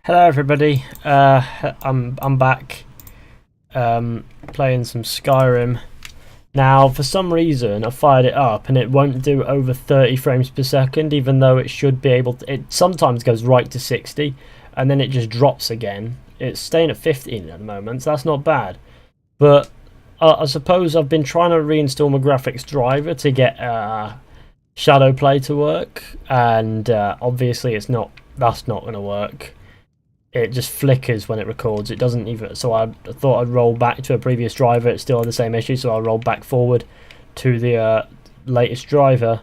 Hello everybody, I'm back playing some Skyrim. Now for some reason I fired it up and it won't do over 30 frames per second, even though it should be able to. It sometimes goes right to 60 and then it just drops again. It's staying at 15 at the moment, so that's not bad. But I suppose I've been trying to reinstall my graphics driver to get shadow play to work, and obviously that's not going to work. It just flickers when it records. It doesn't even. So I thought I'd roll back to a previous driver. It still had the same issue, so I'll roll back forward to the latest driver.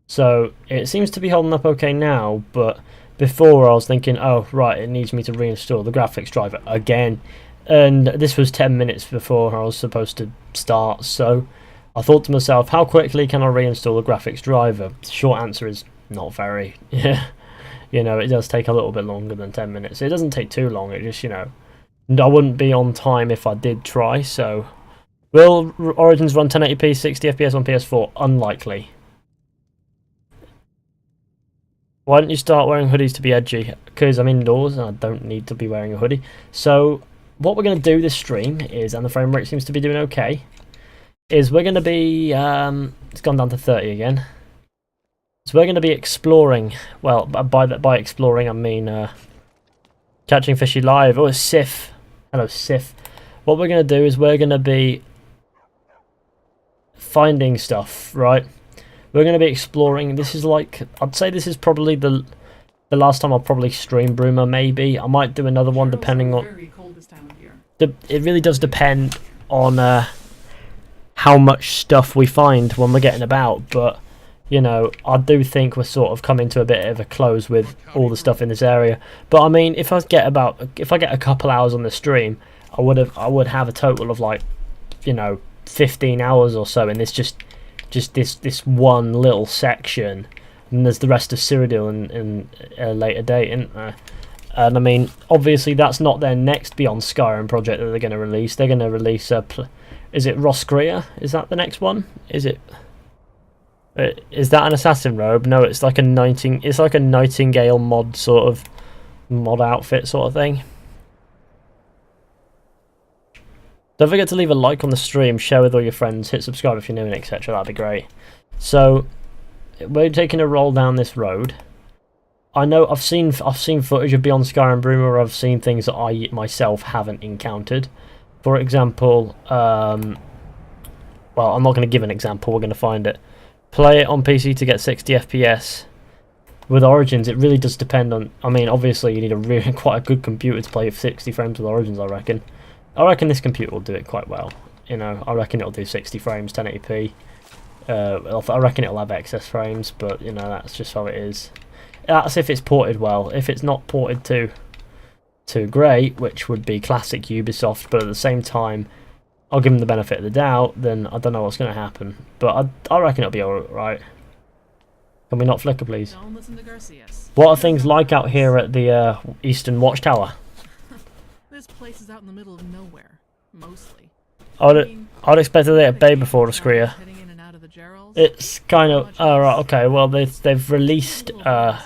So it seems to be holding up okay now, but before I was thinking, oh right, it needs me to reinstall the graphics driver again, and this was 10 minutes before I was supposed to start. So I thought to myself, how quickly can I reinstall the graphics driver? The short answer is not very. Yeah. You know, it does take a little bit longer than 10 minutes. It doesn't take too long, it just, you know, I wouldn't be on time if I did try, so. Will Origins run 1080p 60 FPS on PS4? Unlikely. Why don't you start wearing hoodies to be edgy? Because I'm indoors and I don't need to be wearing a hoodie. So, what we're going to do this stream is, and the frame rate seems to be doing okay, is we're going to be, it's gone down to 30 again. So we're going to be exploring. Well, by exploring I mean catching Fizhy live. Oh, it's Sif. Hello, Sif. What we're going to do is we're going to be finding stuff, right? We're going to be exploring. This is like, I'd say this is probably the last time I'll probably stream Bruma. Maybe I might do another one depending on. It really does depend on how much stuff we find when we're getting about, but. You know, I do think we're sort of coming to a bit of a close with all the stuff in this area. But I mean, if I get a couple hours on the stream, I would have a total of like, you know, 15 hours or so in this just this one little section. And there's the rest of Cyrodiil in a later date, isn't there? And I mean, obviously that's not their next Beyond Skyrim project that they're going to release. They're going to release is it Roscrea? Is that the next one? Is it? Is that an assassin robe? No, it's like a Nightingale mod sort of mod outfit sort of thing. Don't forget to leave a like on the stream, share with all your friends, hit subscribe if you're new, and etc. That'd be great. So we're taking a roll down this road. I know I've seen footage of Beyond Skyrim Bruma where I've seen things that I myself haven't encountered. For example, well, I'm not going to give an example. We're going to find it. Play it on PC to get 60 FPS. With Origins, it really does depend on. I mean, obviously, you need quite a good computer to play 60 frames with Origins. I reckon this computer will do it quite well. You know, I reckon it'll do 60 frames, 1080p. I reckon it'll have excess frames, but you know, that's just how it is. That's if it's ported well. If it's not ported too great, which would be classic Ubisoft, but at the same time, I'll give them the benefit of the doubt, then I don't know what's going to happen. But I reckon it'll be alright. Can we not flicker, please? Don't listen to Garcias. What are things like out here at the Eastern Watchtower? This place is out in the middle of nowhere, mostly. I'd expect it at Bay before Roscrea. It's kind of... Oh, right, okay, well, they've released a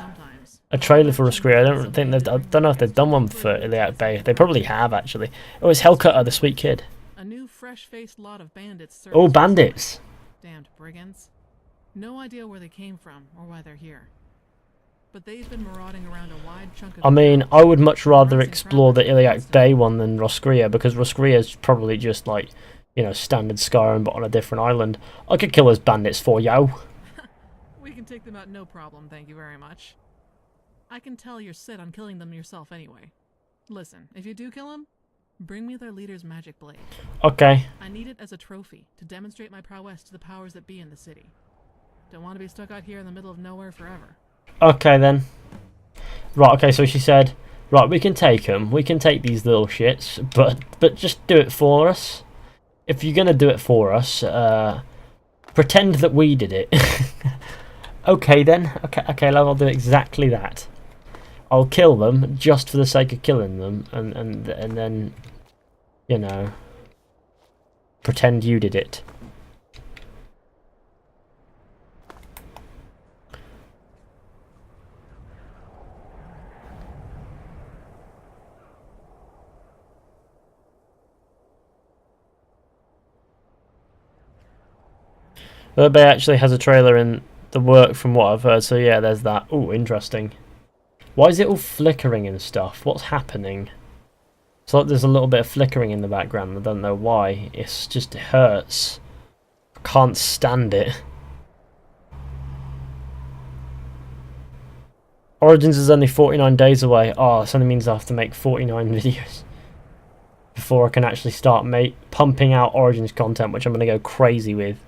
trailer for Roscrea. I don't know if they've done one for Iliac Bay. They probably have, actually. Oh, it's Hellcutter, the sweet kid. A new fresh-faced lot of bandits. Oh, bandits! Damned brigands. No idea where they came from or why they're here. But they've been marauding around a wide chunk of. I mean, I would much rather explore the Iliac Bay one than Roscrea, because Roscrea is probably just like, you know, standard Skyrim but on a different island. I could kill those bandits for you. We can take them out no problem, thank you very much. I can tell you're set on killing them yourself anyway. Listen, if you do kill them, bring me their leader's magic blade. Okay. I need it as a trophy to demonstrate my prowess to the powers that be in the city. Don't want to be stuck out here in the middle of nowhere forever. Okay then. Right, okay, so she said, right, we can take them. We can take these little shits, but just do it for us. If you're going to do it for us, pretend that we did it. Okay then. Okay, love, I'll do exactly that. I'll kill them just for the sake of killing them, and then, you know, pretend you did it. Bay actually has a trailer in the work from what I've heard, so yeah, there's that. Oh, interesting. Why is it all flickering and stuff? What's happening? It's like there's a little bit of flickering in the background. I don't know why. It's just, it hurts. I can't stand it. Origins is only 49 days away. Oh, this only means I have to make 49 videos before I can actually start pumping out Origins content, which I'm going to go crazy with.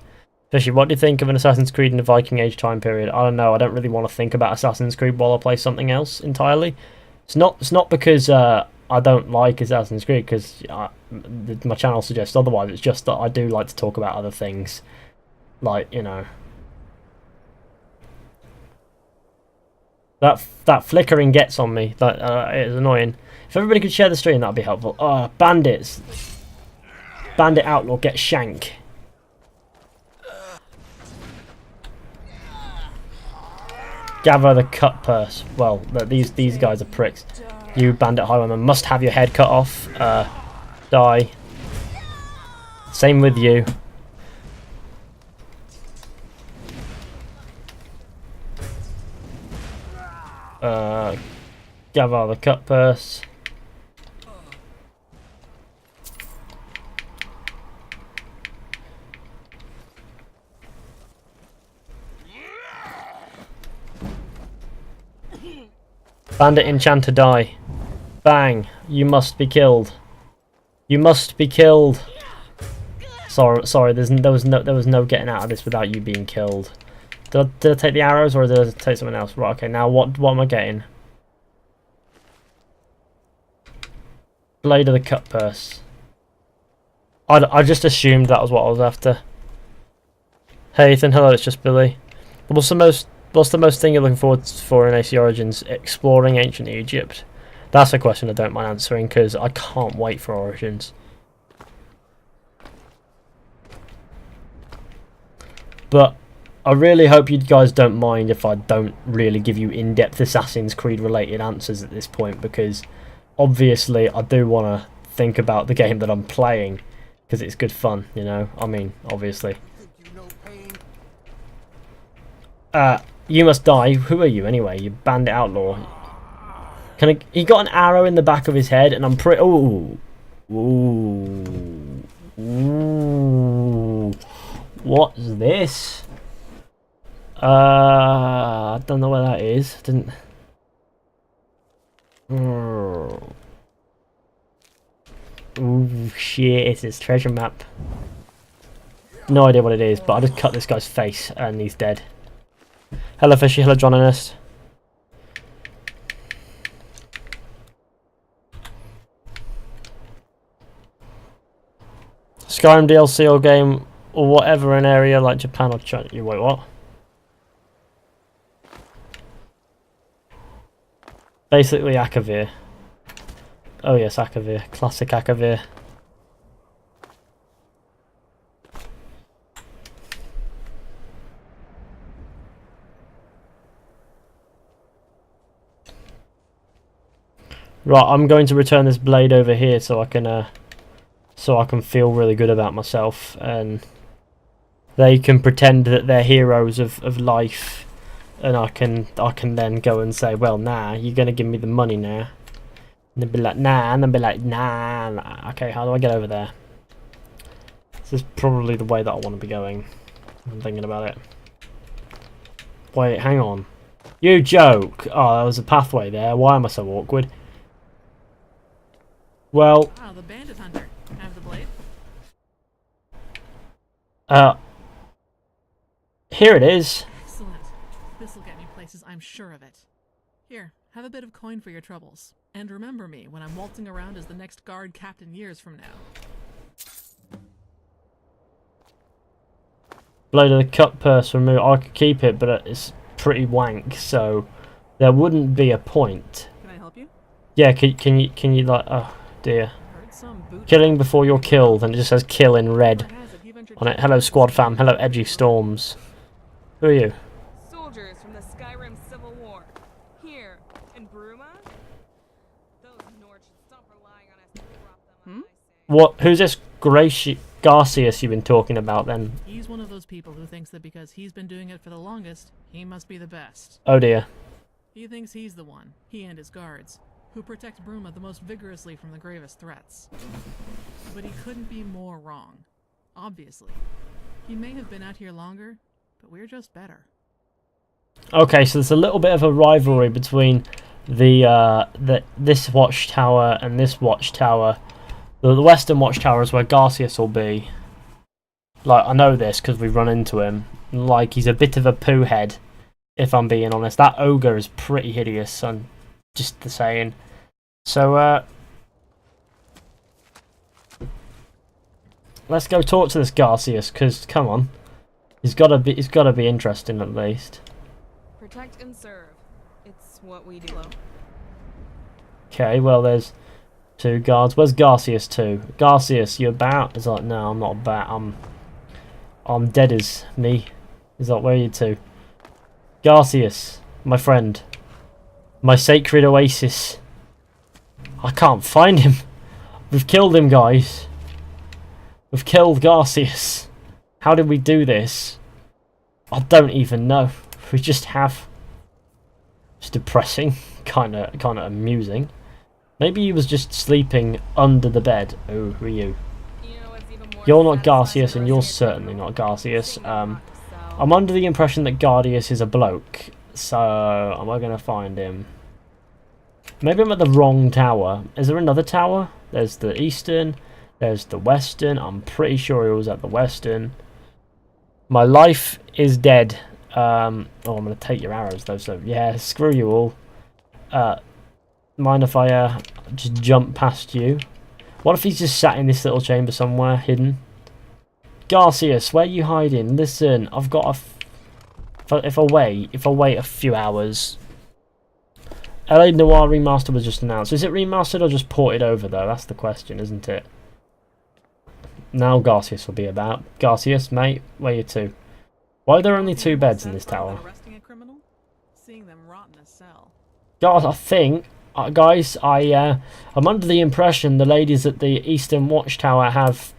Fizhy, what do you think of an Assassin's Creed in the Viking Age time period? I don't know. I don't really want to think about Assassin's Creed while I play something else entirely. It's not because I don't like Assassin's Creed, because my channel suggests otherwise. It's just that I do like to talk about other things, like, you know. That flickering gets on me. That it is annoying. If everybody could share the stream, that'd be helpful. Oh, bandits! Bandit outlaw, get shank. Gather the cut purse. Well, these guys are pricks. You bandit highwayman must have your head cut off. Die. Same with you. Gather the cut purse. Bandit enchanter die. Bang. You must be killed. You must be killed. Sorry. There was no getting out of this without you being killed. Did I take the arrows or did I take something else? Right. Okay. Now what am I getting? Blade of the cut purse. I just assumed that was what I was after. Hey Ethan. Hello. It's just Billy. What's the most thing you're looking forward for in AC Origins? Exploring ancient Egypt. That's a question I don't mind answering because I can't wait for Origins. But I really hope you guys don't mind if I don't really give you in-depth Assassin's Creed related answers at this point, because obviously I do want to think about the game that I'm playing because it's good fun, you know? I mean, obviously. You must die. Who are you anyway? You bandit outlaw. He got an arrow in the back of his head, and I'm pretty. Ooh. What's this? I don't know where that is. Didn't. Ooh, shit! It's treasure map. No idea what it is, but I just cut this guy's face, and he's dead. Hello Fishy, hello John Ernest. Skyrim DLC or game or whatever, an area like Japan or China. You wait, what? Basically Akavir. Oh yes, Akavir. Classic Akavir. Right, I'm going to return this blade over here so I can feel really good about myself, and they can pretend that they're heroes of life, and I can then go and say, well, nah, you're gonna give me the money now. And they'll be like, nah, and they'll be like, nah. Okay, how do I get over there? This is probably the way that I want to be going. I'm thinking about it. Wait, hang on. You joke! Oh, there was a pathway there. Why am I so awkward? Well, the bandit hunter. Have the blade? Here it is. Excellent. This'll get me places, I'm sure of it. Here, have a bit of coin for your troubles. And remember me when I'm waltzing around as the next guard captain years from now. Blade of the cut purse removed. I could keep it, but it's pretty wank, so there wouldn't be a point. Can I help you? Yeah, can you like, oh dear. Killing before you're killed, and it just says kill in red on it. Hello squad fam, hello edgy storms. Who are you? Soldiers from the Skyrim Civil War. Here in Bruma. Those Nords should stop relying on us to drop them. What? Who's this Garcius you've been talking about then? He's one of those people who thinks that because he's been doing it for the longest, he must be the best. Oh dear. He thinks he's the one, he and his guards, who protect Bruma the most vigorously from the gravest threats. But he couldn't be more wrong. Obviously. He may have been out here longer, but we're just better. Okay, so there's a little bit of a rivalry between this watchtower and this watchtower. The western watchtower is where Garcius will be. Like, I know this because we've run into him. Like, he's a bit of a poo head, if I'm being honest. That ogre is pretty hideous, I'm just the saying. So, let's go talk to this Garcius, because, come on. He's gotta be interesting at least. Protect and serve. It's what we do. Okay, well, there's 2 guards. Where's Garcius 2? Garcius, you about? He's like, no, I'm not about. I'm dead as me. He's like, where are you 2? Garcius, my friend. My sacred oasis. I can't find him. We've killed him, guys. We've killed Garcius. How did we do this? I don't even know. We just have. It's depressing. Kinda amusing. Maybe he was just sleeping under the bed. Oh, who are you? You're not Garcius, and you're certainly not Garcius. I'm under the impression that Garcius is a bloke. So, am I going to find him? Maybe I'm at the wrong tower. Is there another tower? There's the eastern. There's the western. I'm pretty sure he was at the western. My life is dead. Oh, I'm going to take your arrows, though. So, yeah, screw you all. Mind if I just jump past you? What if he's just sat in this little chamber somewhere, hidden? Garcius, where are you hiding? Listen, I've got if I wait a few hours. LA Noire Remaster was just announced. Is it remastered or just ported over, though? That's the question, isn't it? Now Garcius will be about. Garcius, mate, where are you 2? Why are there only 2 beds in this tower? Arresting a criminal? Seeing them rot in a cell. God, I think, guys, I'm under the impression the ladies at the Eastern Watchtower have,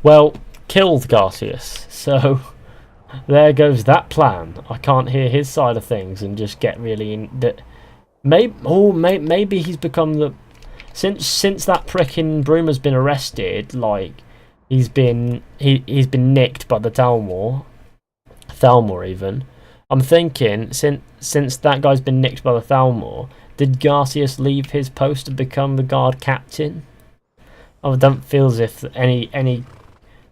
well, killed Garcius. So, there goes that plan. I can't hear his side of things and just get really maybe he's become the since that prick in Bruma's been arrested. Like, he's been nicked by the Thalmor even. I'm thinking since that guy's been nicked by the Thalmor, did Garcius leave his post to become the guard captain? I don't feel as if any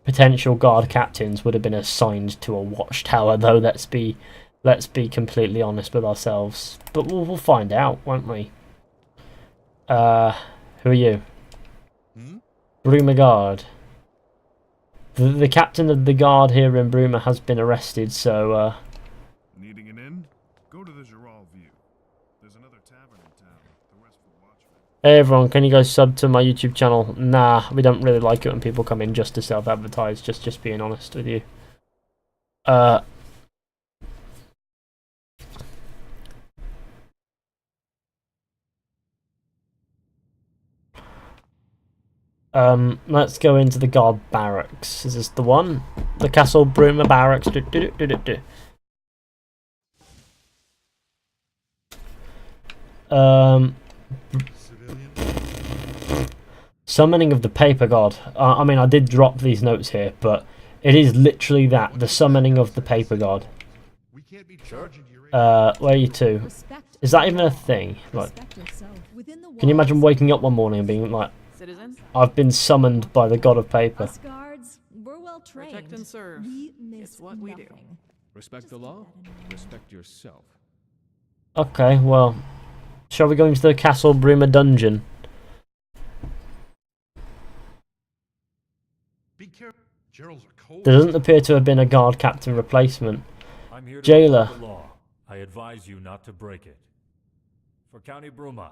potential guard captains would have been assigned to a watchtower, though. Let's be completely honest with ourselves. But we'll find out, won't we? Who are you? Bruma Guard. The captain of the guard here in Bruma has been arrested, so Needing an inn? Go to the Giral View. There's another tavern in town. The rest for watchmen. Hey everyone, can you guys sub to my YouTube channel? Nah, we don't really like it when people come in just to self-advertise, just being honest with you. Let's go into the guard barracks. Is this the one? The Castle Bruma barracks. Summoning of the Paper God. I mean, I did drop these notes here, but it is literally that. The summoning of the Paper God. Where are you 2? Is that even a thing? Like, can you imagine waking up one morning and being like, Citizen, I've been summoned by the God of Paper? Us guards, we're well trained. protect and serve. We miss It's what we do. nothing. Respect the law, respect yourself. Okay, well, shall we go into the Castle Bruma dungeon? Be careful. Gerald's are cold. There doesn't appear to have been a guard captain replacement. I'm here to Jailer. uphold the law. I advise you not to break it. For County Bruma.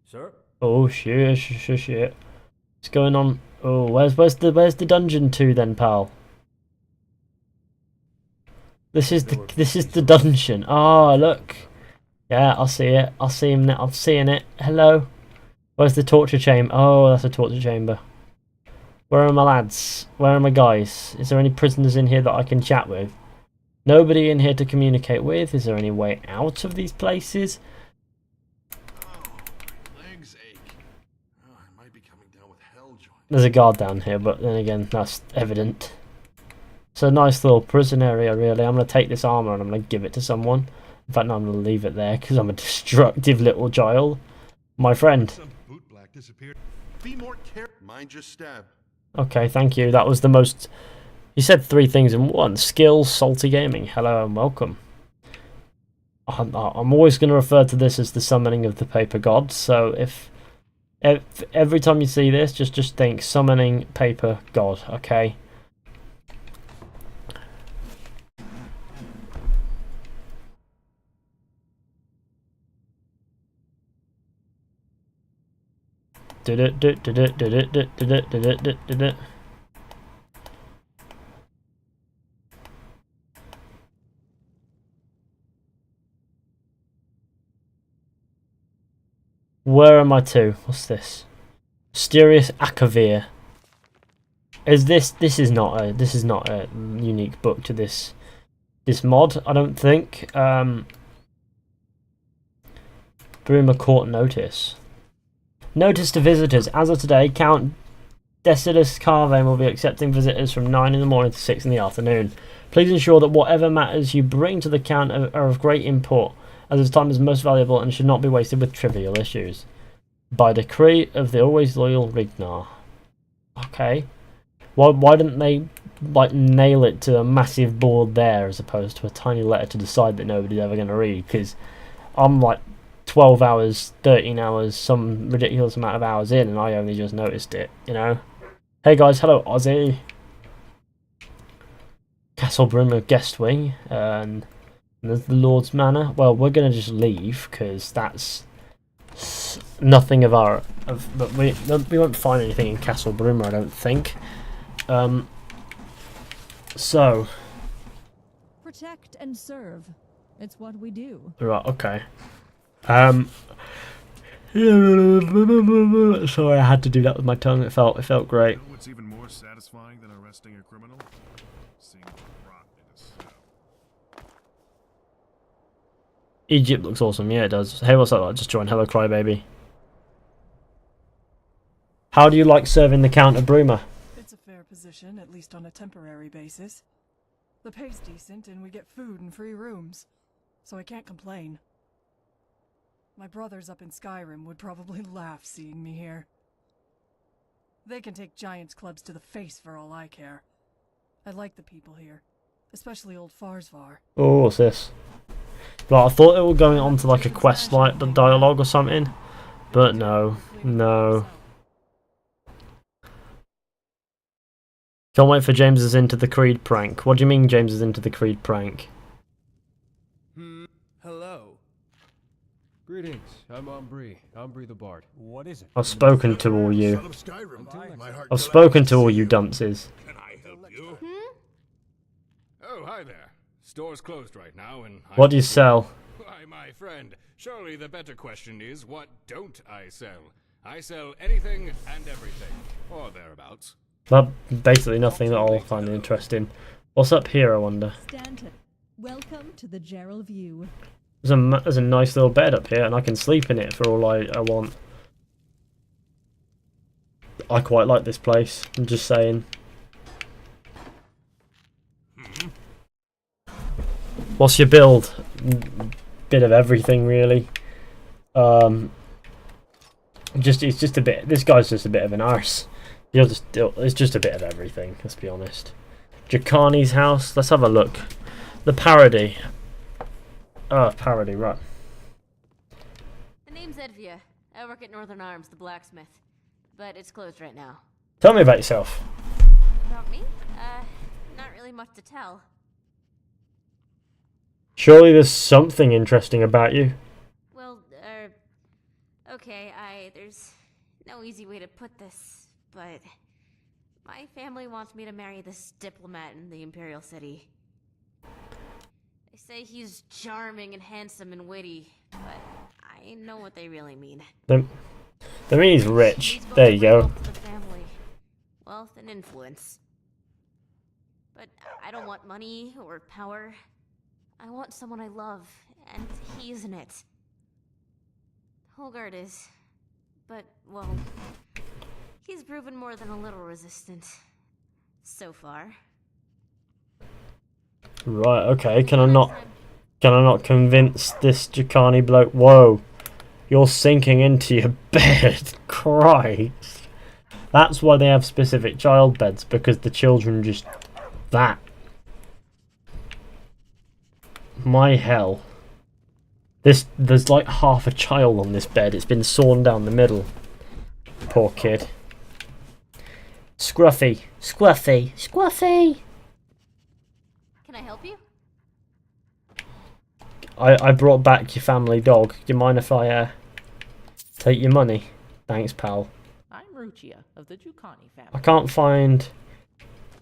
Sir? Oh shit. What's going on? Oh, where's the dungeon to then, pal? This is the dungeon. Oh, look. Yeah, I see it. I see him now. I'm seeing it. Hello. Where's the torture chamber? Oh, that's a torture chamber. Where are my lads? Where are my guys? Is there any prisoners in here that I can chat with? Nobody in here to communicate with. Is there any way out of these places? Legs ache. Oh, I might be coming down with hell joint. There's a guard down here, but then again, that's evident. It's a nice little prison area, really. I'm going to take this armor and I'm going to give it to someone. In fact, no, I'm going to leave it there because I'm a destructive little child. My friend. Some boot black disappeared. Be more careful. Mind your step. Okay, thank you. That was the most... You said 3 things in one. Skill, salty gaming. Hello and welcome. I'm always going to refer to this as the summoning of the paper god. So if every time you see this, just think summoning paper god. Okay. Where am I to? What's this? Mysterious Akavir. Is this is not a unique book to this mod, I don't think. Bruma Court Notice. Notice to visitors. As of today, Count Decius Carvane will be accepting visitors from 9 in the morning to 6 in the afternoon. Please ensure that whatever matters you bring to the Count are of great import, as his time is most valuable and should not be wasted with trivial issues. By decree of the always loyal Rignar. Okay. Why didn't they like nail it to a massive board there as opposed to a tiny letter to the side that nobody's ever going to read? Because I'm like 12 hours, 13 hours, some ridiculous amount of hours in and I only just noticed it, you know? Hey guys, hello Ozzy. Castle Bruma guest wing, and there's the Lord's Manor. Well, we're going to just leave because that's nothing of our... we won't find anything in Castle Bruma, I don't think. So... Protect and serve. It's what we do. Right, okay. Sorry, I had to do that with my tongue. It felt great. You know what's even more satisfying than arresting a criminal? Seeing them rot in a cell. Egypt looks awesome. Yeah, it does. Hey, what's up? I just joined. Hello, Crybaby. How do you like serving the Count of Bruma? It's a fair position, at least on a temporary basis. The pay's decent, and we get food and free rooms, so I can't complain. My brothers up in Skyrim would probably laugh seeing me here. They can take giants clubs to the face for all I care. I like the people here, especially old Farsvar. Oh, what's this? Right, I thought it was going on to like a quest, like the dialogue or something, but no. Can't wait for James's Into the Creed prank. What do you mean James is into the Creed prank? Hello. Greetings. I'm Ambry the Bard. What is it? I've spoken to all you. Son of Skyrim. My heart I've spoken to all you dunces. Can I help you? Oh, hi there. Store's closed right now, and What do you sell? Why, my friend, surely the better question is, what don't I sell? I sell anything and everything, or thereabouts. Well, basically nothing that I'll find interesting. What's up here, I wonder? Stanton, welcome to the Gerald View. There's a nice little bed up here, and I can sleep in it for all I want. I quite like this place, I'm just saying. What's your build? Bit of everything, really. It's just a bit... This guy's just a bit of an arse. It's just a bit of everything, let's be honest. Jakani's house, let's have a look. The parody. Parody, right. The name's Edvia. I work at Northern Arms, the blacksmith. But it's closed right now. Tell me about yourself. About me? Not really much to tell. Surely there's something interesting about you. Well, okay, there's no easy way to put this, but my family wants me to marry this diplomat in the Imperial City. They say he's charming and handsome and witty, but I know what they really mean. They mean he's rich. There you go. The family. wealth, and influence. But I don't want money or power. I want someone I love, and he isn't it. Holgard is. But, well, he's proven more than a little resistant. So far. Right, okay, can I not convince this Jakani bloke? Whoa, you're sinking into your bed. Christ. That's why they have specific child beds, because the children just... that. My hell. There's like half a child on this bed. It's been sawn down the middle. Poor kid. Scruffy. Scruffy. Scruffy! Can I help you? I brought back your family dog. Do you mind if I take your money? Thanks, pal. I'm Ruchia of the Jukani family. I can't find...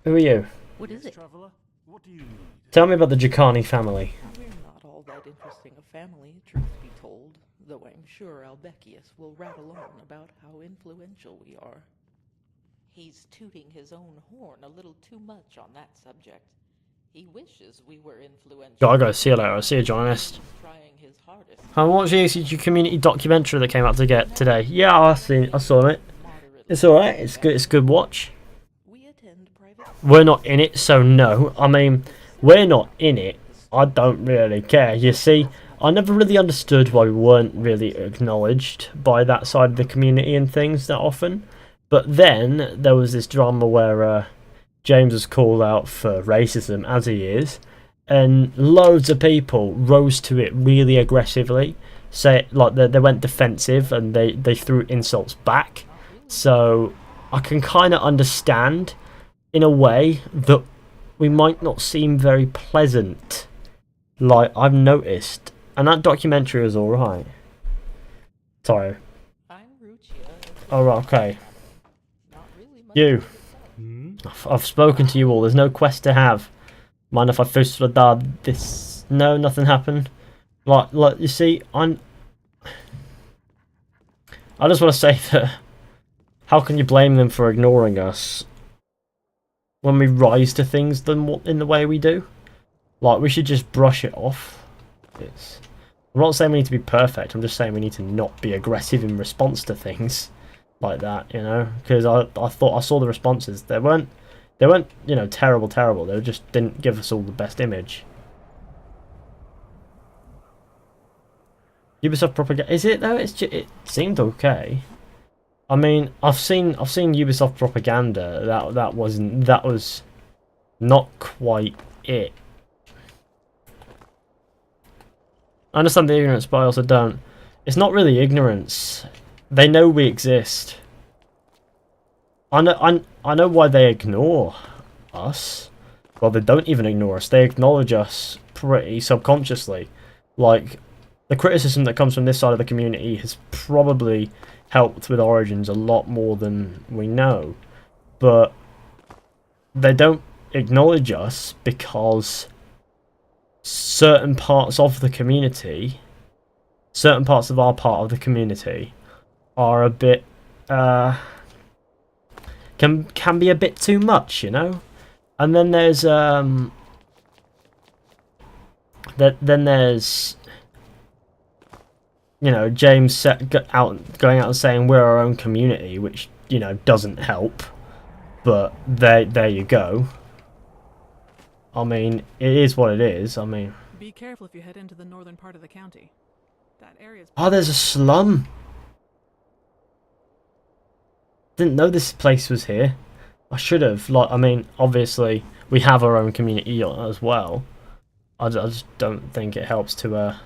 Who are you? What is it? Traveler, what do you need? Tell me about the Jakani family. We're not all that interesting a family, truth be told, though I'm sure Albekius will rattle on about how influential we are. He's tooting his own horn a little too much on that subject. He wishes we were influential. Gotta go, see you later. I'll see you, journalist. Trying his hardest. I watched the ACG community documentary that came out today. Yeah, I saw it. It's alright, it's good, it's a good watch. We're not in it, so no. I mean, we're not in it. I don't really care. You see, I never really understood why we weren't really acknowledged by that side of the community and things that often. But then, there was this drama where James was called out for racism, as he is, and loads of people rose to it really aggressively. They went defensive and they threw insults back. So, I can kind of understand, in a way, that we might not seem very pleasant, like I've noticed. And that documentary was alright. Sorry. Oh, right, okay. You. I've spoken to you all. There's no quest to have. Mind if I first dad this? No, nothing happened. Like you see, I just want to say that. How can you blame them for ignoring us when we rise to things in the way we do? Like, we should just brush it off. I'm not saying we need to be perfect. I'm just saying we need to not be aggressive in response to things like that, you know? Because I thought I saw the responses. They weren't, you know, terrible. They just didn't give us all the best image. Ubisoft propaganda, is it though? It seemed okay. I mean, I've seen Ubisoft propaganda. That was not quite it. I understand the ignorance, but I also don't. It's not really ignorance. They know we exist. I know why they ignore us. Well, they don't even ignore us. They acknowledge us pretty subconsciously. Like, the criticism that comes from this side of the community has probably helped with Origins a lot more than we know. But they don't acknowledge us because certain parts of the community, certain parts of our part of the community are a bit, can be a bit too much, you know? And then there's, you know, James going out and saying we're our own community, which, you know, doesn't help. But there you go. I mean, it is what it is. I mean, be careful if you head into the northern part of the county. That area's... Oh, there's a slum. Didn't know this place was here. I should have. Like, I mean, obviously we have our own community as well. I just don't think it helps to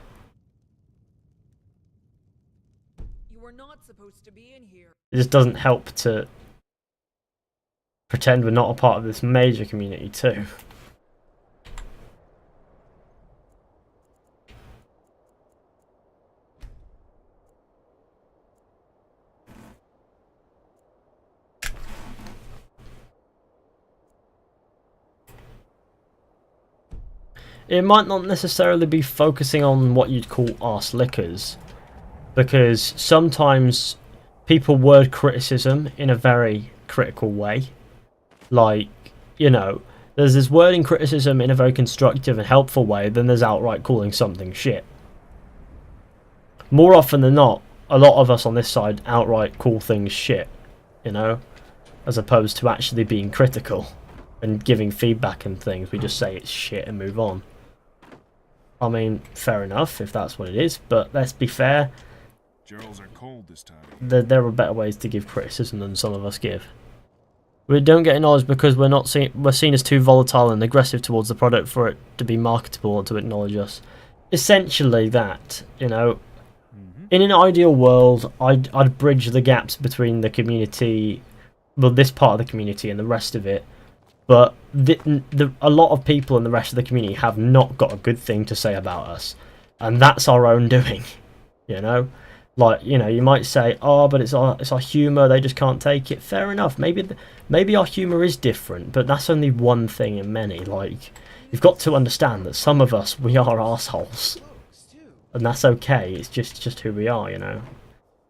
You were not supposed to be in here. It just doesn't help to pretend we're not a part of this major community too. It might not necessarily be focusing on what you'd call arse lickers, because sometimes people word criticism in a very critical way, Like, you know, there's this wording criticism in a very constructive and helpful way, then there's outright calling something shit. More often than not, a lot of us on this side outright call things shit, you know, as opposed to actually being critical and giving feedback and things. We just say it's shit and move on. I mean, fair enough if that's what it is, but let's be fair. Gerals are cold this time. There are better ways to give criticism than some of us give. We don't get acknowledged because we're seen as too volatile and aggressive towards the product for it to be marketable or to acknowledge us. Essentially that, you know. In an ideal world, I'd bridge the gaps between the community, well, this part of the community and the rest of it. But a lot of people in the rest of the community have not got a good thing to say about us, and that's our own doing, you know. Like, you know, you might say, oh, but it's our humour, they just can't take it. Fair enough, maybe our humour is different, but that's only one thing in many. Like, you've got to understand that some of us, we are arseholes, and that's okay. It's just who we are, you know.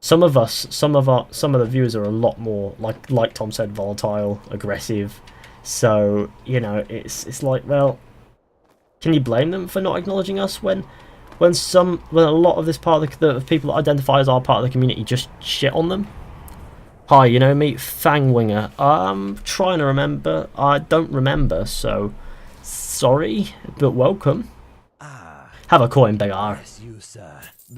Some of the viewers are a lot more, like Tom said, volatile, aggressive. So, you know, it's like, well, can you blame them for not acknowledging us when a lot of this part of the people that identify as our part of the community just shit on them? Hi, you know me, Fangwinger. I'm trying to remember. I don't remember, so sorry, but welcome. Have a coin, beggar.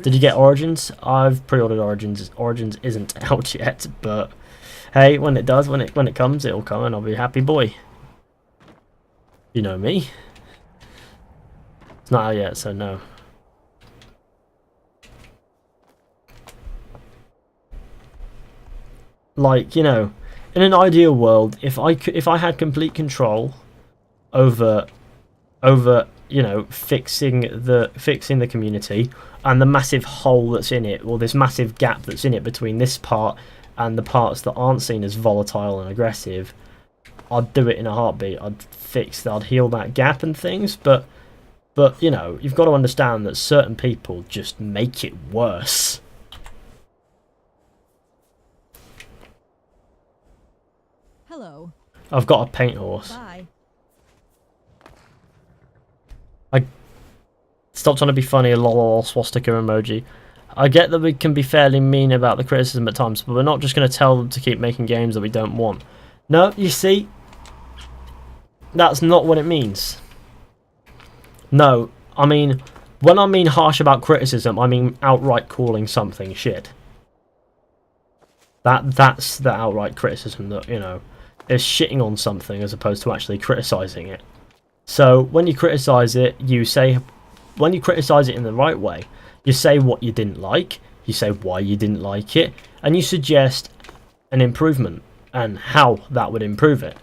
Did you get Origins? I've pre-ordered Origins. Origins isn't out yet, but hey, when it does, when it comes, it'll come, and I'll be a happy boy. You know me. It's not out yet, so no. Like, you know, in an ideal world, if I had complete control over you know, fixing the community and the massive hole that's in it, or this massive gap that's in it between this part and the parts that aren't seen as volatile and aggressive, I'd do it in a heartbeat. I'd heal that gap and things, but you know, you've got to understand that certain people just make it worse. Hello. I've got a paint horse. Bye. Stop trying to be funny, lol swastika emoji. I get that we can be fairly mean about the criticism at times, but we're not just going to tell them to keep making games that we don't want. No, you see, that's not what it means. No, I mean, when I mean harsh about criticism, I mean outright calling something shit. That's the outright criticism that, you know, is shitting on something as opposed to actually criticising it. So when you criticise it, when you criticise it in the right way, you say what you didn't like, you say why you didn't like it, and you suggest an improvement and how that would improve it.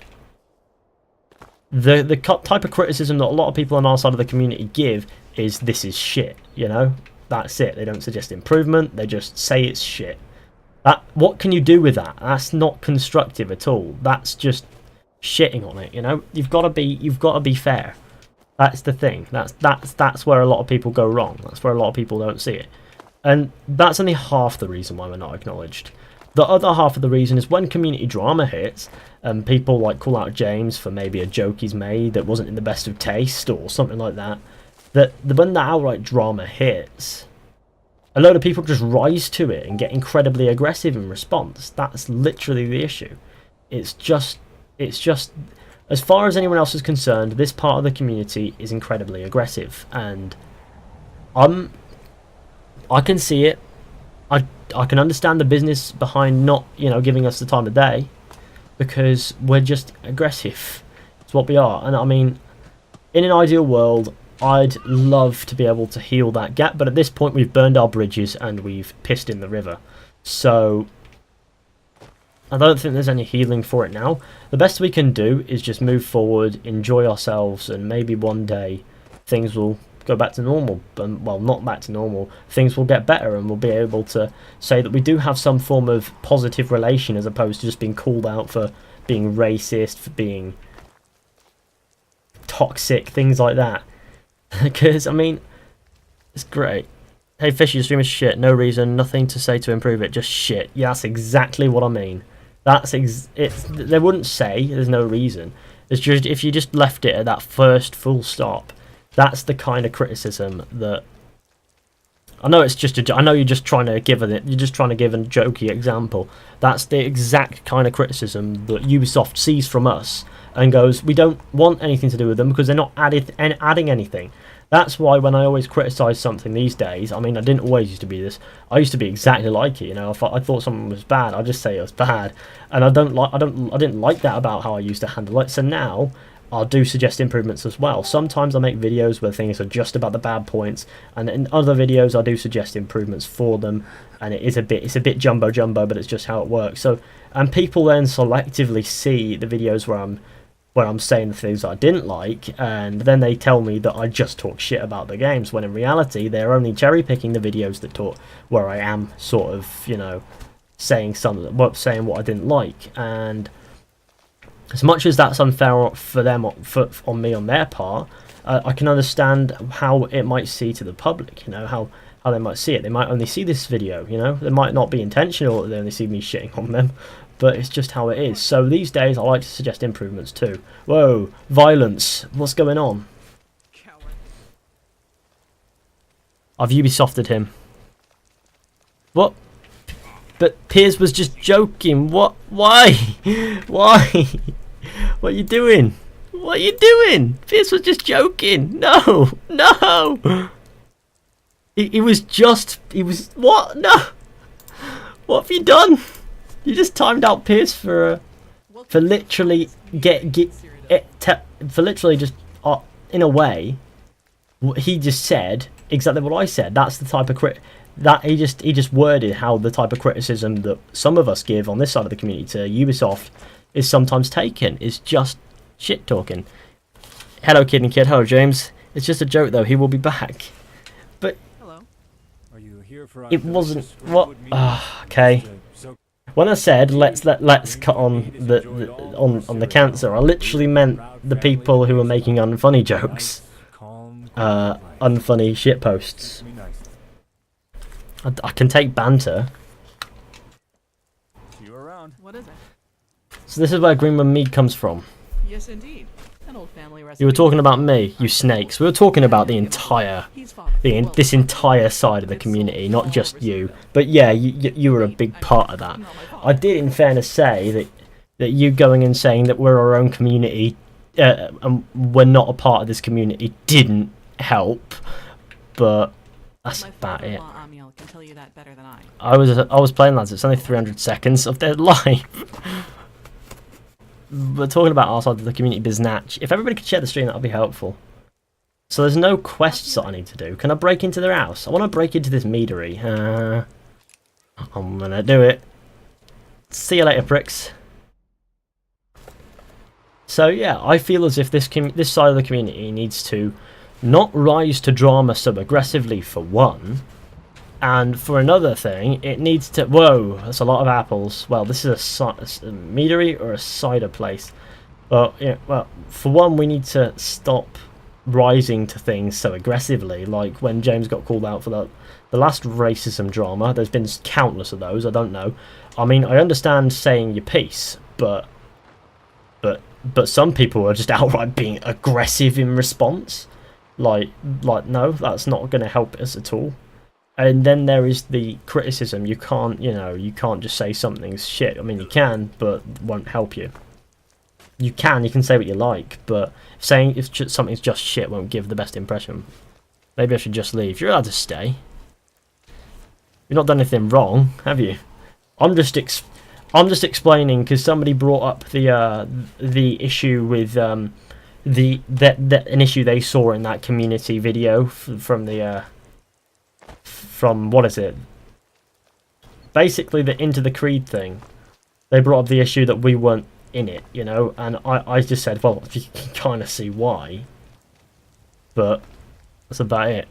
The type of criticism that a lot of people on our side of the community give is, this is shit, you know? That's it. They don't suggest improvement, they just say it's shit. What can you do with that? That's not constructive at all. That's just shitting on it, you know? You've got to be fair. That's the thing. That's where a lot of people go wrong. That's where a lot of people don't see it. And that's only half the reason why we're not acknowledged. The other half of the reason is when community drama hits, and people like call out James for maybe a joke he's made that wasn't in the best of taste or something like that, when that outright drama hits, a load of people just rise to it and get incredibly aggressive in response. That's literally the issue. It's just, as far as anyone else is concerned, this part of the community is incredibly aggressive, and I can see it. I can understand the business behind not, you know, giving us the time of day, because we're just aggressive. It's what we are. And I mean, in an ideal world, I'd love to be able to heal that gap, but at this point we've burned our bridges and we've pissed in the river. So I don't think there's any healing for it now. The best we can do is just move forward, enjoy ourselves, and maybe one day things will go back to normal. Well, not back to normal. Things will get better, and we'll be able to say that we do have some form of positive relation, as opposed to just being called out for being racist, for being toxic, things like that. Because, I mean, it's great. Hey, Fishy, your stream is shit. No reason, nothing to say to improve it, just shit. Yeah, that's exactly what I mean. They wouldn't say. There's no reason. It's just if you just left it at that first full stop. That's the kind of criticism that. I know it's just I know you're just trying to give a jokey example. That's the exact kind of criticism that Ubisoft sees from us and goes, we don't want anything to do with them because they're not adding anything. That's why when I always criticise something these days, I mean, I didn't always used to be this. I used to be exactly like it. You know, if I thought something was bad, I'd just say it was bad, and I didn't like that about how I used to handle it. So now I'll do suggest improvements as well. Sometimes I make videos where things are just about the bad points, and in other videos I do suggest improvements for them. And it's a bit jumbo, but it's just how it works. So, and people then selectively see the videos where I'm saying the things I didn't like, and then they tell me that I just talk shit about the games, when in reality they're only cherry picking the videos that talk where I am sort of, you know, saying what I didn't like. And as much as that's unfair for them, on me on their part, I can understand how it might see to the public. You know, how they might see it. They might only see this video. You know, they might not be intentional. They only see me shitting on them. But it's just how it is. So these days I like to suggest improvements too. Whoa, violence. What's going on? I've Ubisofted him. What? But Piers was just joking. What? Why? Why? What are you doing? What are you doing? Piers was just joking. No. No. He was what? No. What have you done? You just timed out Pierce for literally for literally just in a way. He just said exactly what I said. That's the type of he just worded how the type of criticism that some of us give on this side of the community to Ubisoft is sometimes taken. Is just shit talking. Hello, Kid and Kid. Hello, James. It's just a joke though. He will be back. But hello. Are you here for it wasn't what. Okay. When I said let's cut on the cancer, I literally meant the people who were making unfunny jokes, unfunny shitposts. I can take banter. What is it? So this is where Greenland mead comes from. Yes, indeed. An old family recipe. You were talking about me, you snakes. We were talking about the entire, this entire side of the community, not just you. But yeah, you were a big part of that. I did, in fairness, say that you going and saying that we're our own community and we're not a part of this community didn't help. But that's about it. Can tell you that better than I. I was playing, lads. It's only 300 seconds of their life. We're talking about our side of the community biznatch. If everybody could share the stream, that would be helpful. So there's no quests that I need to do. Can I break into their house? I want to break into this meadery. I'm gonna do it. See you later, pricks. So yeah, I feel as if this side of the community needs to not rise to drama so aggressively, for one. And for another thing, it needs to... Whoa, that's a lot of apples. Well, this is a meadery or a cider place. Well, yeah, well, for one, we need to stop rising to things so aggressively. Like when James got called out for the last racism drama. There's been countless of those, I don't know. I mean, I understand saying your piece, but some people are just outright being aggressive in response. Like no, that's not going to help us at all. And then there is the criticism. You can't just say something's shit. I mean, you can, but it won't help you. You can say what you like, but saying if something's just shit won't give the best impression. Maybe I should just leave. You're allowed to stay. You've not done anything wrong, have you? I'm just explaining because somebody brought up the issue with an issue they saw in that community video from what is it? Basically, the Into the Creed thing. They brought up the issue that we weren't in it, you know, and I just said, well, you can kind of see why, but that's about it.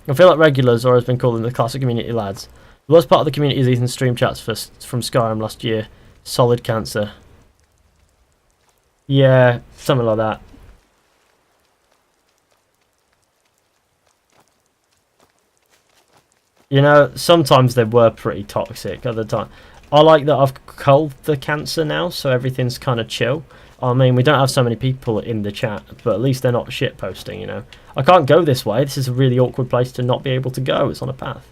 I feel like regulars, or has been calling the classic community lads. The worst part of the community is Ethan's stream chats from Skyrim last year. Solid cancer. Yeah, something like that. You know, sometimes they were pretty toxic. Other time, I like that I've culled the cancer now, so everything's kind of chill. I mean, we don't have so many people in the chat, but at least they're not shit posting. You know, I can't go this way. This is a really awkward place to not be able to go. It's on a path.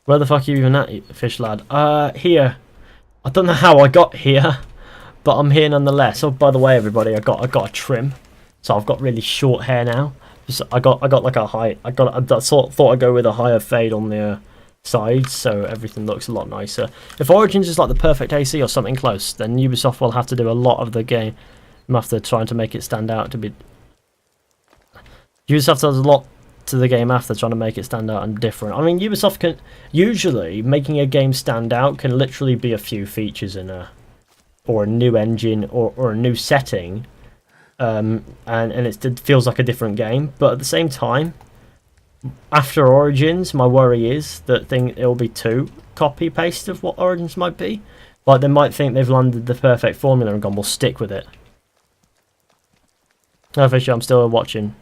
Where the fuck are you even at, fish lad? Here. I don't know how I got here, but I'm here nonetheless. Oh, by the way, everybody, I got a trim, so I've got really short hair now. So I got like a high. I thought I'd go with a higher fade on the sides, so everything looks a lot nicer. If Origins is like the perfect AC or something close, then Ubisoft will have to do a lot of the game after trying to make it stand out to be. Ubisoft does a lot to the game after trying to make it stand out and different. I mean, Ubisoft can usually making a game stand out can literally be a few features in or a new engine or a new setting, and it feels like a different game. But at the same time, after Origins, my worry is that it'll be too copy paste of what Origins might be. Like they might think they've landed the perfect formula and gone, we'll stick with it. No, Fisher, I'm still watching.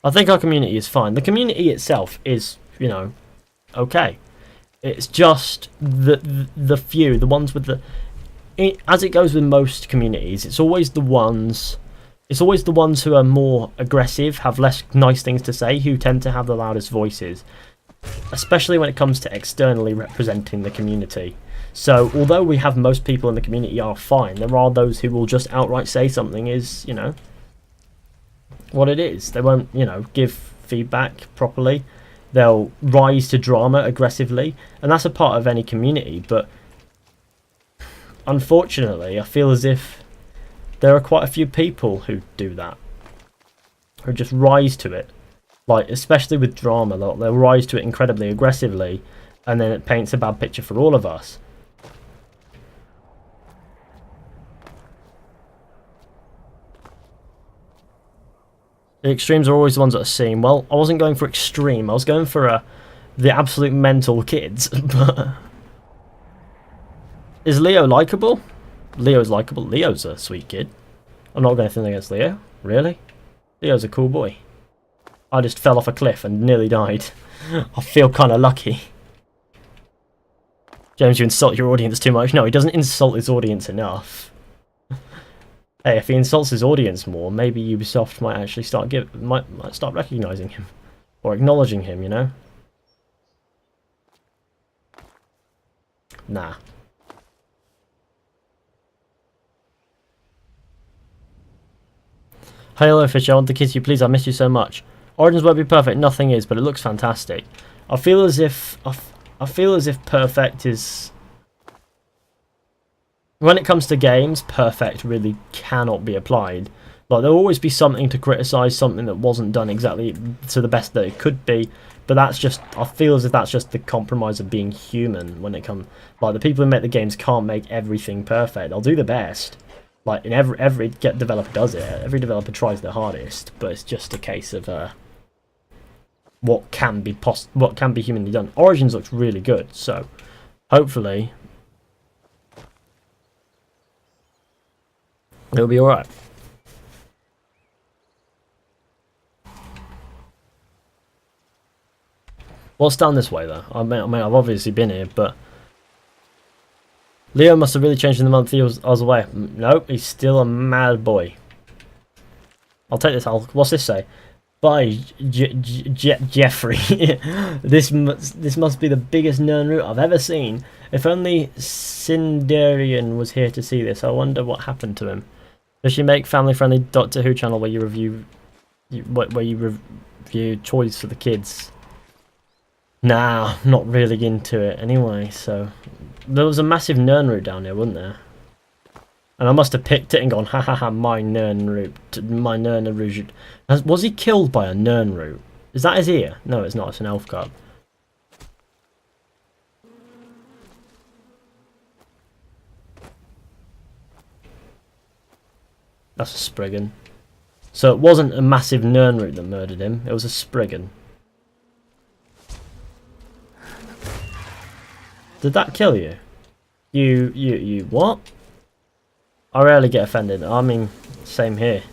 I think our community is fine. The community itself is, you know, okay. It's just the few, the ones with as it goes with most communities, it's always the ones who are more aggressive, have less nice things to say, who tend to have the loudest voices, especially when it comes to externally representing the community. So, although we have most people in the community are fine, there are those who will just outright say something is, you know, what it is. They won't, you know, give feedback properly. They'll rise to drama aggressively, and that's a part of any community. But unfortunately, I feel as if there are quite a few people who do that, who just rise to it. Like, especially with drama, they'll rise to it incredibly aggressively, and then it paints a bad picture for all of us. The extremes are always the ones that are seen. Well, I wasn't going for extreme. I was going for the absolute mental kids. But is Leo likable? Leo's likable. Leo's a sweet kid. I'm not going anything against Leo. Really? Leo's a cool boy. I just fell off a cliff and nearly died. I feel kind of lucky. James, you insult your audience too much. No, he doesn't insult his audience enough. Hey, if he insults his audience more, maybe Ubisoft might actually might start recognizing him or acknowledging him. You know? Nah. Hey, hello, Fish. I want to kiss you, please. I miss you so much. Origins won't be perfect. Nothing is, but it looks fantastic. I feel as if perfect is. When it comes to games, perfect really cannot be applied. Like, there'll always be something to criticise, something that wasn't done exactly to the best that it could be. But that's just, I feel as if that's just the compromise of being human when it comes. Like, the people who make the games can't make everything perfect. They'll do the best. Like, in every developer does it. Every developer tries their hardest. But it's just a case of what can be humanly done. Origins looks really good, so hopefully it'll be alright. What's down this way, though? I mean, I've obviously been here, but Leo must have really changed in the month I was away. Nope, he's still a mad boy. I'll take this. What's this say? Bye, Jeffrey. This must be the biggest nern route I've ever seen. If only Cinderian was here to see this. I wonder what happened to him. Does she make family-friendly Doctor Who channel where you review toys for the kids? Nah, not really into it anyway. So there was a massive nern route down here, wasn't there? And I must have picked it and gone, ha ha ha, my nern route, my nern route. Was he killed by a nern route? Is that his ear? No, it's not. It's an elf cub. That's a Spriggan. So it wasn't a massive Nernroot that murdered him, it was a Spriggan. Did that kill you? You what? I rarely get offended. I mean, same here.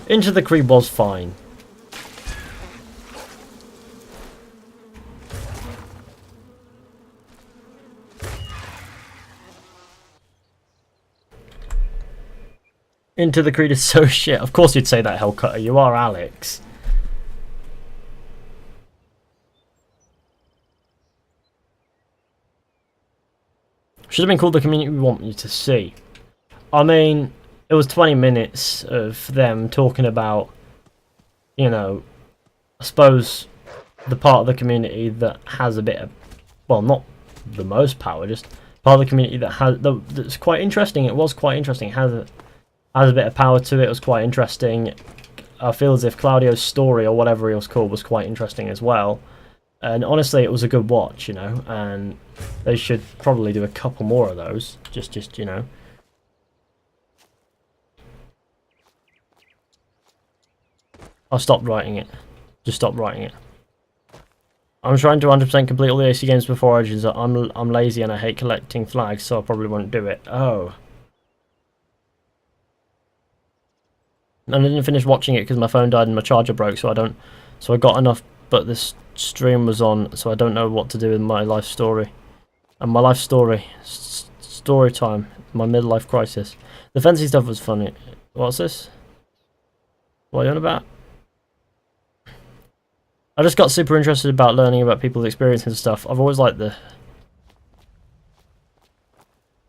Into the Creed was fine. Into the Creed is so shit. Of course you'd say that, Hellcutter. You are Alex. Should have been called the community we want you to see. I mean, it was 20 minutes of them talking about, you know, I suppose the part of the community that has a bit of, well, not the most power, just part of the community that has, that's quite interesting. It was quite interesting. It has a bit of power to it. It was quite interesting. I feel as if Claudio's story, or whatever he was called, was quite interesting as well. And honestly, it was a good watch, you know, and they should probably do a couple more of those. Just you know. I'll stop writing it. Just stop writing it. I'm trying to 100% complete all the AC games before Origins. I'm lazy and I hate collecting flags, so I probably won't do it. Oh. And I didn't finish watching it because my phone died and my charger broke, so I got enough, but this stream was on, so I don't know what to do with my life story. And my life story. Story time. My midlife crisis. The fancy stuff was funny. What's this? What are you on about? I just got super interested about learning about people's experiences and stuff. I've always liked the...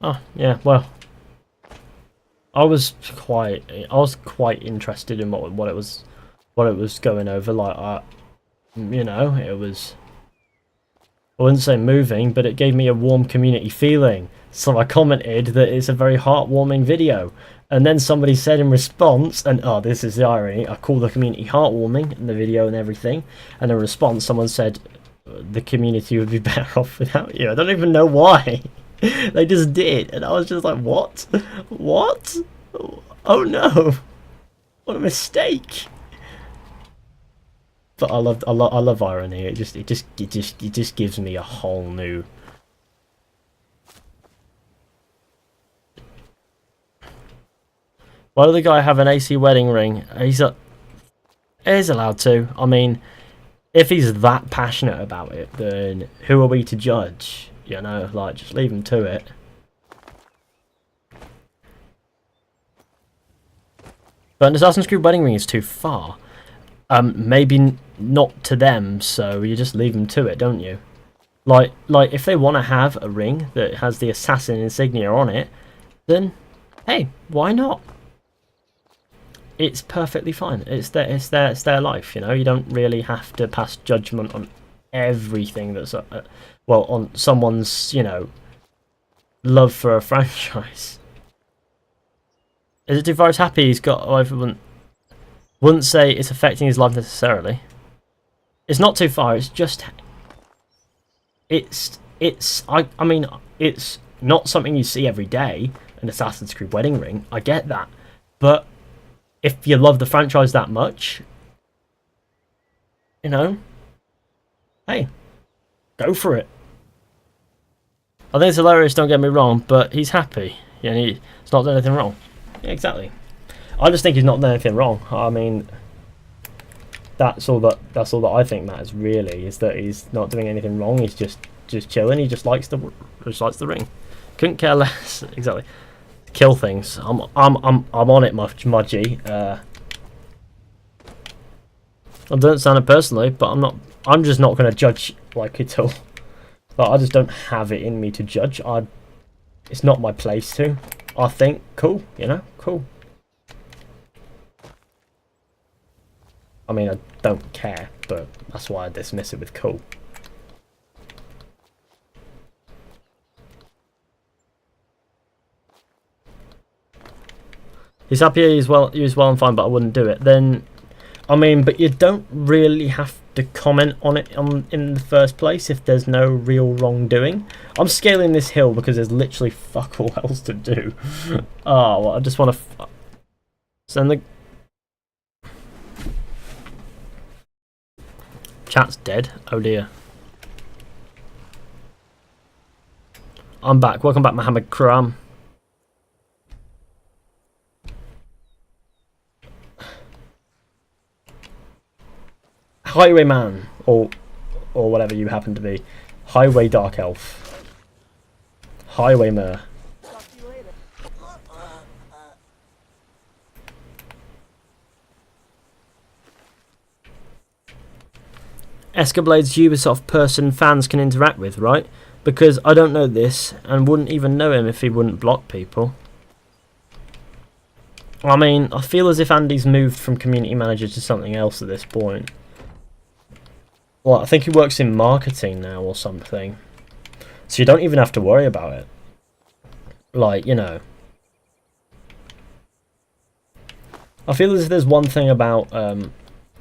Oh, yeah, well... I was quite interested in what it was going over. Like, you know, it was, I wouldn't say moving, but it gave me a warm community feeling. So I commented that it's a very heartwarming video, and then somebody said in response, and oh, this is the irony, I call the community heartwarming in the video and everything, and in response someone said the community would be better off without you. I don't even know why. They just did, and I was just like, what? What? Oh no! What a mistake! But I love irony. It just gives me a whole new. Why does the guy have an AC wedding ring? He's allowed to. I mean, if he's that passionate about it, then who are we to judge? You know, like, just leave him to it. But an Assassin's Creed wedding ring is too far. Maybe not to them, so you just leave them to it, don't you? Like if they want to have a ring that has the assassin insignia on it, then hey, why not? It's perfectly fine. It's their life, you know. You don't really have to pass judgment on everything that's well, on someone's, you know, love for a franchise. Is it too far? He's happy. He's got. I wouldn't say it's affecting his life necessarily. It's not too far. It's just. I mean, it's not something you see every day. An Assassin's Creed wedding ring. I get that, but if you love the franchise that much, you know, hey, go for it. I think it's hilarious, don't get me wrong, but he's happy. Yeah, he's not done anything wrong. Yeah, exactly. I just think he's not done anything wrong. I mean, that's all that I think matters really, is that he's not doing anything wrong. He's just chilling. He just likes the ring. Couldn't care less. Exactly. Kill things. I'm on it, my G. I don't understand it personally, but I'm just not going to judge like it all. Like, I just don't have it in me to judge. It's not my place to. I think cool, you know, cool. I mean, I don't care, but that's why I dismiss it with cool. He's happy, he's well and fine, but I wouldn't do it. Then I mean, but you don't really have to comment on it in the first place if there's no real wrongdoing. I'm scaling this hill because there's literally fuck all else to do. Oh, well, I just want to send the... Chat's dead. Oh dear. I'm back. Welcome back, Mohammed Kram. Highwayman, or whatever you happen to be. Highway Dark Elf. Highwaymer. Escablade's Ubisoft person fans can interact with, right? Because I don't know this, and wouldn't even know him if he wouldn't block people. I mean, I feel as if Andy's moved from community manager to something else at this point. Well, I think he works in marketing now or something. So you don't even have to worry about it. Like, you know. I feel as if there's one thing about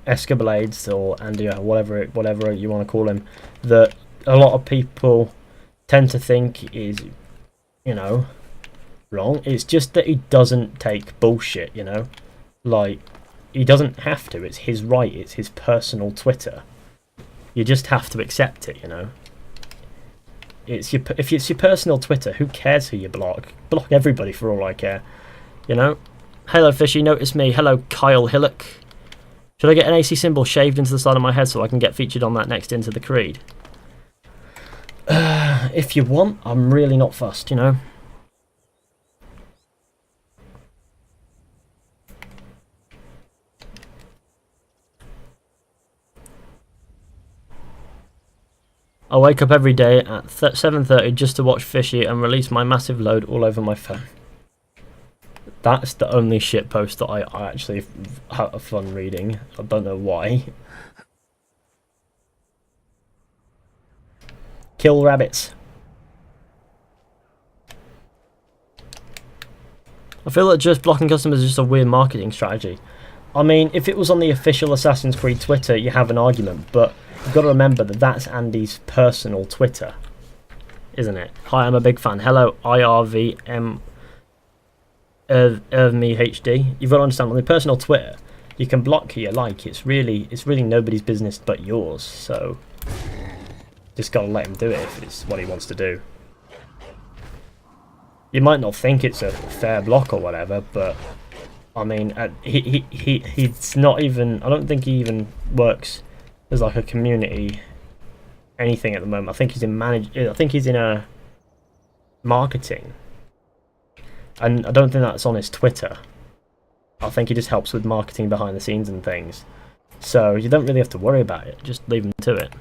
Escablades or Andy or whatever you want to call him, that a lot of people tend to think is, you know, wrong. It's just that he doesn't take bullshit, you know. Like, he doesn't have to. It's his right. It's his personal Twitter. You just have to accept it, you know. If it's your personal Twitter, who cares who you block? Block everybody for all I care, you know. Hello, Fishy. Notice me. Hello, Kyle Hillock. Should I get an AC symbol shaved into the side of my head so I can get featured on that next Into the Creed? If you want, I'm really not fussed, you know. I wake up every day at 7:30 just to watch Fishy and release my massive load all over my phone. That's the only shit post that I actually have fun reading. I don't know why. Kill rabbits. I feel that just blocking customers is just a weird marketing strategy. I mean, if it was on the official Assassin's Creed Twitter, you have an argument, but you've got to remember that that's Andy's personal Twitter, isn't it? Hi, I'm a big fan. Hello, IRVM me HD. You've got to understand, on the personal Twitter, you can block who you like. It's really nobody's business but yours. So just got to let him do it if it's what he wants to do. You might not think it's a fair block or whatever, but I mean, he's not even. I don't think he even works as like a community anything at the moment. I think he's in I think he's in a marketing, and I don't think that's on his Twitter. I think he just helps with marketing behind the scenes and things. So you don't really have to worry about it. Just leave him to it.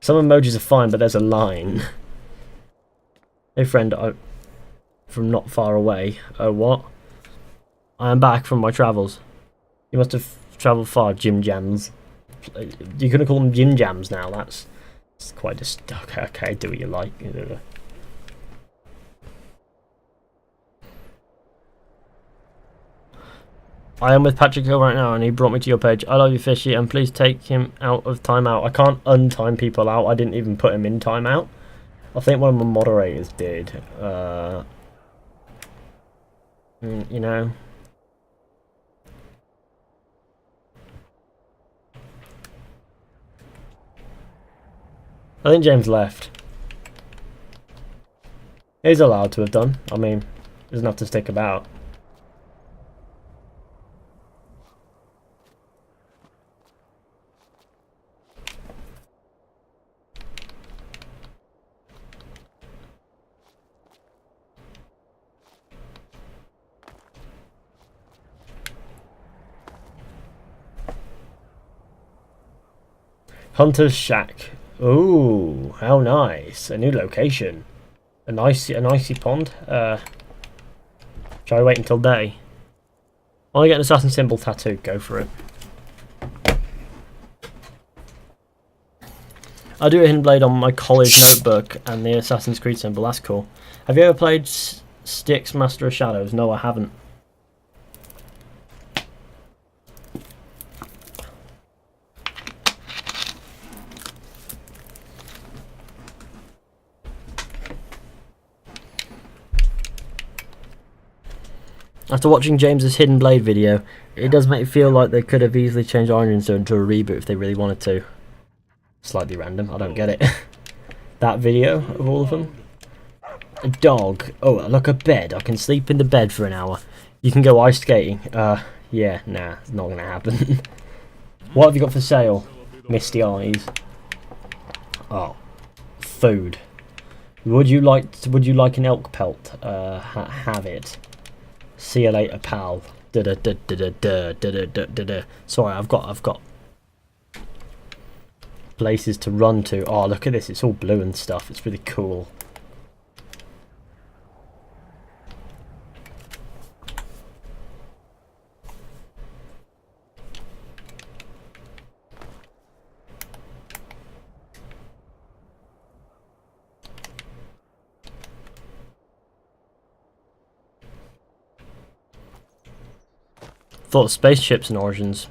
Some emojis are fine, but there's a line. Hey friend, from not far away. Oh, what? I am back from my travels. You must have travelled far, Jim Jams. You're going to call them Jim Jams now. That's quite just... Okay, do what you like. I am with Patrick Hill right now, and he brought me to your page. I love you, Fishy, and please take him out of timeout. I can't untime people out. I didn't even put him in timeout. I think one of my moderators did. You know. I think James left. He's allowed to have done. I mean, he doesn't have to stick about. Hunter's Shack. Ooh, how nice. A new location. An icy pond. Shall I wait until day? I want to get an assassin symbol tattoo. Go for it. I do a hidden blade on my college notebook and the Assassin's Creed symbol. That's cool. Have you ever played Styx Master of Shadows? No, I haven't. After watching James's Hidden Blade video, it does make me feel like they could have easily changed Origin Zone to a reboot if they really wanted to. Slightly random, I don't get it. That video of all of them. A dog. Oh, look, a bed. I can sleep in the bed for an hour. You can go ice skating. Yeah, nah, it's not gonna happen. What have you got for sale? Misty eyes. Oh, food. Would you like an elk pelt? Have it. See you later, pal. Sorry, I've got places to run to. Oh, look at this. It's all blue and stuff. It's really cool. Thought of spaceships and Origins.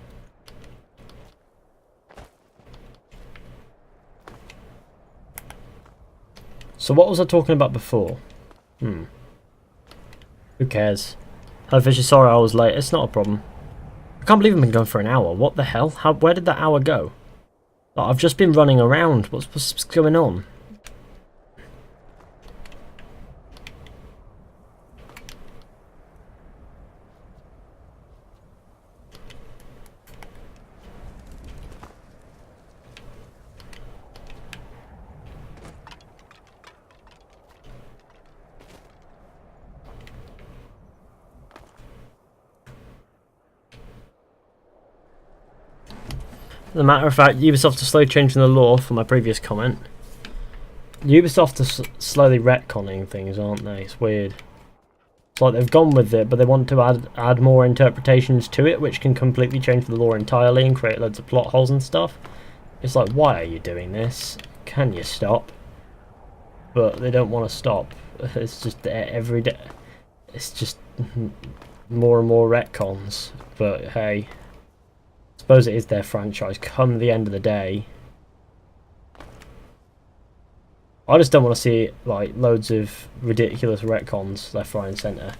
So what was I talking about before? Who cares? Hello Fishy, sorry I was late. It's not a problem. I can't believe I've been going for an hour. What the hell? Where did that hour go? Like, I've just been running around. What's going on? As a matter of fact, Ubisoft are slowly changing the law for my previous comment. Ubisoft are slowly retconning things, aren't they? It's weird. It's like they've gone with it, but they want to add more interpretations to it, which can completely change the lore entirely and create loads of plot holes and stuff. It's like, why are you doing this? Can you stop? But they don't want to stop. It's just every day. It's just more and more retcons. But hey. I suppose it is their franchise. Come the end of the day, I just don't want to see like loads of ridiculous retcons left, right, and centre.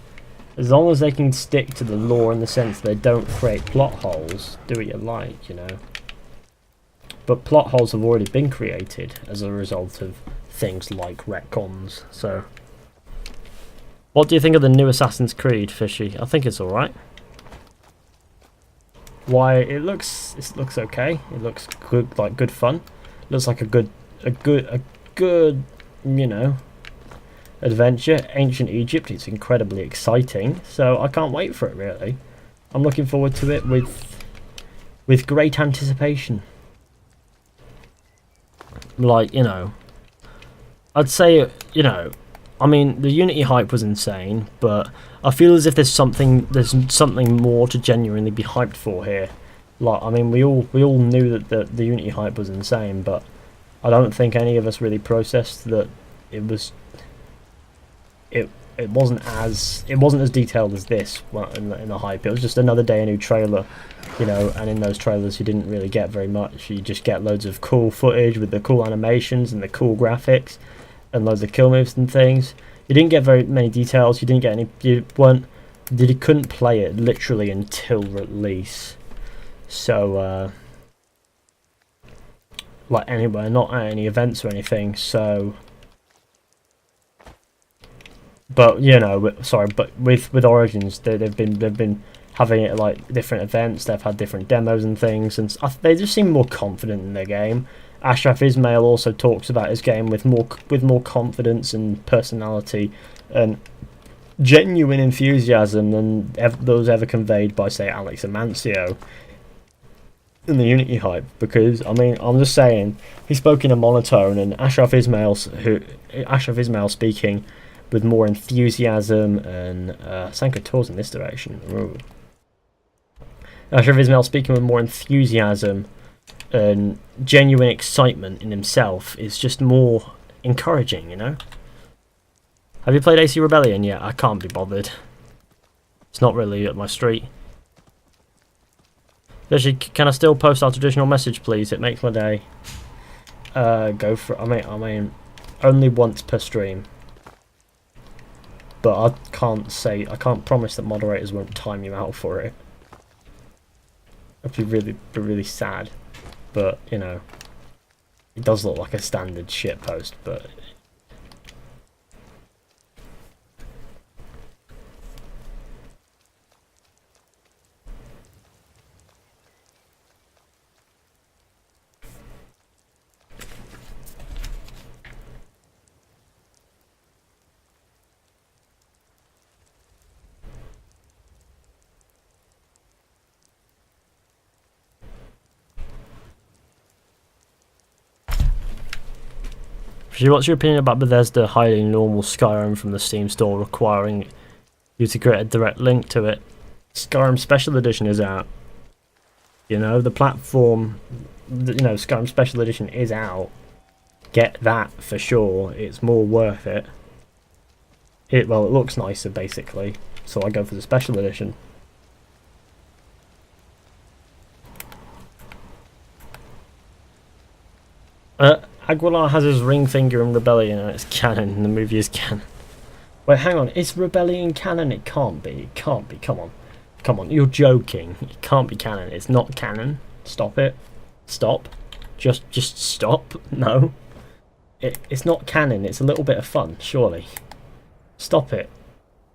As long as they can stick to the lore in the sense they don't create plot holes, do what you like, you know. But plot holes have already been created as a result of things like retcons. So, what do you think of the new Assassin's Creed, Fishy? I think it's all right. Why it looks okay. It looks good, like good fun. It looks like a good, you know, adventure. Ancient Egypt. It's incredibly exciting. So I can't wait for it. Really, I'm looking forward to it with great anticipation. Like, you know, I'd say, you know, I mean the Unity hype was insane, but I feel as if there's something more to genuinely be hyped for here. Like, I mean, we all knew that the Unity hype was insane, but I don't think any of us really processed that it wasn't as detailed as this in the hype. It was just another day, a new trailer, you know. And in those trailers, you didn't really get very much. You just get loads of cool footage with the cool animations and the cool graphics, and loads of kill moves and things. You didn't get very many details. You didn't get any. You couldn't play it literally until release. So, like anywhere, not at any events or anything. So, but you know, sorry, but with Origins, they've been having it like different events. They've had different demos and things, and they just seem more confident in their game. Ashraf Ismail also talks about his game with more confidence and personality and genuine enthusiasm than those ever conveyed by, say, Alex Amancio in the Unity hype. Because I mean, I'm just saying, he spoke in a monotone, and Ashraf Ismail speaking with more enthusiasm and Sanko tours in this direction. Ooh. Ashraf Ismail speaking with more enthusiasm and genuine excitement in himself is just more encouraging, you know. Have you played AC Rebellion yet? I can't be bothered. It's not really up my street. Actually, can I still post our traditional message, please? It makes my day. Go for. I mean, only once per stream. but I can't promise that moderators won't time you out for it. It'd be really sad, but you know, it does look like a standard shit post, but. What's your opinion about Bethesda hiding normal Skyrim from the Steam store, requiring you to create a direct link to it? Skyrim Special Edition is out. You know, the platform, you know, Skyrim Special Edition is out. Get that for sure. It's more worth it. Well, it looks nicer basically, so I go for the Special Edition. Aguilar has his ring finger in Rebellion and it's canon, the movie is canon. Wait, hang on, is Rebellion canon? It can't be, it can't be, come on. Come on, you're joking. It can't be canon, it's not canon. Stop it. Stop. Just stop. No. It's not canon, it's a little bit of fun, surely. Stop it.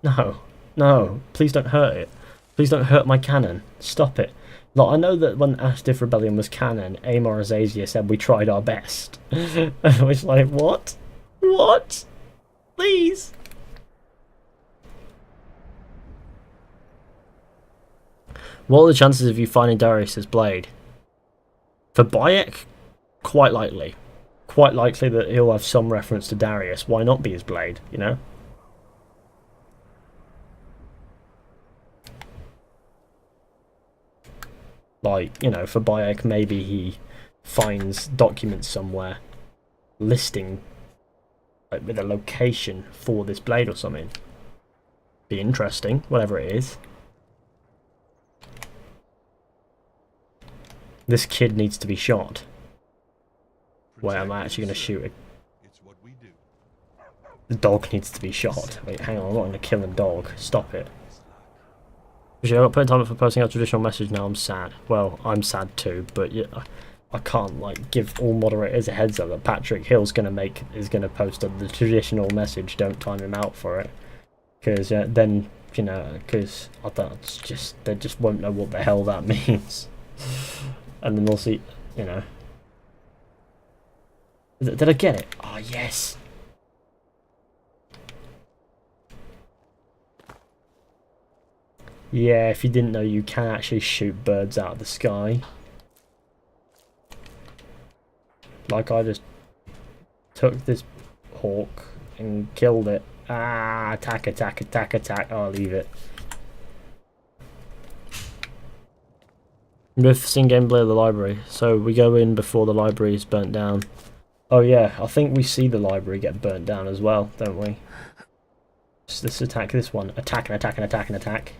No. No. Please don't hurt it. Please don't hurt my canon. Stop it. Like, I know that when asked if Rebellion was canon, Amor Azaziah said we tried our best. I was like, what? What? Please? What are the chances of you finding Darius' blade? For Bayek? Quite likely. Quite likely that he'll have some reference to Darius. Why not be his blade, you know? Like, you know, for Bayek, maybe he finds documents somewhere listing, like, with a location for this blade or something. Be interesting, whatever it is. This kid needs to be shot. Wait, am I actually going to shoot it? The dog needs to be shot. Wait, hang on, I'm not going to kill a dog. Stop it. I got put in time for posting a traditional message now. I'm sad. Well, I'm sad too, but yeah, I can't like give all moderators a heads up that Patrick Hill's gonna post the traditional message. Don't time him out for it, because then you know, because I thought they just won't know what the hell that means, and then they'll see, you know. Did I get it? Oh yes. Yeah, if you didn't know, you can actually shoot birds out of the sky. Like I just took this hawk and killed it. Ah, attack, attack, attack, attack. Oh, I'll leave it. We've seen gameplay of the library, so we go in before the library is burnt down. Oh yeah, I think we see the library get burnt down as well, don't we? So let's attack this one. Attack and attack and attack and attack.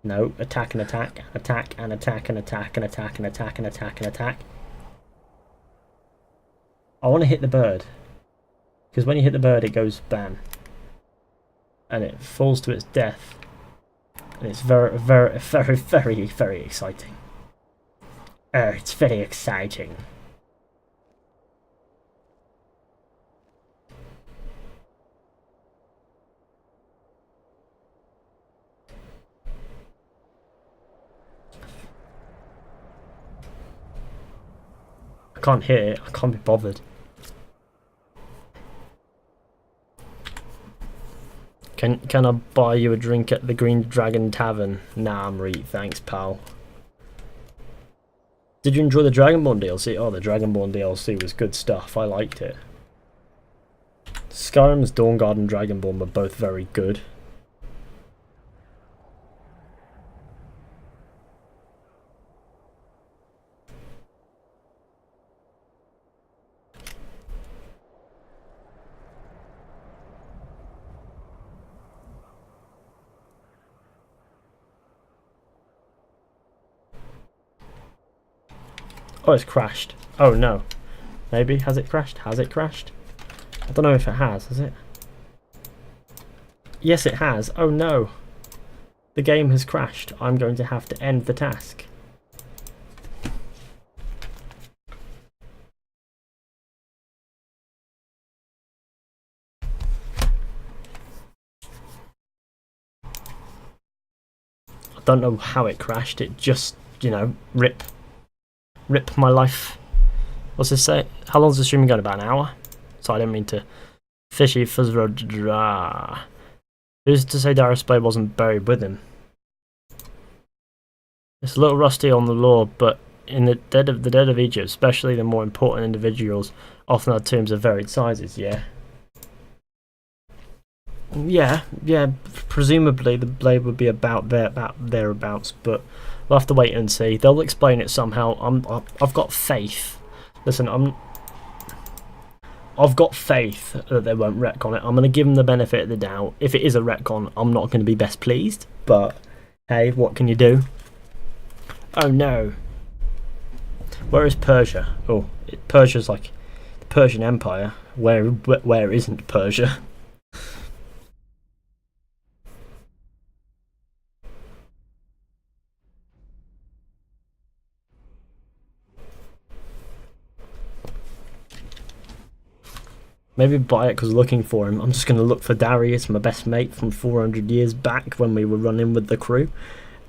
No, attack and attack, attack and attack and attack and attack and attack and attack and attack. I want to hit the bird, because when you hit the bird it goes bam. And it falls to its death. And it's very, very, very, very, very exciting. It's very exciting. I can't hit it, I can't be bothered. Can I buy you a drink at the Green Dragon Tavern? Nah, I'm right, thanks pal. Did you enjoy the Dragonborn DLC? Oh, the Dragonborn DLC was good stuff, I liked it. Skyrim's Dawnguard and Dragonborn were both very good. Oh, it's crashed. Oh no. Maybe. Has it crashed? Has it crashed? I don't know if it has it? Yes, it has. Oh no. The game has crashed. I'm going to have to end the task. I don't know how it crashed. It just, you know, rip my life. What's this say? How long's the stream going? About an hour? So I didn't mean to. Fishy Fizzy. Who's to say Darius Blade wasn't buried with him? It's a little rusty on the lore, but in the dead of Egypt, especially the more important individuals, often had tombs of varied sizes. Yeah. Yeah. Presumably the blade would be about thereabouts, but we'll have to wait and see. They'll explain it somehow. I've got faith. Listen, I've got faith that they won't retcon it. I'm going to give them the benefit of the doubt. If it is a retcon, I'm not going to be best pleased. But, hey, what can you do? Oh, no. Where is Persia? Oh, Persia's like the Persian Empire. Where isn't Persia? Maybe Bayek was looking for him. I'm just going to look for Darius, my best mate from 400 years back when we were running with the crew.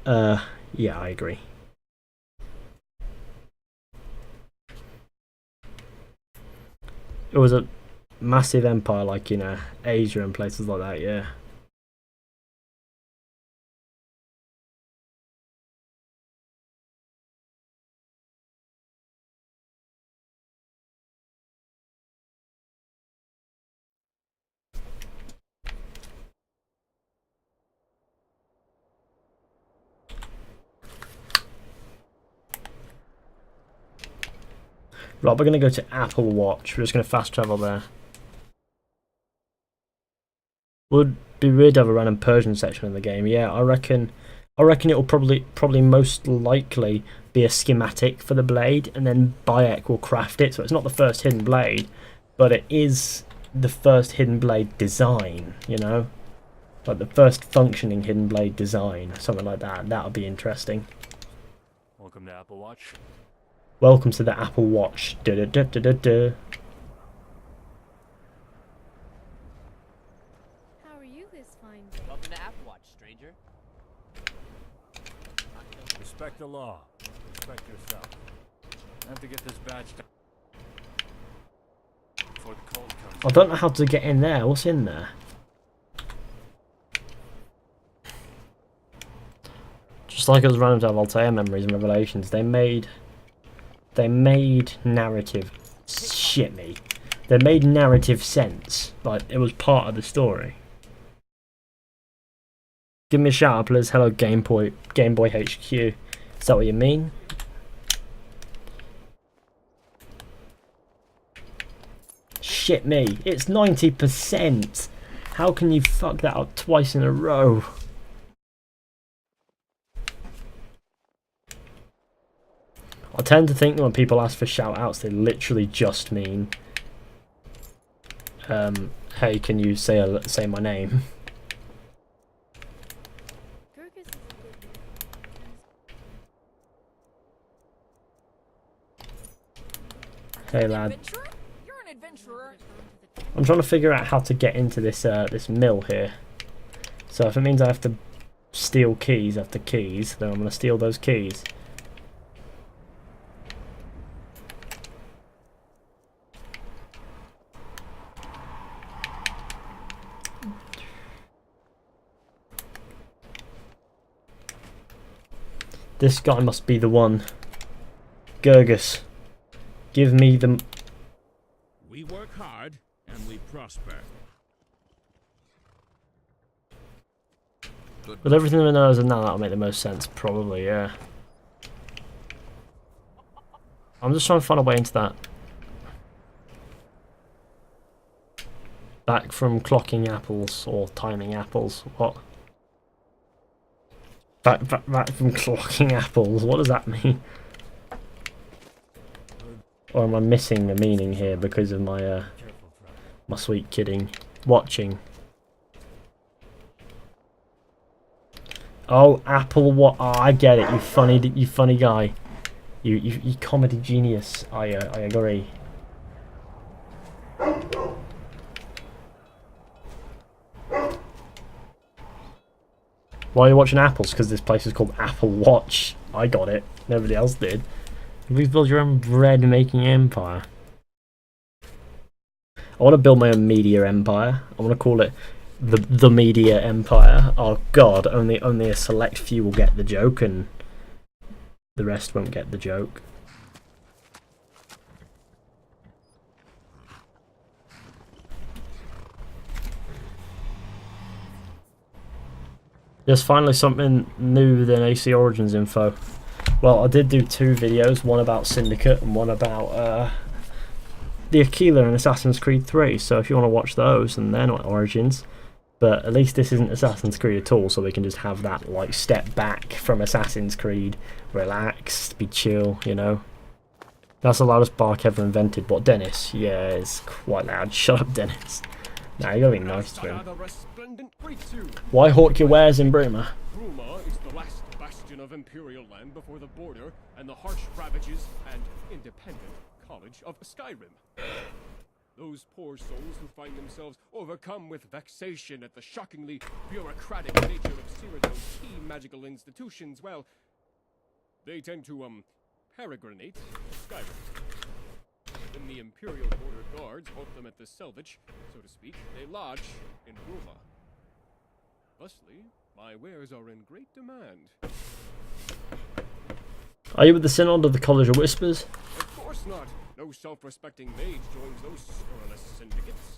Yeah, I agree. It was a massive empire like, you know, Asia and places like that, yeah. Right, we're going to go to Apple Watch. We're just going to fast travel there. Would be weird to have a random Persian section in the game. Yeah, I reckon it will probably most likely be a schematic for the blade, and then Bayek will craft it. So it's not the first hidden blade, but it is the first hidden blade design. You know, like the first functioning hidden blade design, something like that. That'll be interesting. Welcome to Apple Watch. Welcome to the Apple Watch. Da-da-da-da-da-da. How are you this fine day? Welcome to Apple Watch, stranger. Respect the law. Respect yourself. I have to get this badge done before the cold comes. I don't know how to get in there. What's in there? Just like us random to have Altair memories and revelations, they made narrative They made narrative sense. Like it was part of the story. Give me a shout out, please. Hello, Game Boy HQ. Is that what you mean? Shit me. It's 90%. How can you fuck that up twice in a row? I tend to think that when people ask for shout outs, they literally just mean, hey, can you say my name? Hey lad. I'm trying to figure out how to get into this this mill here. So if it means I have to steal keys after keys, then I'm going to steal those keys. This guy must be the one. Gurgus. Give me the... We work hard and we prosper. With everything we know as of now, that'll make the most sense, probably, yeah. I'm just trying to find a way into that. Back from clocking apples, or timing apples, what? Back from clocking apples, what does that mean? Or am I missing a meaning here because of my my sweet kidding? Watching. Oh, Apple, what? Oh, I get it. You funny guy. You comedy genius. I agree. Why are you watching apples? Because this place is called Apple Watch. I got it. Nobody else did. You build your own bread making empire. I want to build my own media empire. I want to call it the media empire. Oh god, only a select few will get the joke, and the rest won't get the joke. There's finally something new than AC Origins info. Well, I did do 2 videos, one about Syndicate and one about the Aquila and Assassin's Creed 3, so if you want to watch those, and they're not Origins, but at least this isn't Assassin's Creed at all, so we can just have that, like, step back from Assassin's Creed, relax, be chill, you know. That's the loudest bark ever invented. What, Dennis? Yeah, it's quite loud. Shut up, Dennis. Nah, you gotta be nice to him. Why hawk your wares in Bruma? Bruma is the last bastion of Imperial land before the border and the harsh ravages and independent college of Skyrim. Those poor souls who find themselves overcome with vexation at the shockingly bureaucratic nature of Cyrodiil's key magical institutions, well, they tend to, peregrinate to Skyrim. When the Imperial Border Guards halt them at the selvage, so to speak, they lodge in Bruma. Thusly, my wares are in great demand. Are you with the Synod of the College of Whispers? Of course not. No self-respecting mage joins those scurrilous syndicates.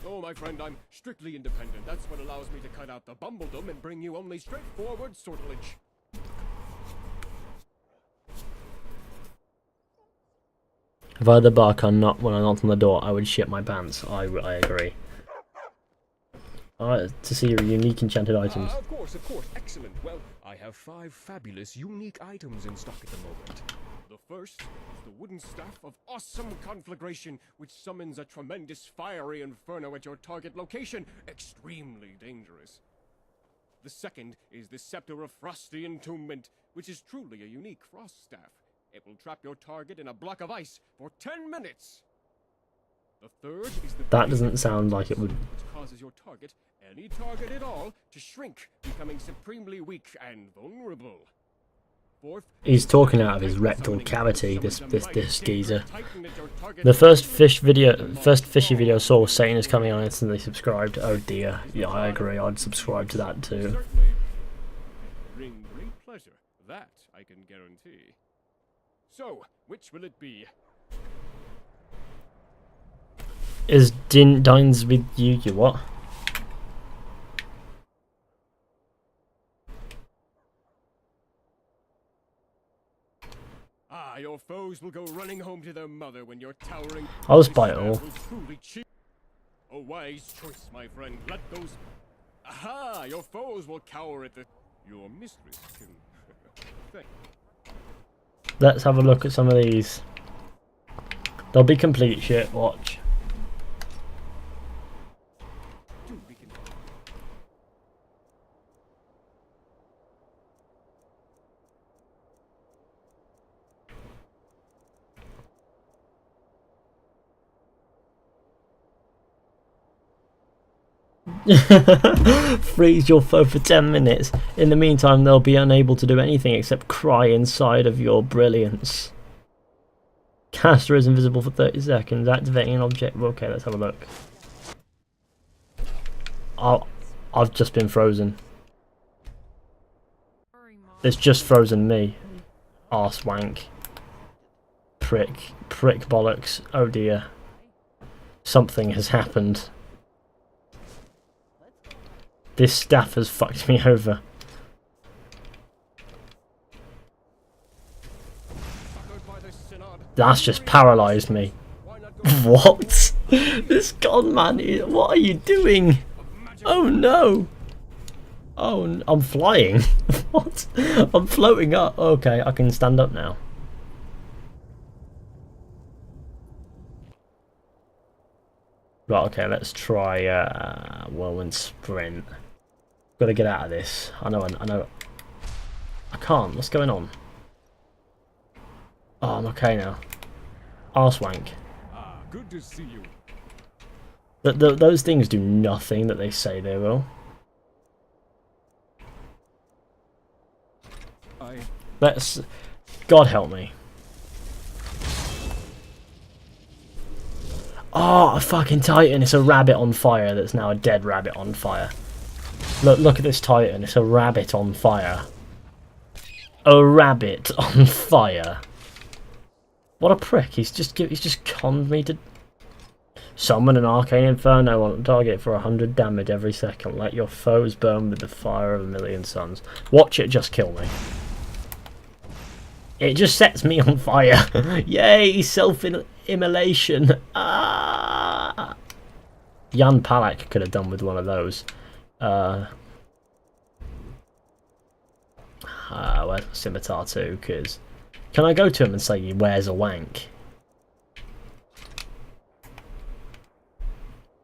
Oh, my friend, I'm strictly independent. That's what allows me to cut out the bumbledom and bring you only straightforward sortilege. If I had the bark when I knocked on the door, I would shit my pants. I agree. To see your unique enchanted items. Of course, excellent. Well, I have 5 fabulous unique items in stock at the moment. The first is the wooden staff of awesome conflagration, which summons a tremendous fiery inferno at your target location. Extremely dangerous. The second is the scepter of frosty entombment, which is truly a unique frost staff. It will trap your target in a block of ice for 10 minutes. The third is the that doesn't sound like it would. Which causes your target, any target at all, to shrink, becoming supremely weak and vulnerable. Fourth, he's talking out of his rectal cavity, this geezer. The first Fizhy video I saw was Satan is coming on, instantly subscribed. Oh dear. Yeah, I agree, I'd subscribe to that too. Bring great pleasure. That I can guarantee. So, which will it be? Is Dines with you? You what? Ah, your foes will go running home to their mother when your towering. I'll just buy it all. A wise choice, my friend. Let those. Aha! Your foes will cower at the. Your mistress can. Thank. Let's have a look at some of these. They'll be complete shit. Watch. Freeze your foe for 10 minutes. In the meantime, they'll be unable to do anything except cry inside of your brilliance. Caster is invisible for 30 seconds. Activating an object. Okay, let's have a look. I've just been frozen. It's just frozen me. Arse wank. Prick bollocks. Oh dear. Something has happened. This staff has fucked me over. That's just paralysed me. What? This con man, what are you doing? Oh no! Oh, I'm flying. What? I'm floating up. Okay, I can stand up now. Right, okay, let's try whirlwind sprint. Got to get out of this. I know. I can't. What's going on? Oh, I'm okay now. Arsewank. Ah, good to see you. Those things do nothing that they say they will. Let's... God help me. Oh, a fucking Titan. It's a rabbit on fire that's now a dead rabbit on fire. Look at this Titan. It's a rabbit on fire. A rabbit on fire. What a prick. He's just conned me to... Summon an arcane inferno on target for 100 damage every second. Let your foes burn with the fire of a million suns. Watch it just kill me. It just sets me on fire. Yay, self-immolation. Ah! Jan Palak could have done with one of those. Where's my scimitar too? Because can I go to him and say, "Where's a wank?"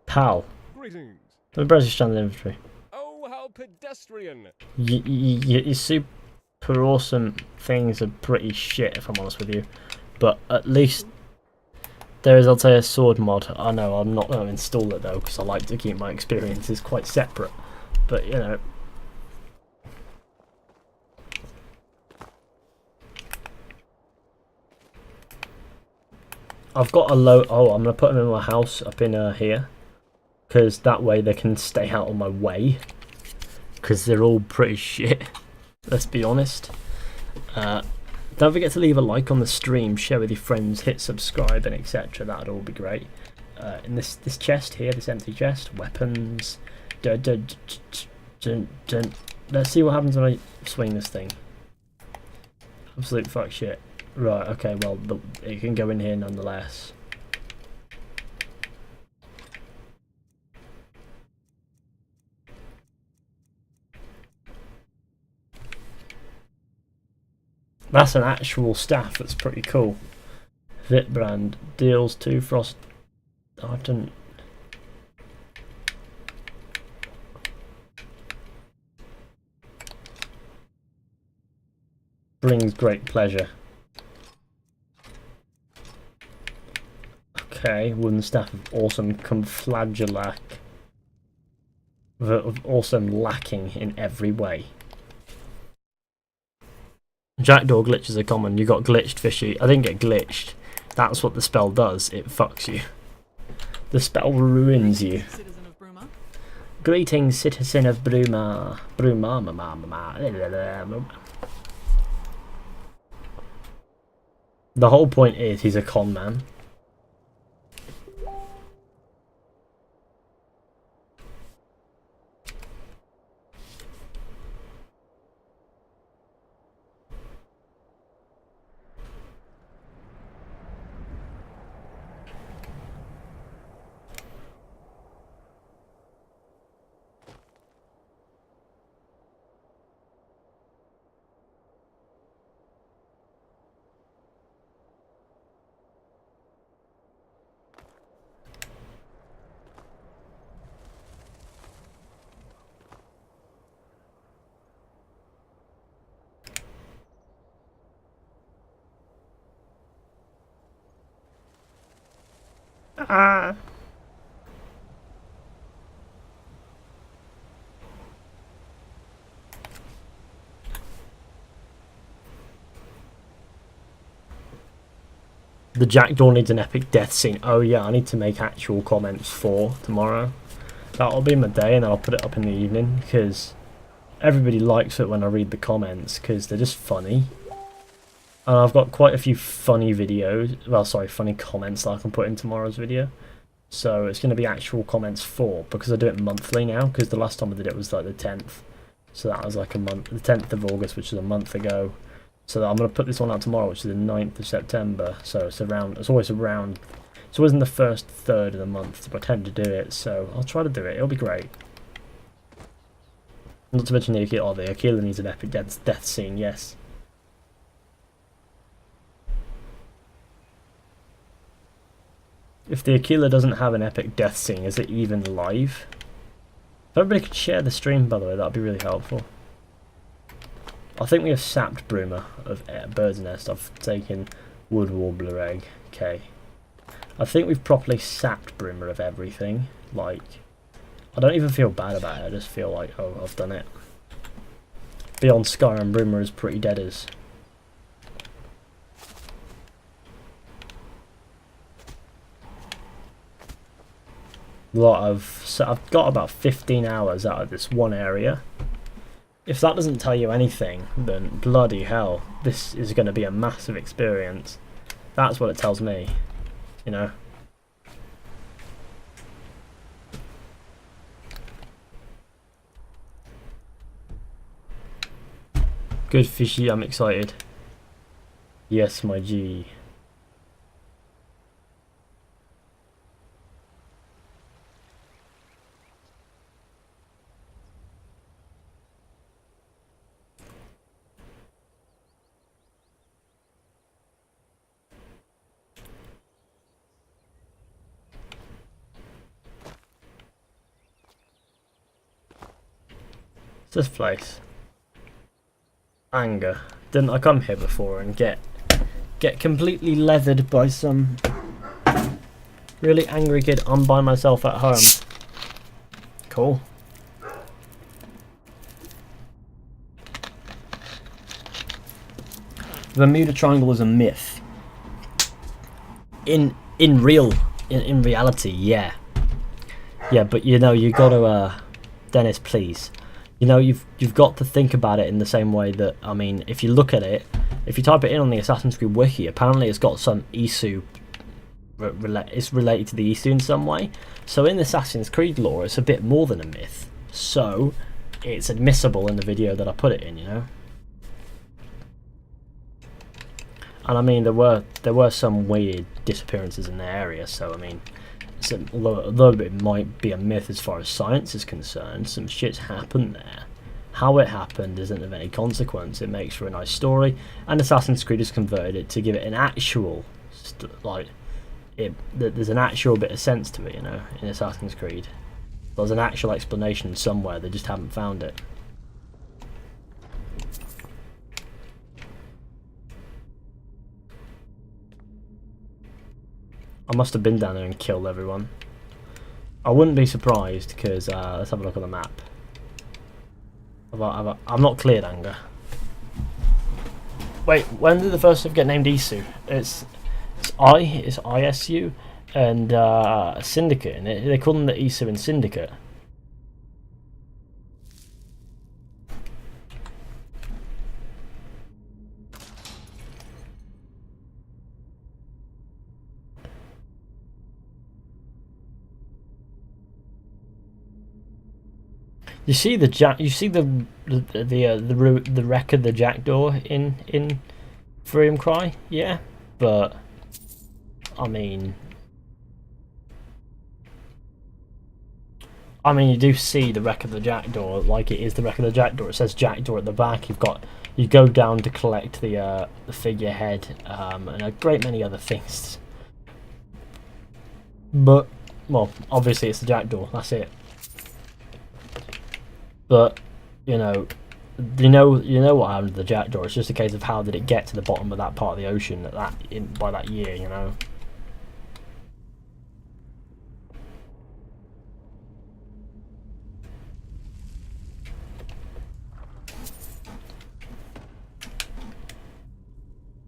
Pal. Greetings. The British Standard Infantry. Oh, how pedestrian! Your super awesome things are pretty shit, if I'm honest with you. But at least there is, I'll say, a sword mod. I know I'm not going to install it though, because I like to keep my experiences quite separate. But you know. I've got a low... Oh, I'm going to put them in my house up in here. Because that way they can stay out of my way. Because they're all pretty shit. Let's be honest. Don't forget to leave a like on the stream, share with your friends, hit subscribe and etc. That'd all be great. In this chest here, this empty chest, weapons. Let's see what happens when I swing this thing. Absolute fuck shit. Right, okay, well, it can go in here nonetheless. That's an actual staff, that's pretty cool. Vitbrand deals 2 frost... I don't... Brings great pleasure. Okay, wooden staff of awesome conflagellate. Of awesome lacking in every way. Jackdaw glitches are common. You got glitched, Fishy. I didn't get glitched. That's what the spell does. It fucks you. The spell ruins you. Citizen of Bruma. Greetings, citizen of Bruma. Bruma. The whole point is he's a con man. Ah. The Jackdaw needs an epic death scene. Oh yeah, I need to make actual comments for tomorrow. That'll be my day, and then I'll put it up in the evening, because everybody likes it when I read the comments, because they're just funny. And I've got quite a few funny videos, well sorry, funny comments that I can put in tomorrow's video. So it's going to be actual comments for, because I do it monthly now, because the last time I did it was like the 10th. So that was like a month, the 10th of August, which is a month ago. So I'm going to put this one out tomorrow, which is the 9th of September. So it's always in the first third of the month to pretend to do it, so I'll try to do it, it'll be great. Not to mention the Aquila, the Aquila needs an epic death scene, yes. If the Aquila doesn't have an epic death scene, is it even live? If everybody could share the stream, by the way, that'd be really helpful. I think we have sapped Bruma of bird's nest. I've taken wood warbler egg. Okay. I think we've properly sapped Bruma of everything. Like, I don't even feel bad about it. I just feel like, oh, I've done it. Beyond Skyrim, Bruma is pretty deaders. So I've got about 15 hours out of this one area. If that doesn't tell you anything, then bloody hell, this is going to be a massive experience. That's what it tells me, you know. Good Fishy, I'm excited. Yes, my G. This place. Anger. Didn't I come here before and get completely leathered by some really angry kid? I'm by myself at home. Cool. The Bermuda Triangle is a myth. In reality, yeah. Yeah, but you know, you gotta Dennis, please. You know, you've got to think about it in the same way that, I mean, if you look at it, if you type it in on the Assassin's Creed wiki, apparently it's got some Isu, it's related to the Isu in some way. So in the Assassin's Creed lore, it's a bit more than a myth. So it's admissible in the video that I put it in, you know. And I mean, there were some weird disappearances in the area, so I mean, although it might be a myth as far as science is concerned, some shit's happened there. How it happened isn't of any consequence. It makes for a nice story, and Assassin's Creed has converted it to give it an actual, there's an actual bit of sense to it, you know, in Assassin's Creed. There's an actual explanation somewhere, they just haven't found it. I must have been down there and killed everyone. I wouldn't be surprised, because let's have a look at the map. I've not cleared Anger. Wait, when did the first stuff get named Isu? It's ISU and Syndicate, and they call them the Isu and Syndicate. You see the wreck of the jackdaw in Freedom Cry, yeah, but I mean you do see the wreck of the jackdaw, like it is the wreck of the jackdaw. It says jackdaw at the back. You go down to collect the figurehead and a great many other things. But well, obviously it's the jackdaw. That's it. But you know what happened to the jackdaw. It's just a case of how did it get to the bottom of that part of the ocean by that year, you know.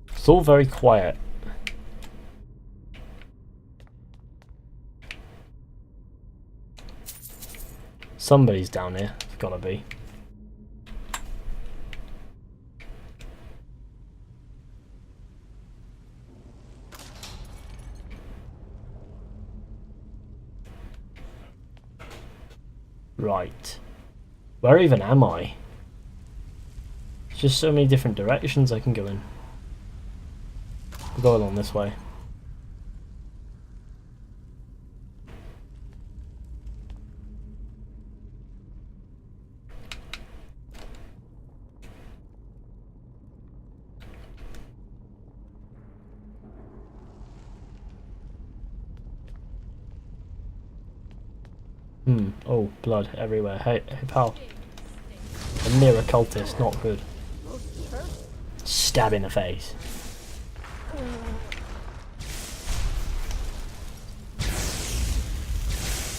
It's all very quiet. Somebody's down here. It's gotta be. Right. Where even am I? There's just so many different directions I can go in. We'll go along this way. Oh, blood everywhere. Hey, pal. A near occultist, not good. Stab in the face.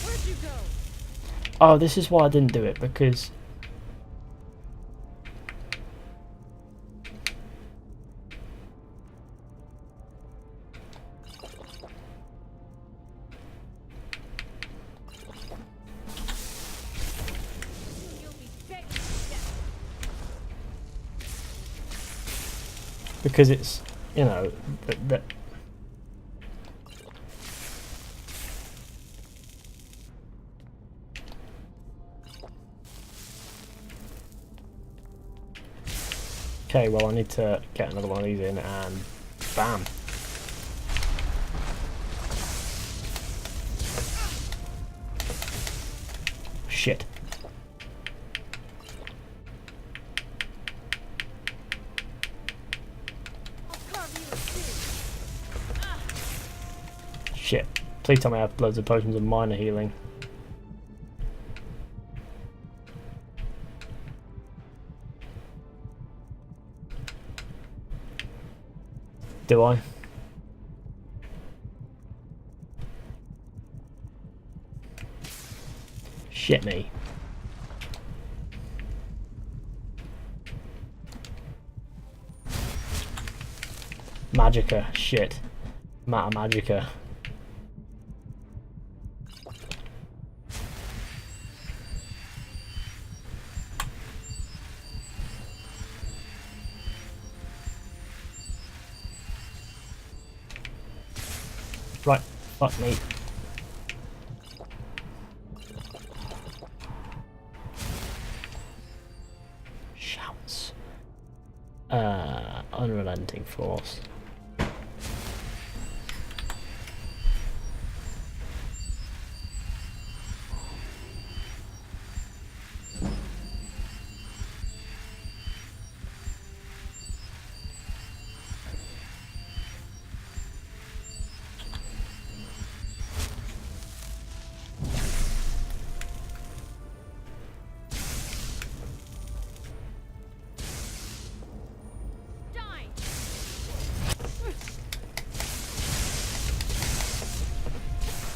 Where'd you go? Oh, this is why I didn't do it, because... Because it's, you know, that okay, well I need to get another one of these in and bam. Shit. Shit. Please tell me I have loads of potions of minor healing. Do I? Shit me. Magica. Shit. Matter Magica. Right, fuck me. Shouts. Unrelenting force.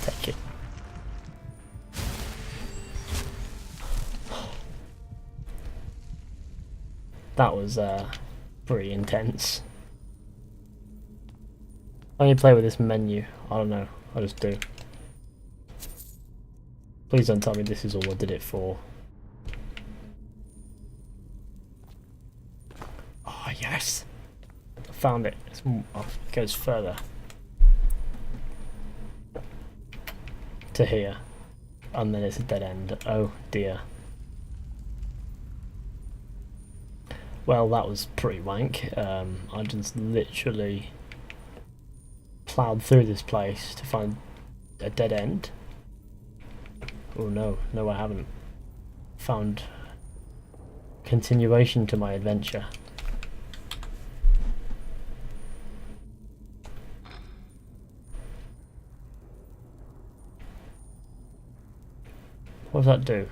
Take it. That was pretty intense. I only play with this menu. I don't know. I just do. Please don't tell me this is all I did it for. Oh yes! I found it. It goes further. To here. And then it's a dead end. Oh dear. Well, that was pretty wank. I just literally ploughed through this place to find a dead end. Oh no, no I haven't. Found continuation to my adventure. What does that do?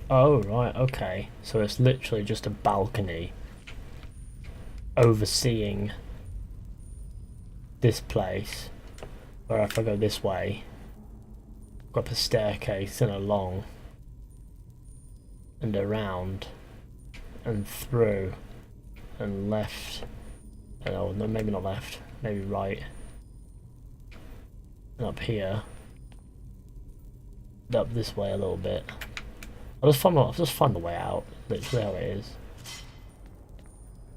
Oh, right, okay. So it's literally just a balcony overseeing this place, where if I go this way, go up a staircase and along, and around, and through, and left, and oh, no, maybe not left, maybe right, and up here, and up this way a little bit. I'll just find the way out, literally how it is.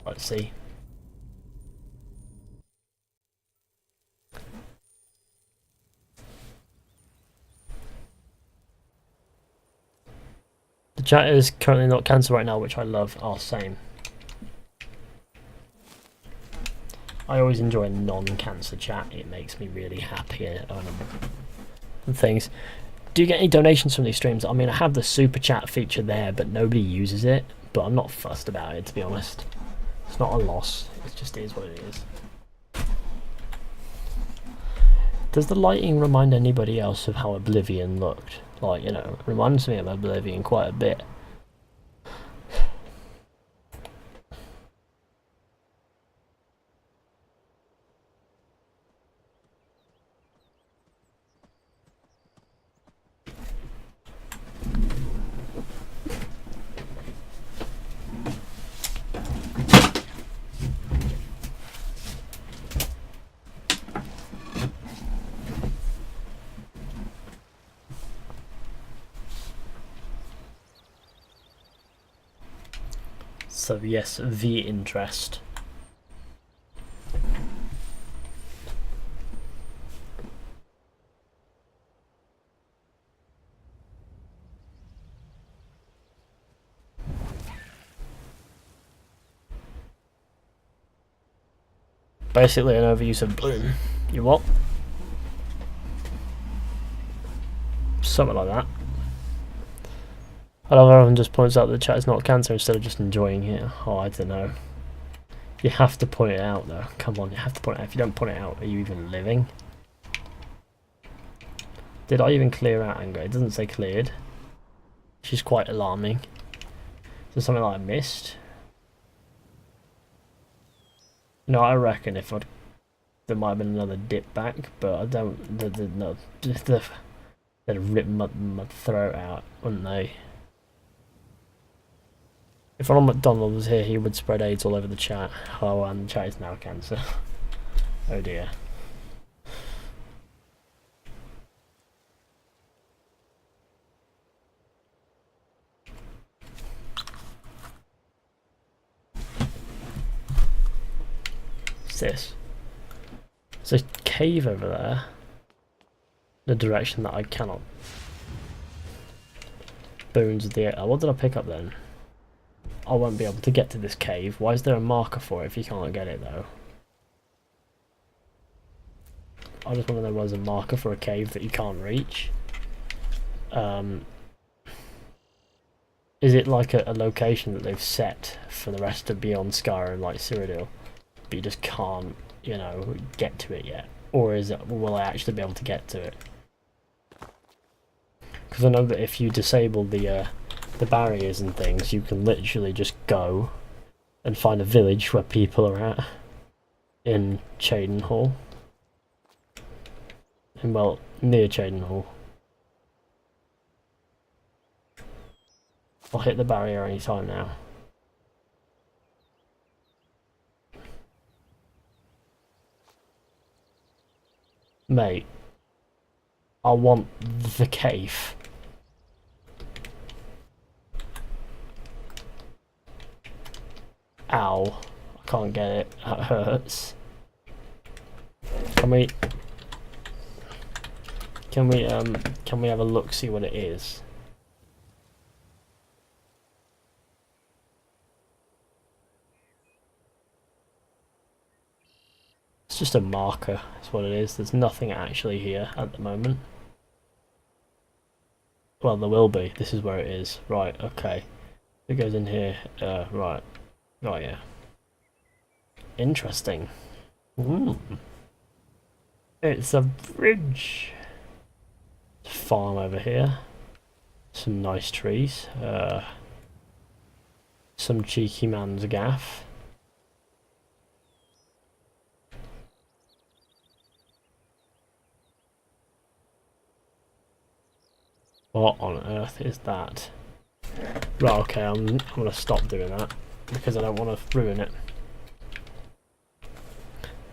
Let's see. The chat is currently not cancelled right now, which I love. Oh, same. I always enjoy a non-cancer chat. It makes me really happy. and things. Do you get any donations from these streams? I mean, I have the super chat feature there, but nobody uses it. But I'm not fussed about it, to be honest. It's not a loss. It just is what it is. Does the lighting remind anybody else of how Oblivion looked? Like, you know, it reminds me of Oblivion quite a bit. So yes, the interest. Basically an overuse of bloom. You what? Something like that. I love how everyone just points out that the chat is not cancer instead of just enjoying it. Oh, I don't know. You have to point it out though. Come on, you have to point it out. If you don't point it out, are you even living? Did I even clear out anger? It doesn't say cleared. Which is quite alarming. Is there something that I missed? No, I reckon if I'd... There might have been another dip back, but I don't... No, they'd rip my throat out, wouldn't they? If Ronald McDonald was here, he would spread AIDS all over the chat. Oh, and the chat is now cancer. Oh dear. What's this? There's a cave over there. The direction that I cannot. Bones of the... What did I pick up then? I won't be able to get to this cave. Why is there a marker for it if you can't get it though? I just want to know where's a marker for a cave that you can't reach. Is it like a location that they've set for the rest of Beyond Skyrim, like Cyrodiil, but you just can't, you know, get to it yet? Or is it, will I actually be able to get to it? Because I know that if you disable the barriers and things, you can literally just go and find a village where people are at in Cheydinhall. And well, near Cheydinhall. I'll hit the barrier anytime now. Mate, I want the cave. Ow, I can't get it, that hurts. Can we have a look, see what it is? It's just a marker, that's what it is. There's nothing actually here at the moment. Well, there will be. This is where it is. Right, okay. It goes in here. Right. Oh, yeah. Interesting. It's a bridge. Farm over here. Some nice trees. Some cheeky man's gaff. What on earth is that? Right, okay, I'm gonna stop doing that because I don't want to ruin it.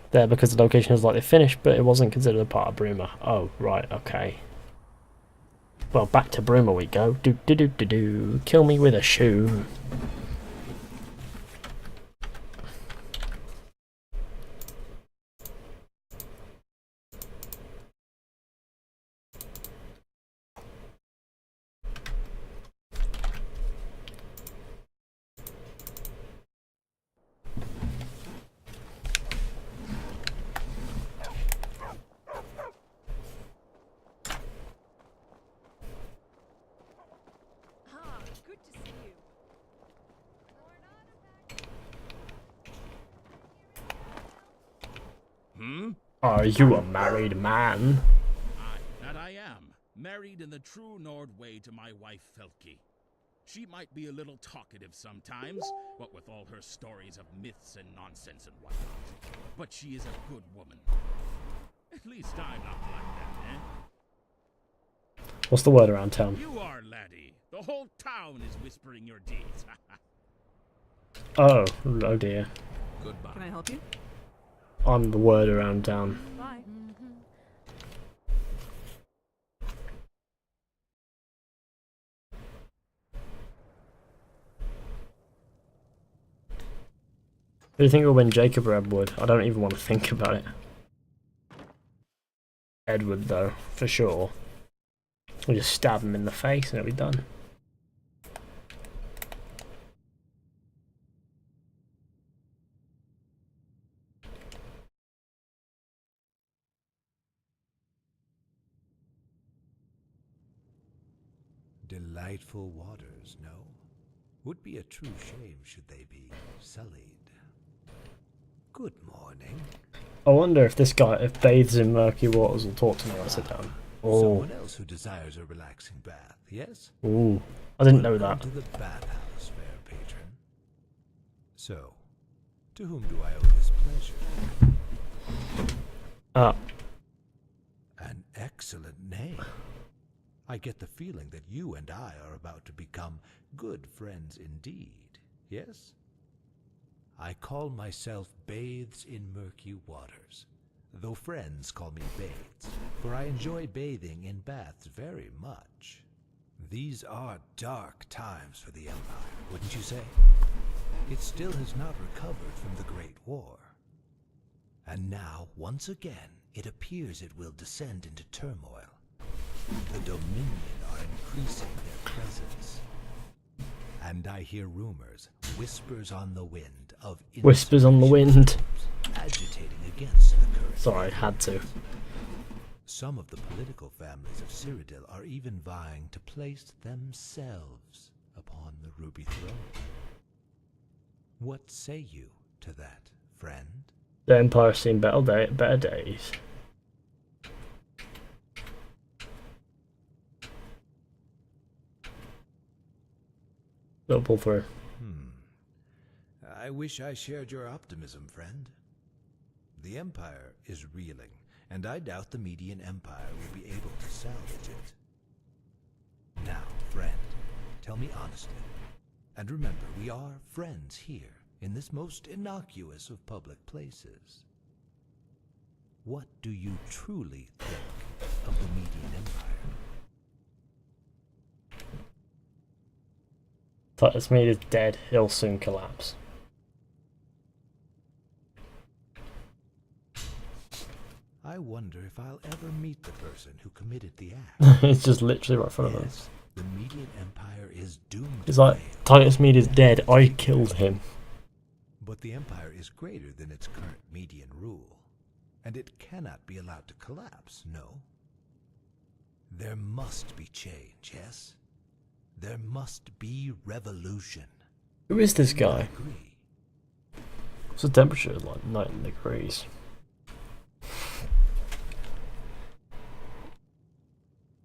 There, because the location is likely finished, but it wasn't considered a part of Bruma. Oh, right, okay. Well, back to Bruma we go. Do do do do do. Kill me with a shoe. Are you a married man? That I am. Married in the true Nord way to my wife Felki. She might be a little talkative sometimes, what with all her stories of myths and nonsense and whatnot. But she is a good woman. At least I'm not like that, eh? What's the word around town? You are, laddie. The whole town is whispering your deeds. Oh dear. Goodbye. Can I help you? I'm the word around town. Bye. Who do you think will win, Jacob or Edward? I don't even want to think about it. Edward, though, for sure. We'll just stab him in the face and it'll be done. Delightful waters, no? Would be a true shame should they be sullied. Good morning. I wonder if this guy, if bathes in murky waters, will talk to me when I sit down. Oh. Someone else who desires a relaxing bath, yes? Ooh, I didn't know that. To the bathhouse, fair patron. So, to whom do I owe this pleasure? An excellent name. I get the feeling that you and I are about to become good friends indeed, yes? I call myself Bathes in Murky Waters, though friends call me Bathes, for I enjoy bathing in baths very much. These are dark times for the Empire, wouldn't you say? It still has not recovered from the Great War. And now, once again, it appears it will descend into turmoil. The Dominion are increasing their presence. And I hear rumors, whispers on the wind, of whispers on the wind. Agitating against the current. Sorry, I had to. Some of the political families of Cyrodiil are even vying to place themselves upon the Ruby Throne. What say you to that, friend? The Empire's seen better days. Little pull through. I wish I shared your optimism, friend. The Empire is reeling, and I doubt the Median Empire will be able to salvage it. Now, friend, tell me honestly, and remember, we are friends here, in this most innocuous of public places. What do you truly think of the Median Empire? Titus Mead is dead, he'll soon collapse. I wonder if I'll ever meet the person who committed the act. It's just literally right in front of us. The Median Empire is doomed. It's like, Titus Mead is dead, I killed him. But the Empire is greater than its current Median rule, and it cannot be allowed to collapse, no? There must be change, yes? There must be revolution. Who is this guy? What's the temperature? Like 9 degrees.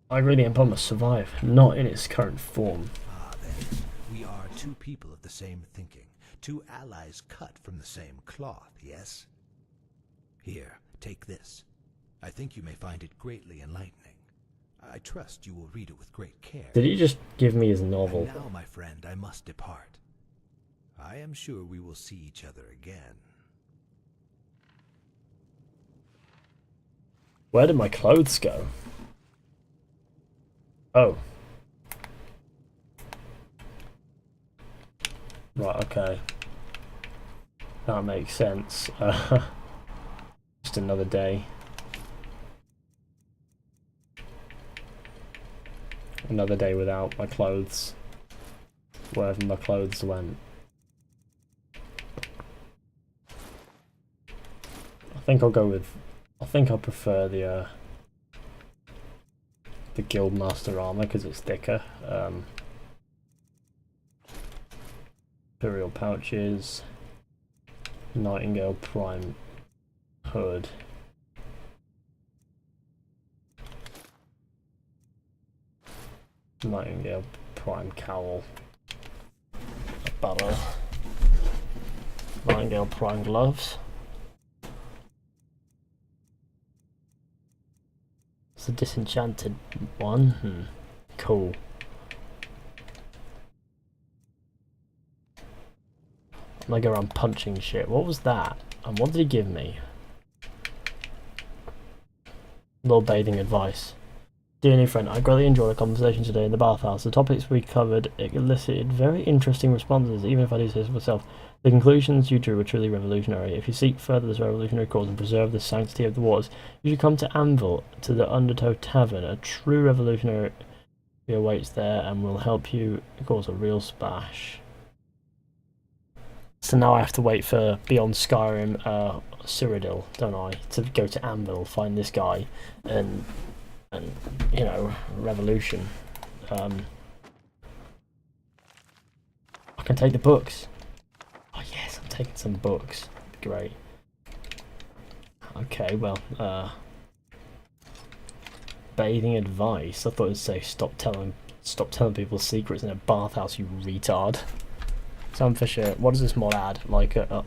I really Empire must survive, not in its current form. Ah, then, we are two people of the same thinking, two allies cut from the same cloth, yes? Here, take this. I think you may find it greatly enlightening. I trust you will read it with great care. Did he just give me his novel? And now, my friend, I must depart. I am sure we will see each other again. Where did my clothes go? Oh. Right, okay. That makes sense. Just another day. Another day without my clothes. Wherever my clothes went. I think I'll go with... I think I prefer the Guildmaster armor because it's thicker. Imperial pouches. Nightingale Prime hood. Nightingale Prime Cowl. A barrel. Nightingale Prime Gloves. It's a disenchanted one. Cool. I'm gonna go around punching shit. What was that? And what did he give me? Little bathing advice. Dear new friend, I greatly enjoyed the conversation today in the bathhouse. The topics we covered elicited very interesting responses, even if I do say so myself. The conclusions you drew were truly revolutionary. If you seek further this revolutionary cause and preserve the sanctity of the waters, you should come to Anvil, to the Undertow Tavern. A true revolutionary awaits there and will help you cause a real splash. So now I have to wait for Beyond Skyrim, Cyrodiil, don't I, to go to Anvil, find this guy, and you know, revolution. I can take the books. Oh yes, I'm taking some books. Great. Okay, well, bathing advice. I thought it would say stop telling people secrets in a bathhouse, you retard. Sam Fisher, what does this mod add? Like the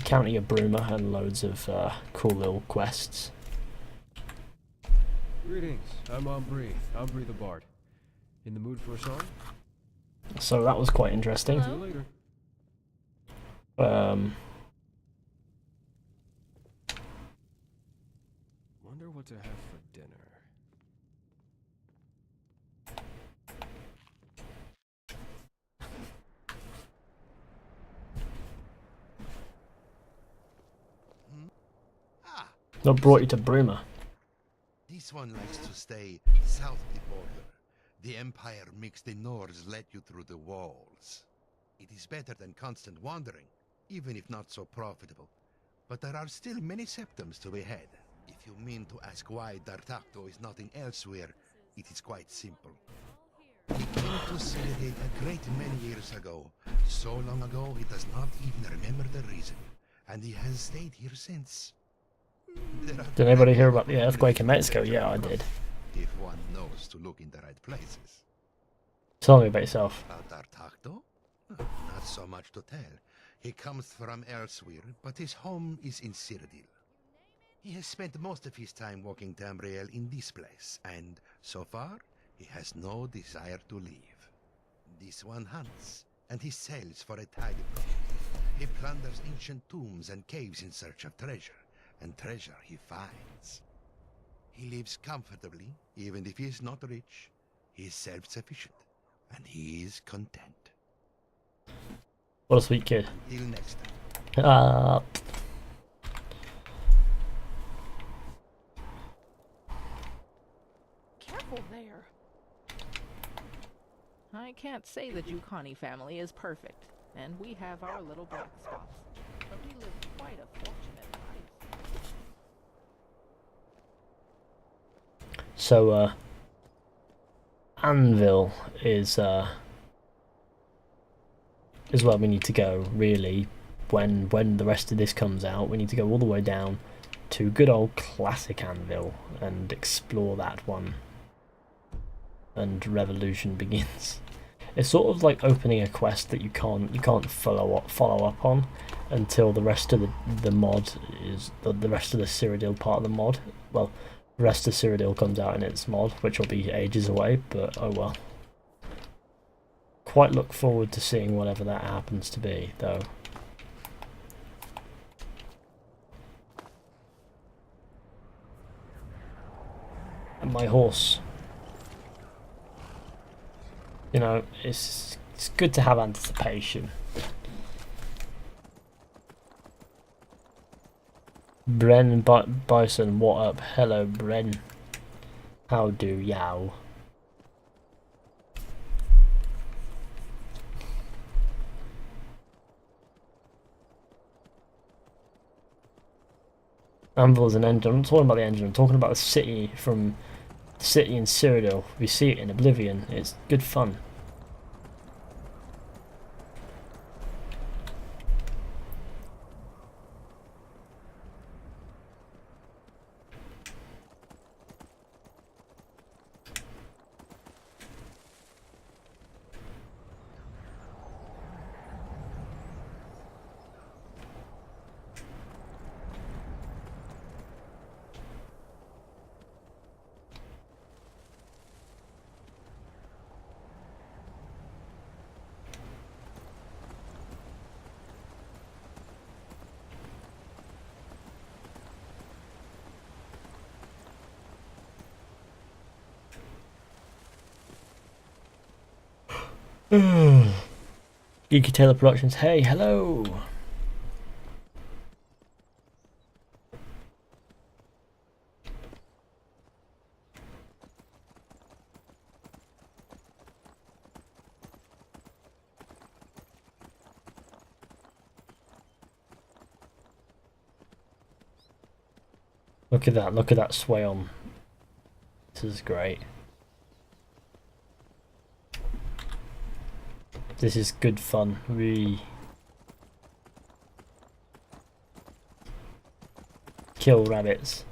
county of Bruma and loads of cool little quests. Greetings, I'm Ambry the Bard. In the mood for a song? So that was quite interesting. See you later. Wonder what to have for dinner. What brought you to Bruma? This one likes to stay south of the border. The Empire makes the Nords let you through the walls. It is better than constant wandering, even if not so profitable. But there are still many septums to be had. If you mean to ask why D'Artagnan is not in elsewhere, it is quite simple. He came to Cyrodiil a great many years ago. So long ago he does not even remember the reason. And he has stayed here since. Did anybody hear about the earthquake in Mexico? Yeah, I did. If one knows to look in the right places. Tell me about yourself. D'Artagnan? Not so much to tell. He comes from elsewhere, but his home is in Cyrodiil. He has spent most of his time walking Tamriel in this place, and so far, he has no desire to leave. This one hunts, and he sails for a tidy profit. He plunders ancient tombs and caves in search of treasure, and treasure he finds. He lives comfortably, even if he is not rich. He is self-sufficient, and he is content. What a sweet kid. Until next time. Careful there. I can't say the Jucani family is perfect, and we have our little black spots, but we live quite a fortunate life. So, Anvil is where we need to go, really. When the rest of this comes out, we need to go all the way down to good old classic Anvil and explore that one. And revolution begins. It's sort of like opening a quest that you can't follow up on until the rest of the mod is the rest of the Cyrodiil part of the mod. Well, the rest of Cyrodiil comes out in its mod, which will be ages away, but oh well. Quite look forward to seeing whatever that happens to be, though. And my horse. You know, it's good to have anticipation. Bren Bison, what up? Hello, Bren. How do yow? Anvil is an engine. I'm not talking about the engine. I'm talking about the city from the city in Cyrodiil. We see it in Oblivion. It's good fun. Geeky Taylor Productions, hey, hello! Look at that sway on. This is great. This is good fun. We kill rabbits.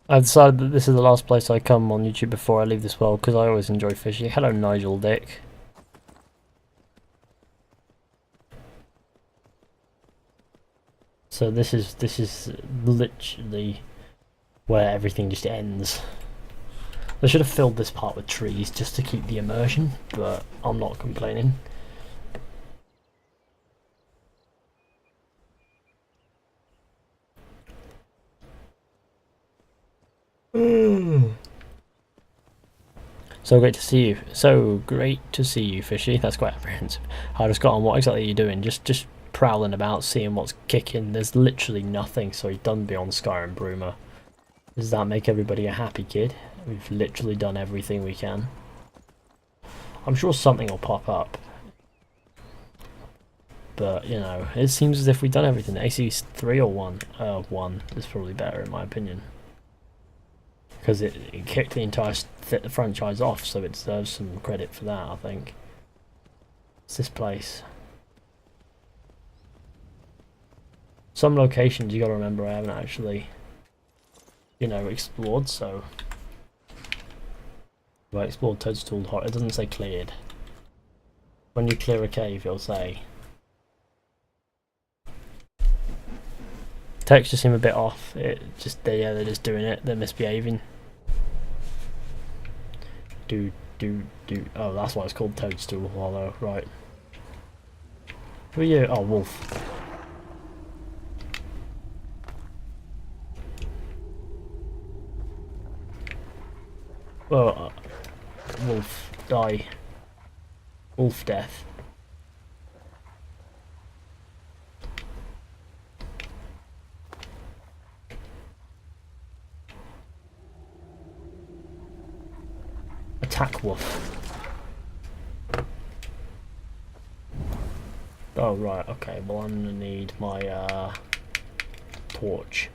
I decided that this is the last place I come on YouTube before I leave this world because I always enjoy fishing. Hello, Nigel Dick. So this is literally where everything just ends. I should have filled this part with trees just to keep the immersion, but I'm not complaining. So great to see you. So great to see you, Fishy. That's quite apprehensive. I just got on. What exactly are you doing? Just prowling about, seeing what's kicking. There's literally nothing. So you've done beyond Skyrim, Bruma. Does that make everybody a happy kid? We've literally done everything we can. I'm sure something will pop up. But, you know, it seems as if we've done everything. AC 3 or 1? 1 is probably better in my opinion. Because it kicked the entire franchise off, so it deserves some credit for that, I think. It's this place. Some locations you gotta remember I haven't actually, you know, explored, so... If I explored Toadstool Hot, it doesn't say cleared. When you clear a cave, it'll say... Texture seem a bit off. It just they're just doing it. They're misbehaving. Do. Oh, that's why it's called Toadstool Hollow, right? Who are you? Oh, wolf. Well, wolf, die. Wolf death. Attack wolf. Oh right, okay, well I'm gonna need my torch.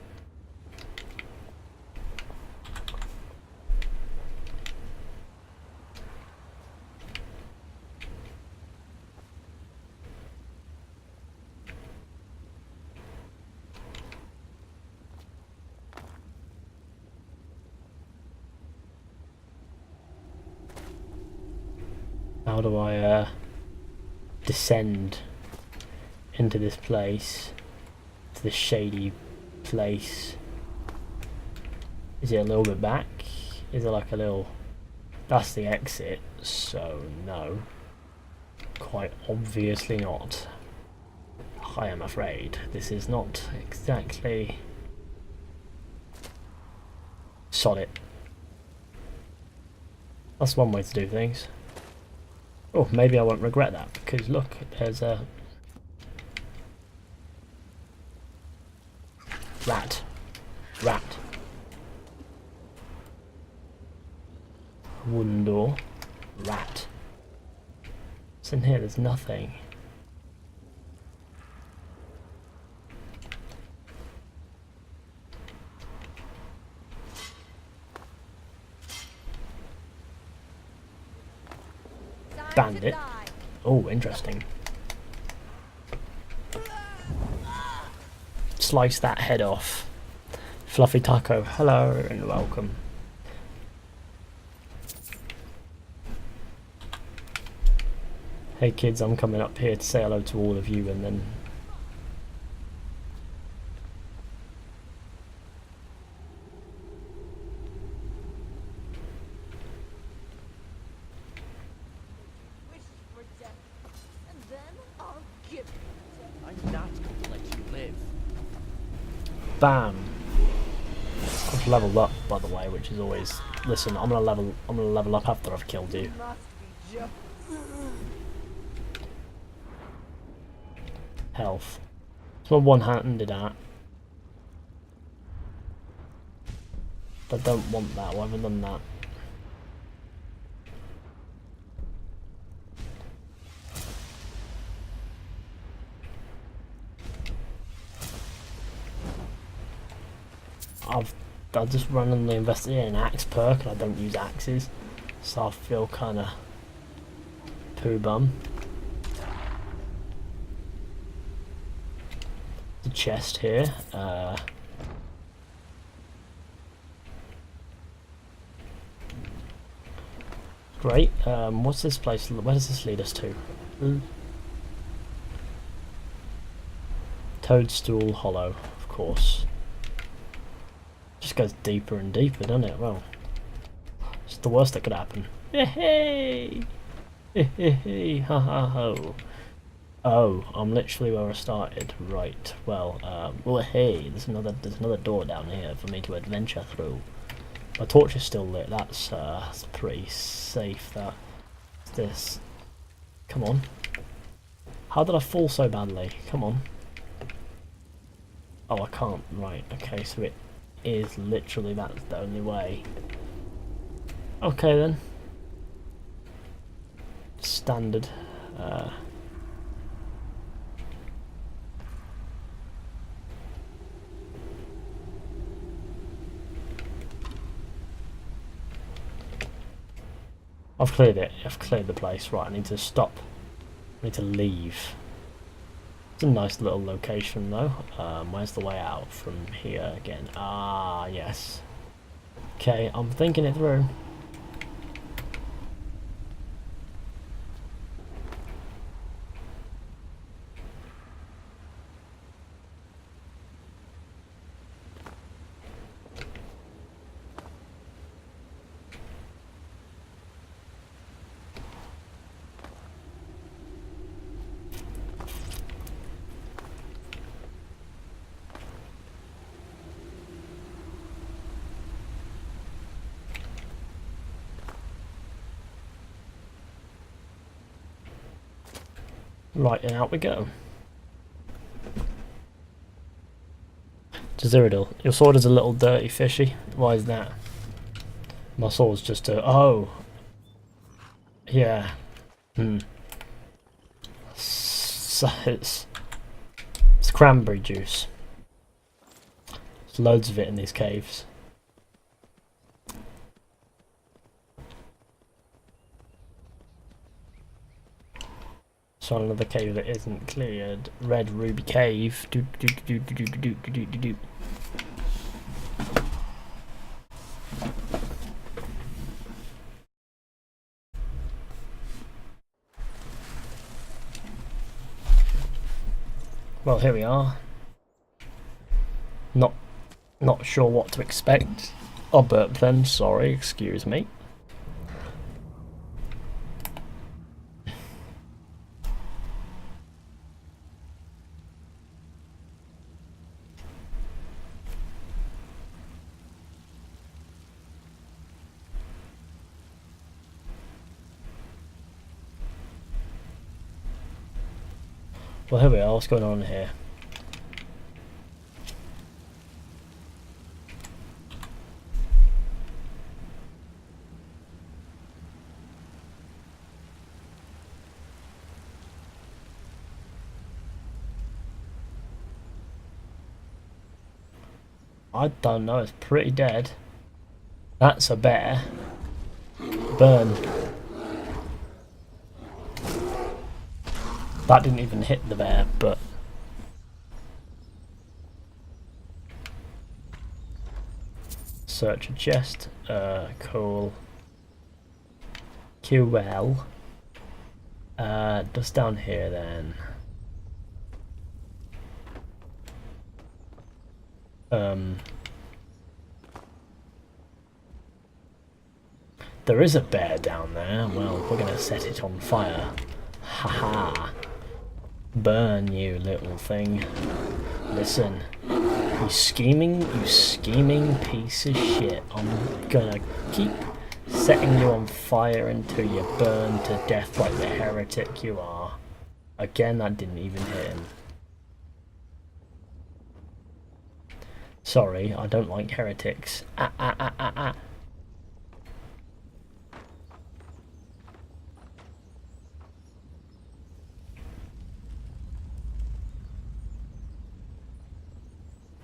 How do I descend into this place, to this shady place? Is it a little bit back? Is it like a little... That's the exit, so no. Quite obviously not. I am afraid this is not exactly solid. That's one way to do things. Oh, maybe I won't regret that, because look, there's a... Rat. Wooden door. Rat. What's in here? There's nothing. Bandit. Oh, interesting. Slice that head off. Fluffy Taco, hello and welcome. Hey kids, I'm coming up here to say hello to all of you and then... Bam. I've leveled up, by the way, which is always. Listen, I'm gonna level up after I've killed you. Health. It's not one-handed at. I don't want that. Why have I done that? I just randomly invested in an axe perk and I don't use axes, so I feel kind of poo bum. The chest here. Great. What's this place? Where does this lead us to? Toadstool Hollow, of course. Just goes deeper and deeper, doesn't it? Well, it's the worst that could happen. Hey, hey, ha ha ho. Oh, I'm literally where I started. Right. Well, hey, there's another door down here for me to adventure through. My torch is still lit. That's pretty safe. What's this? Come on. How did I fall so badly? Come on. Oh, I can't. Right. Okay. So it is literally that's the only way. Okay then. Standard. I've cleared it. I've cleared the place. Right, I need to stop. I need to leave. It's a nice little location though. Where's the way out from here again? Ah, yes. Okay, I'm thinking it through. Right, and out we go. Jaziradil, your sword is a little dirty, Fishy. Why is that? My sword's just a... Oh! Yeah. So it's cranberry juice. There's loads of it in these caves. So another cave that isn't cleared. Red Ruby Cave. Well, here we are. Not sure what to expect. Oh, burp then. Sorry, excuse me. Well, here we are. What's going on here? I don't know. It's pretty dead. That's a bear. Burn. That didn't even hit the bear, but... Search a chest. Cool. QL. Just down here then. There is a bear down there. Well, we're gonna set it on fire. Haha. Burn, you little thing. Listen. You scheming piece of shit. I'm gonna keep setting you on fire until you burn to death like the heretic you are. Again, that didn't even hit him. Sorry, I don't like heretics.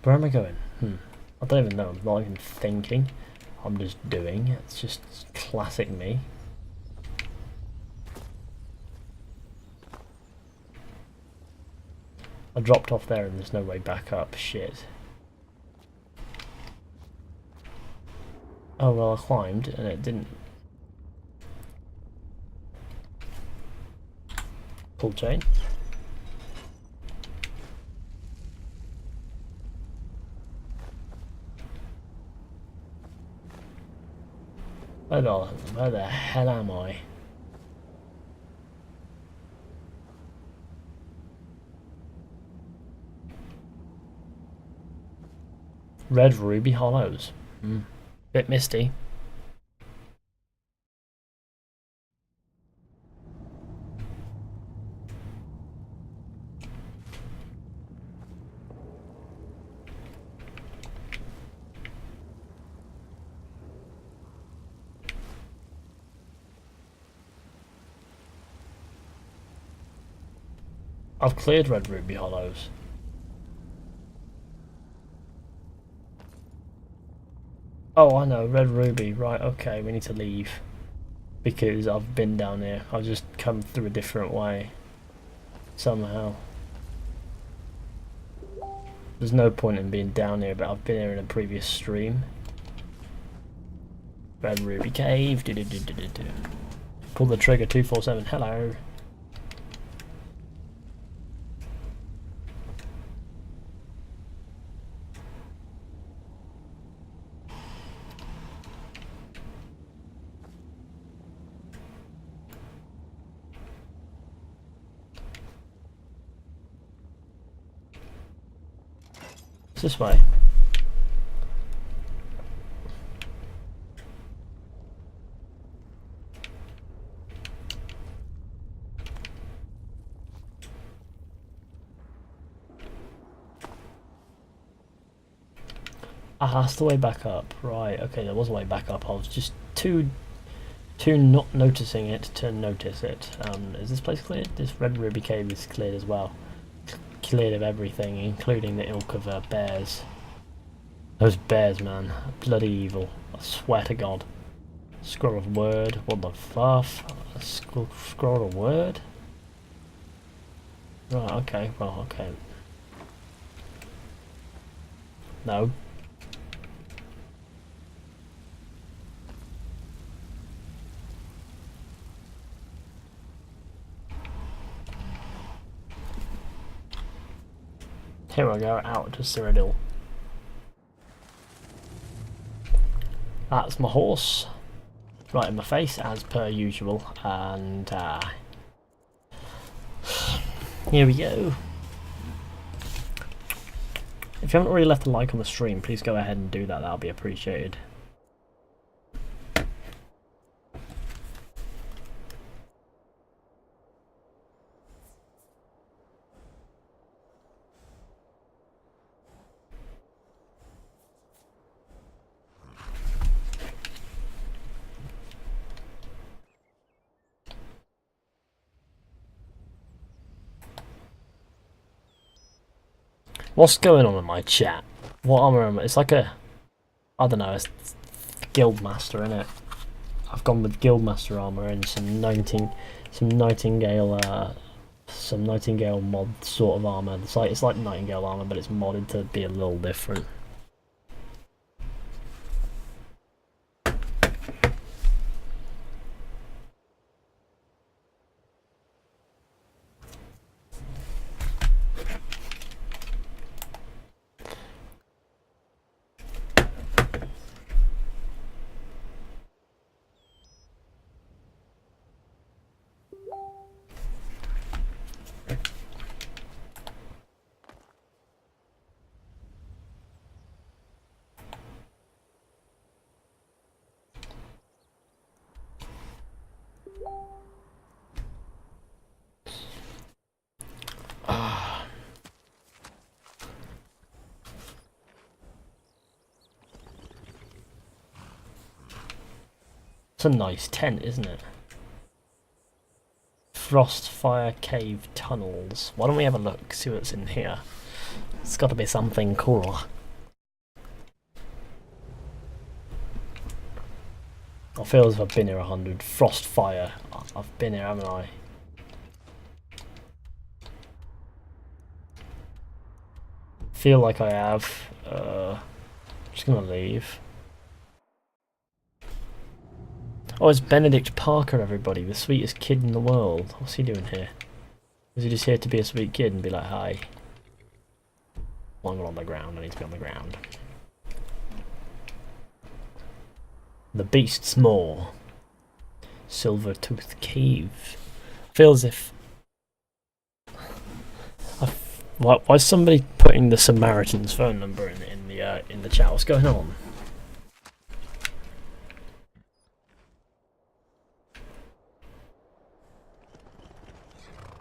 Where am I going? I don't even know. I'm not even thinking. I'm just doing. It's just classic me. I dropped off there and there's no way back up. Shit. Oh well, I climbed and it didn't. Pull chain. Where the hell am I? Red Ruby Hollows. Bit misty. I've cleared Red Ruby Hollows. Oh, I know, Red Ruby. Right, okay, we need to leave. Because I've been down here. I've just come through a different way. Somehow. There's no point in being down here, but I've been here in a previous stream. Red Ruby Cave. Pull the trigger 247. Hello. It's this way. Ah, that's the way back up. Right, okay, there was a way back up. I was just too not noticing it to notice it. Is this place cleared? This Red Ruby Cave is cleared as well. Cleared of everything, including the ilk of bears. Those bears, man. Bloody evil. I swear to God. Scroll of word. What the fuff? Scroll of word? Right, okay. Well, okay. No. Here we go, out to Cyrodiil. That's my horse. Right in my face, as per usual. And, here we go. If you haven't already left a like on the stream, please go ahead and do that. That'll be appreciated. What's going on in my chat? What armor am I? It's like a, I don't know, it's Guildmaster, innit? I've gone with Guildmaster armor and some Nightingale mod sort of armor. It's like Nightingale armor, but it's modded to be a little different. a nice tent, isn't it? Frostfire Cave Tunnels. Why don't we have a look, see what's in here? It's got to be something cool. I feel as if I've been here 100. Frostfire. I've been here, haven't I? Feel like I have. I'm just gonna leave. Oh, it's Benedict Parker, everybody, the sweetest kid in the world. What's he doing here? Is he just here to be a sweet kid and be like, hi? I'm on the ground, I need to be on the ground. The Beast's Maw. Silvertooth Cave. Feels if... Why is somebody putting the Samaritan's phone number in the chat? What's going on?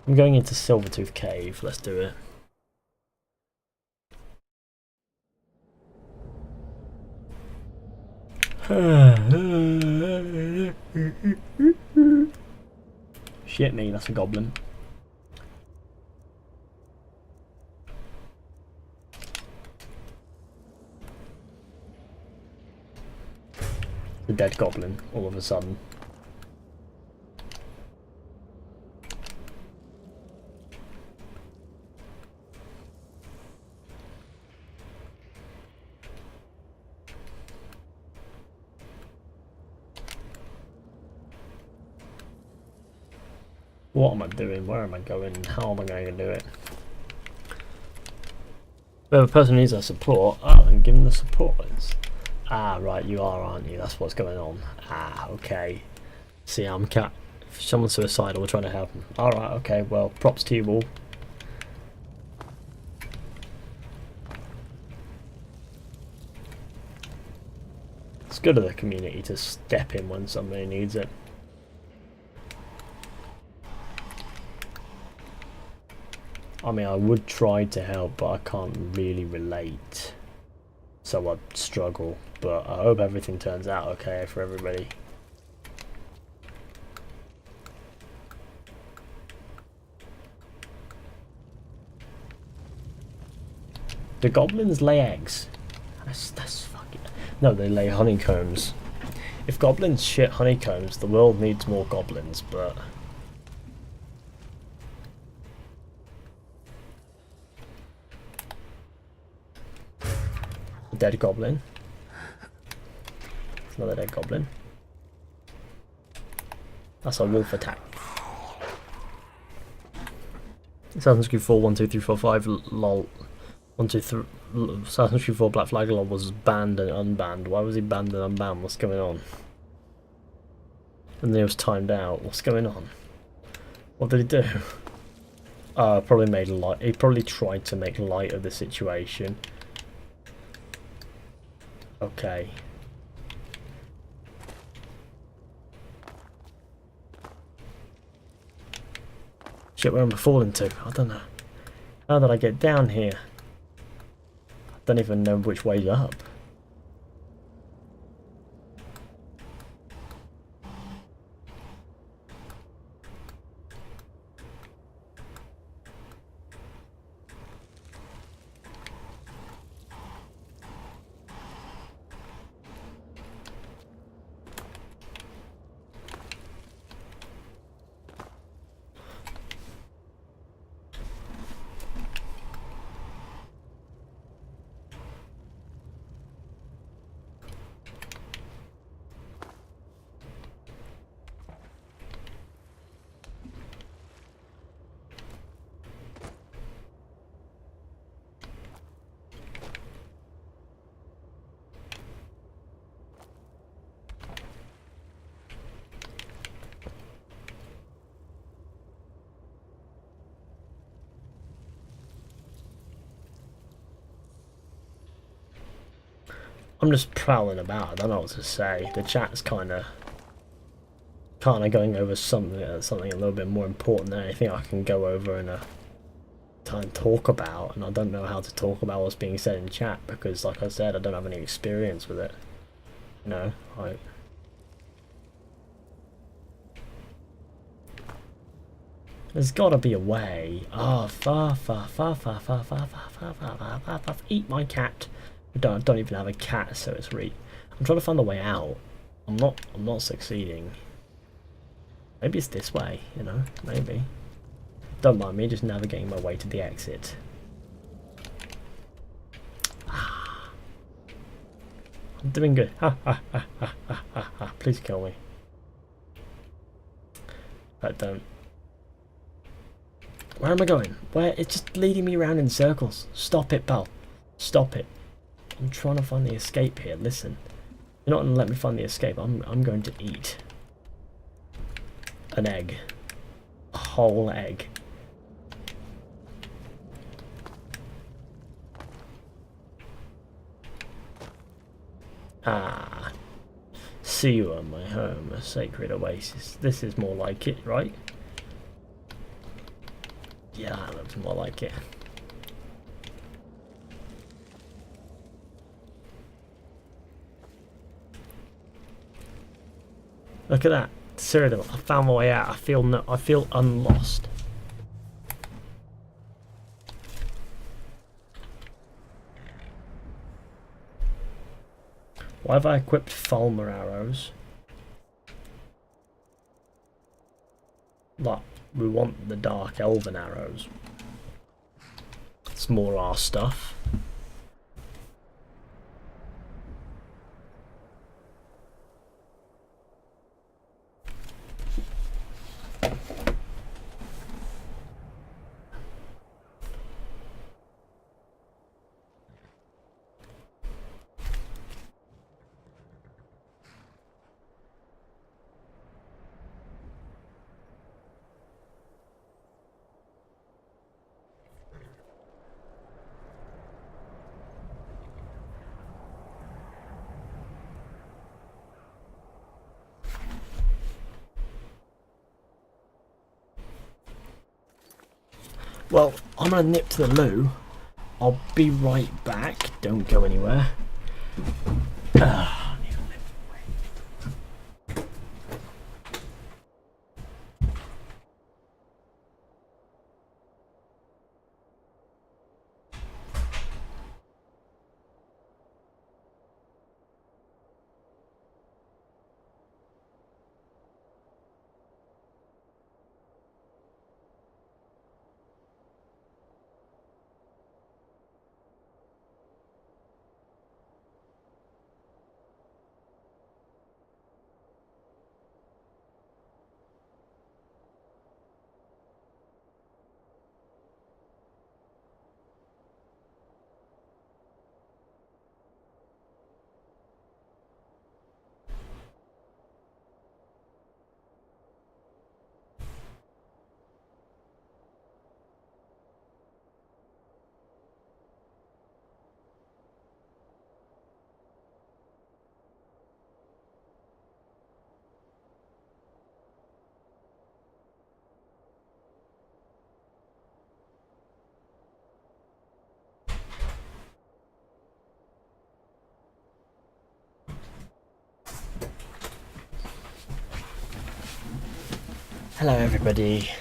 I'm going into Silvertooth Cave. Let's do it. Shit me, that's a goblin. The dead goblin, all of a sudden. What am I doing? Where am I going? How am I going to do it? Well, the person needs our support. Oh, then give them the support. Ah, right, you are, aren't you? That's what's going on. Ah, okay. See, I'm cat. If someone's suicidal, we're trying to help them. Alright, okay, well, props to you all. It's good of the community to step in when somebody needs it. I mean, I would try to help, but I can't really relate. So I'd struggle, but I hope everything turns out okay for everybody. Do goblins lay eggs? That's fucking... No, they lay honeycombs. If goblins shit honeycombs, the world needs more goblins, but... Dead goblin. Another dead goblin. That's a wolf attack. Assassin's Creed 4 1 2 3 4 5 lol 1 2 3 Assassin's Creed 4 Black Flag lol was banned and unbanned. Why was he banned and unbanned? What's going on? And then he was timed out. What's going on? What did he do? Probably made light. He probably tried to make light of the situation. Okay. Shit, where am I falling to? I don't know. How did I get down here? I don't even know which way's up. I'm just prowling about. I don't know what to say. The chat's kind of going over something a little bit more important than anything I can go over in a time talk about, and I don't know how to talk about what's being said in chat because, like I said, I don't have any experience with it. You know, There's gotta be a way. Oh, eat my cat. I don't even have a cat, so it's I'm trying to find the way out. I'm not succeeding. Maybe it's this way, you know, maybe. Don't mind me just navigating my way to the exit. I'm doing good. Please kill me. But don't. Where am I going? Where? It's just leading me around in circles. Stop it, pal. Stop it. I'm trying to find the escape here. Listen. You're not going to let me find the escape. I'm going to eat an egg. A whole egg. Ah. See you on my home, a sacred oasis. This is more like it, right? Yeah, that looks more like it. Look at that, Cyrodiil. I found my way out. I feel unlost. Why have I equipped Falmer arrows? Like, we want the Dark Elven arrows. It's more our stuff. Well, I'm gonna nip to the loo. I'll be right back. Don't go anywhere. Hello everybody.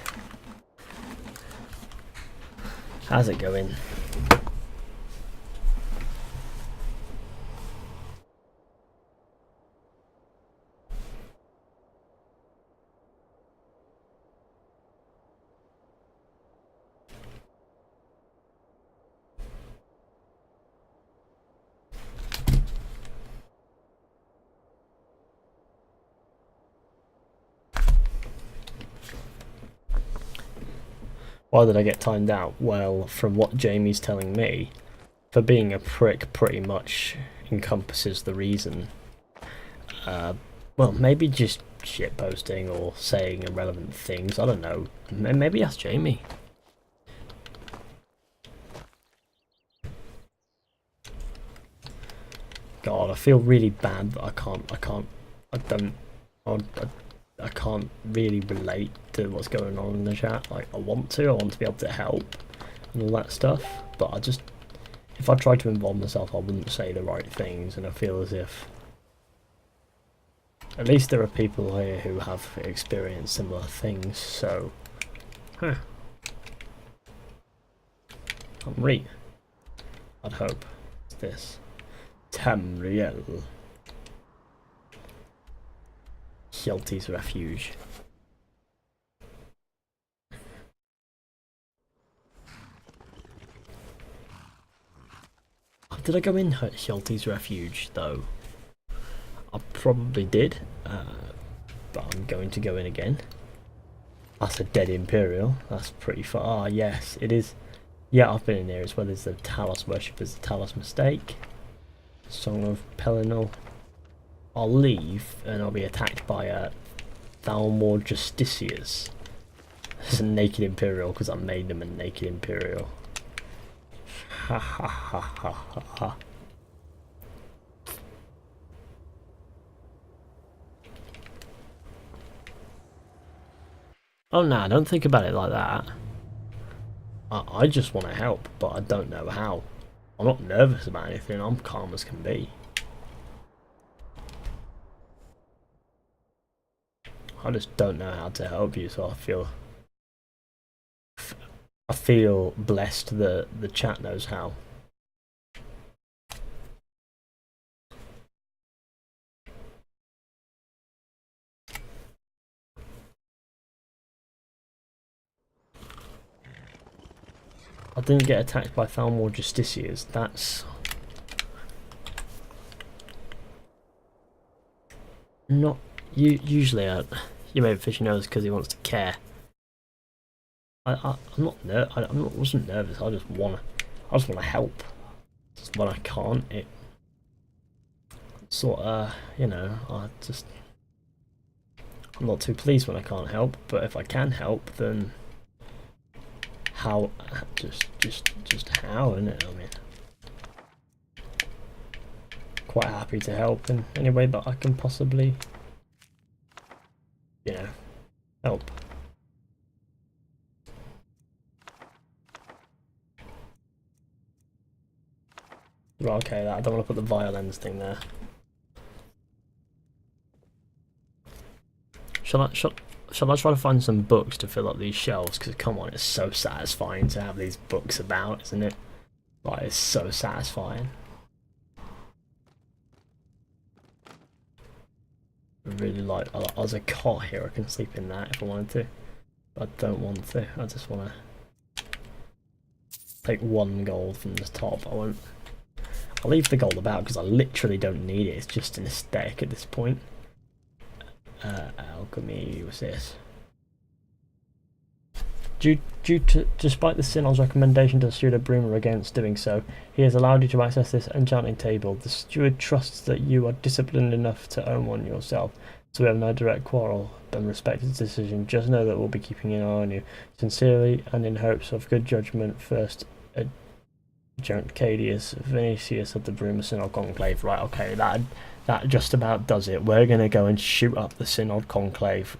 How's it going? Why did I get timed out? Well, from what Jamie's telling me, for being a prick pretty much encompasses the reason. Well, maybe just shitposting or saying irrelevant things, I don't know. Maybe ask Jamie. God, I feel really bad that I can't really relate to what's going on in the chat. Like, I want to be able to help and all that stuff, but if I tried to involve myself, I wouldn't say the right things, and I feel as if at least there are people here who have experienced similar things, so Huh. Tamriel. I'd hope. What's this? Tamriel. Hjalti's Refuge. Oh, did I go in Hjalti's Refuge though? I probably did, but I'm going to go in again. That's a dead Imperial. That's pretty far. Ah, yes, it is. Yeah, I've been in here as well as the Talos Worshippers, the Talos Mistake. Song of Pelinal. I'll leave and I'll be attacked by Thalmor Justicias. It's a naked Imperial because I made them a naked Imperial. Ha ha ha ha ha ha. Oh no, don't think about it like that. I just want to help, but I don't know how. I'm not nervous about anything, I'm calm as can be. I just don't know how to help you, so I feel blessed that the chat knows how. I didn't get attacked by Thalmor Justicias, that's... Not... Usually, you maybe Fizhy knows because he wants to care. I'm not wasn't nervous, I just wanna help. Just when I can't, it... Sorta, you know, I'm not too pleased when I can't help, but if I can help, then... How, just how, innit? I mean, quite happy to help in any way that I can possibly, you know, help. Right, okay, I don't want to put the violence thing there. Shall I try to find some books to fill up these shelves? Because come on, it's so satisfying to have these books about, isn't it? Like, it's so satisfying. I really like, there's a cot here, I can sleep in that if I wanted to. But I don't want to, I just want to take 1 gold from the top. I'll leave the gold about because I literally don't need it, it's just an aesthetic at this point. Alchemy, what's this? Despite the Synod's recommendation to the steward of Bruma against doing so, he has allowed you to access this enchanting table. The steward trusts that you are disciplined enough to own one yourself, so we have no direct quarrel and respect his decision. Just know that we'll be keeping an eye on you. Sincerely and in hopes of good judgment, first Adjunct Cadius Vinicius of the Bruma Synod Conclave. Right, okay, that just about does it. We're going to go and shoot up the Synod Conclave.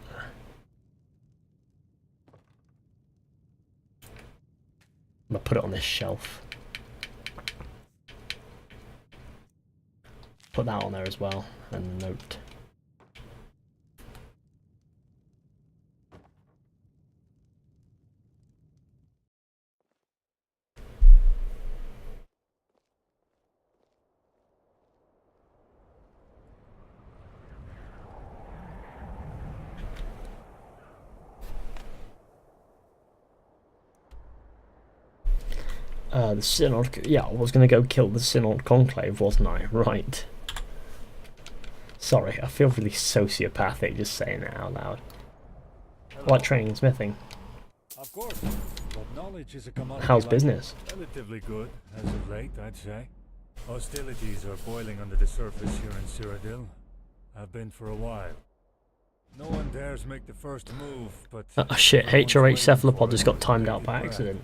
I'm going to put it on this shelf. Put that on there as well, and a note. The Synod, yeah, I was going to go kill the Synod Conclave, wasn't I? Right. Sorry, I feel really sociopathic just saying it out loud. I like training and smithing. Of course, but knowledge is a commodity. How's business? Relatively good, as of late, I'd say. Hostilities are boiling under the surface here in Cyrodiil. Have been for a while. No one dares make the first move, but... Oh shit, HRH Cephalopod just got timed out by accident.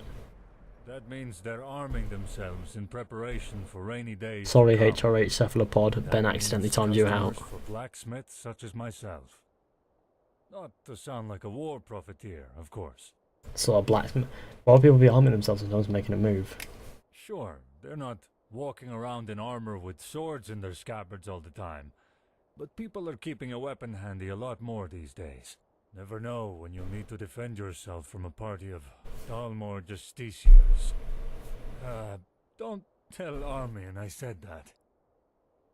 That means they're arming themselves in preparation for rainy days. Sorry, HRH Cephalopod, Ben accidentally timed you out. For blacksmiths such as myself. Not to sound like a war profiteer, of course. So a blacksmith. Why would people be arming themselves when no one's making a move? Sure, they're not walking around in armor with swords in their scabbards all the time. But people are keeping a weapon handy a lot more these days. Never know when you'll need to defend yourself from a party of Dalmor Justiciars. Don't tell Armian I said that.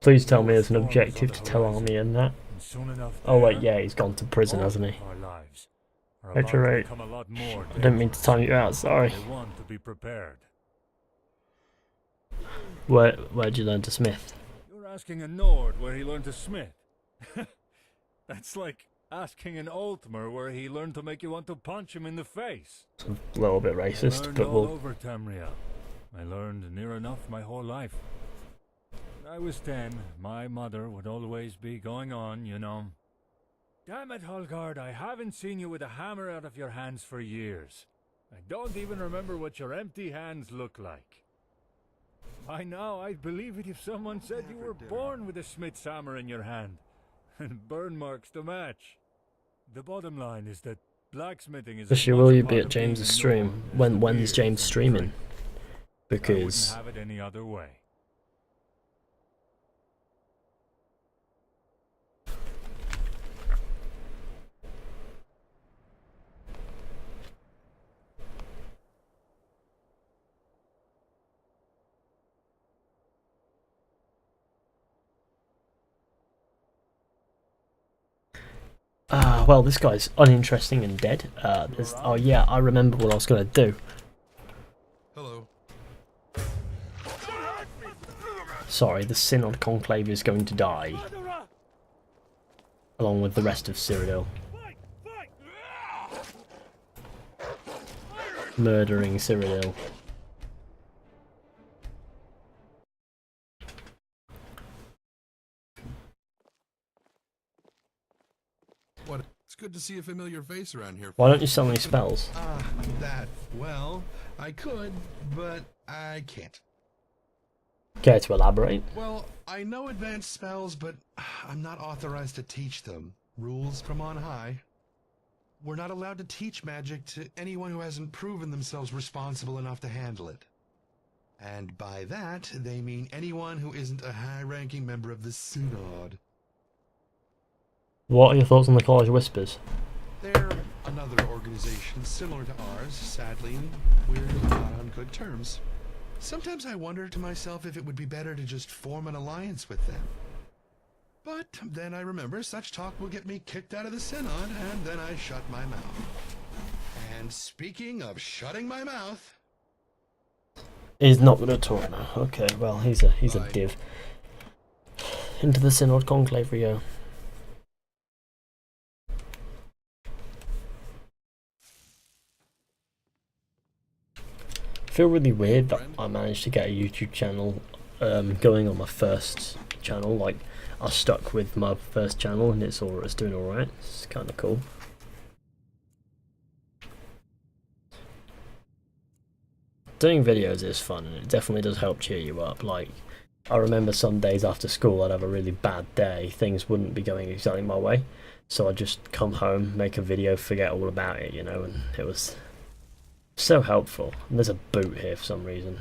Please tell me there's an objective to tell Armian that. Oh wait, yeah, he's gone to prison, hasn't he? Reiterate. I didn't mean to time you out, sorry. They want to be prepared. Where'd you learn to smith? You're asking a Nord where he learned to smith. That's like asking an Altmer where he learned to make you want to punch him in the face. It's a little bit racist, but all we'll... over Tamriel. I learned near enough my whole life. When I was 10, my mother would always be going on, you know. Damn it, Holgard, I haven't seen you with a hammer out of your hands for years. I don't even remember what your empty hands look like. By now, I'd believe it if someone said you were born with a smith's hammer in your hand. And burn marks to match. The bottom line is that blacksmithing is... Fizhy, will you be at James's stream? When's James streaming? Because... I wouldn't have it any other way. Well, this guy's uninteresting and dead. Oh yeah, I remember what I was going to do. Hello. Sorry, the Synod Conclave is going to die. Along with the rest of Cyrodiil. Murdering Cyrodiil. What? It's good to see a familiar face around here. Why don't you sell any spells? Well, I could, but I can't. Care to elaborate? Well, I know advanced spells, but I'm not authorized to teach them. Rules from on high. We're not allowed to teach magic to anyone who hasn't proven themselves responsible enough to handle it. And by that, they mean anyone who isn't a high-ranking member of the Synod. What are your thoughts on the College of Whispers? They're another organization similar to ours. Sadly, we're not on good terms. Sometimes I wonder to myself if it would be better to just form an alliance with them. But then I remember such talk will get me kicked out of the Synod, and then I shut my mouth. And speaking of shutting my mouth... He's not going to talk now. Okay, well, he's a div. Into the Synod Conclave we go. I feel really weird that I managed to get a YouTube channel going on my first channel. Like, I stuck with my first channel and it's doing alright. It's kind of cool. Doing videos is fun and it definitely does help cheer you up. Like, I remember some days after school I'd have a really bad day, things wouldn't be going exactly my way, so I'd just come home, make a video, forget all about it, you know, and it was so helpful. And there's a boot here for some reason.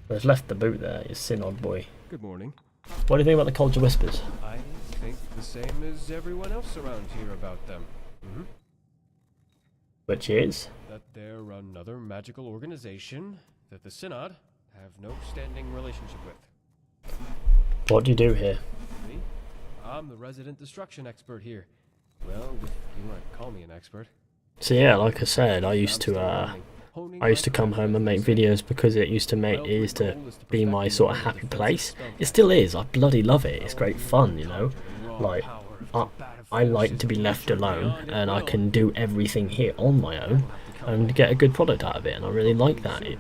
They've left the boot there, you Synod boy. Good morning. What do you think about the College of Whispers? I think the same as everyone else around here about them. Which is? That they're another magical organization that the Synod have no standing relationship with. What do you do here? Me? I'm the resident destruction expert here. Well, if you want to call me an expert. So yeah, like I said, I used to come home and make videos because it used to be my sort of happy place. It still is. I bloody love it. It's great fun, you know. Like, I like to be left alone, and I can do everything here on my own and get a good product out of it. And I really like that. It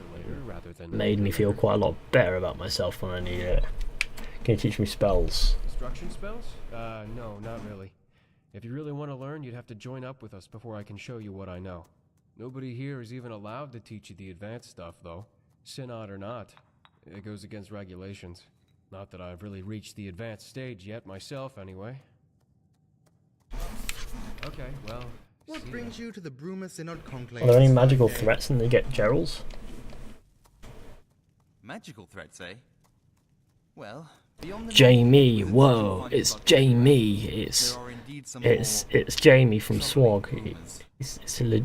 made me feel quite a lot better about myself when I needed it. Can you teach me spells? Destruction spells? No, not really. If you really want to learn, you'd have to join up with us before I can show you what I know. Nobody here is even allowed to teach you the advanced stuff, though. Synod or not. It goes against regulations. Not that I've really reached the advanced stage yet myself, anyway. Okay, well... What brings you to the Bruma Synod Conclave? Are there any magical threats and they get Gerals? Magical threats, eh? Well, Jamie, whoa, it's Jamie. It's Jamie from Swag. It's a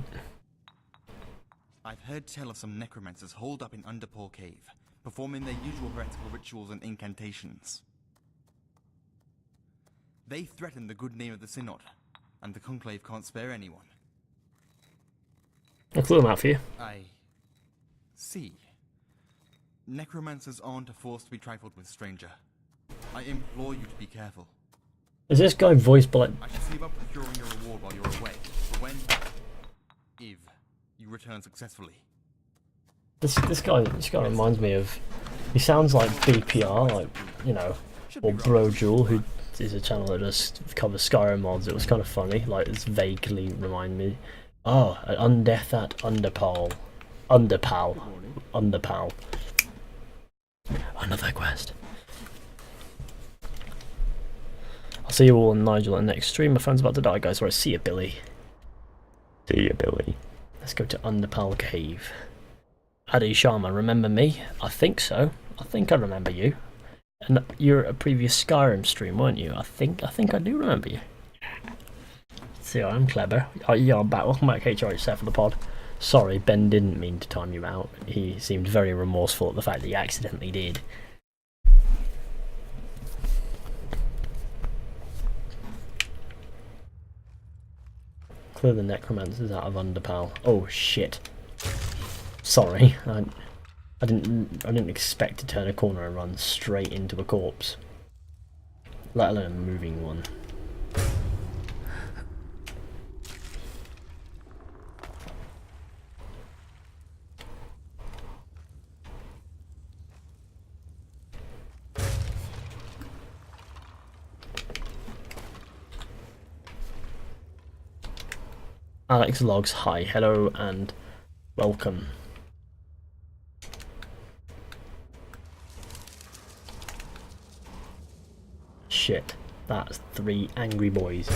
I've heard tell of some necromancers holed up in Underpaw Cave, performing their usual heretical rituals and incantations. They threaten the good name of the Synod, and the Conclave can't spare anyone. I'll clue them out for you. I see. Necromancers aren't a force to be trifled with, stranger. I implore you to be careful. Is this guy voiced by... I can see about procuring your reward while you're away, but when... if you return successfully. This guy reminds me of... He sounds like BPR, like, you know, or Brojewel, who is a channel that just covers Skyrim mods. It was kind of funny, like, it's vaguely remind me. Oh, an undeath at Underpal. Underpal. Another quest. I'll see you all and Nigel at the next stream. My phone's about to die, guys. Alright, see you, Billy. See you, Billy. Let's go to Underpal Cave. Adi Sharma, remember me? I think so. I think I remember you. And you're at a previous Skyrim stream, weren't you? I think I do remember you. See, I'm clever. Yeah, I'm back. Welcome back, HRH7 for the pod. Sorry, Ben didn't mean to time you out. He seemed very remorseful at the fact that he accidentally did. Clear the necromancers out of Underpal. Oh shit. Sorry, I didn't expect to turn a corner and run straight into a corpse. Let alone a moving one. Alex Logs, hi, hello, and welcome. Shit, that's 3 angry boys.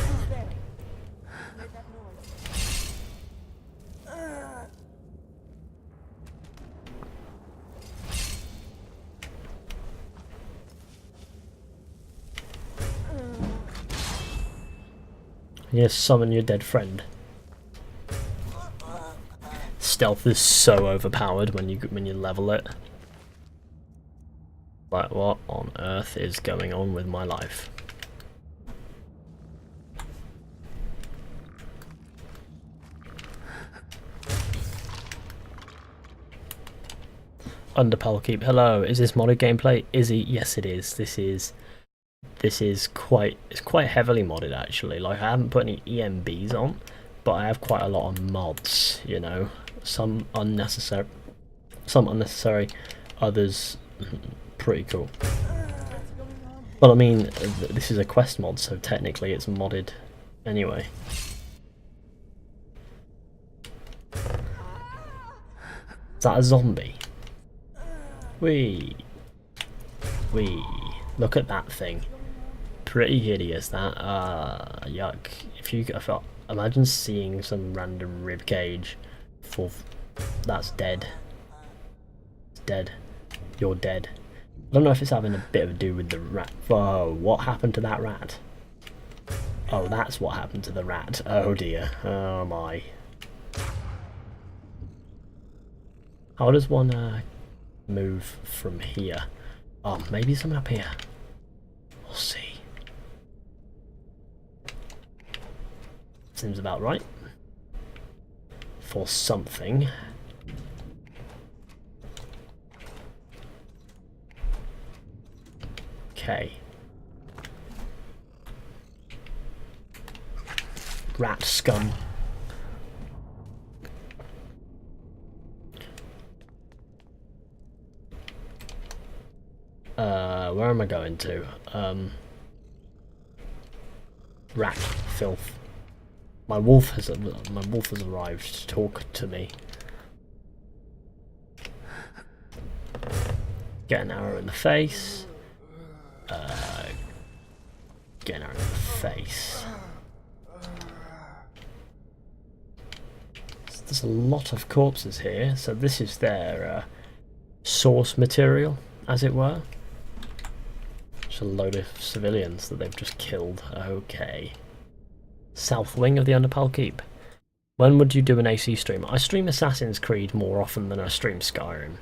Yes, summon your dead friend. Stealth is so overpowered when you level it. Like, what on earth is going on with my life? Underpal Keep, hello. Is this modded gameplay? Izzy, yes it is. This is quite heavily modded actually. Like, I haven't put any EMBs on, but I have quite a lot of mods, you know. Some unnecessary, others pretty cool. Well, I mean, this is a quest mod, so technically it's modded anyway. Is that a zombie? Wee. Look at that thing. Pretty hideous, that. Yuck. Imagine seeing some random rib cage. That's dead. It's dead. You're dead. I don't know if it's having a bit of a do with the rat. Whoa, what happened to that rat? Oh, that's what happened to the rat. Oh dear. Oh my. How does one move from here? Oh, maybe some up here. We'll see. Seems about right. For something. Okay. Rat scum. Where am I going to? Rat filth. My wolf has arrived to talk to me. Get an arrow in the face. Get an arrow in the face. So there's a lot of corpses here, so this is their source material, as it were. Just a load of civilians that they've just killed. Okay. South wing of the Underpal Keep. When would you do an AC stream? I stream Assassin's Creed more often than I stream Skyrim.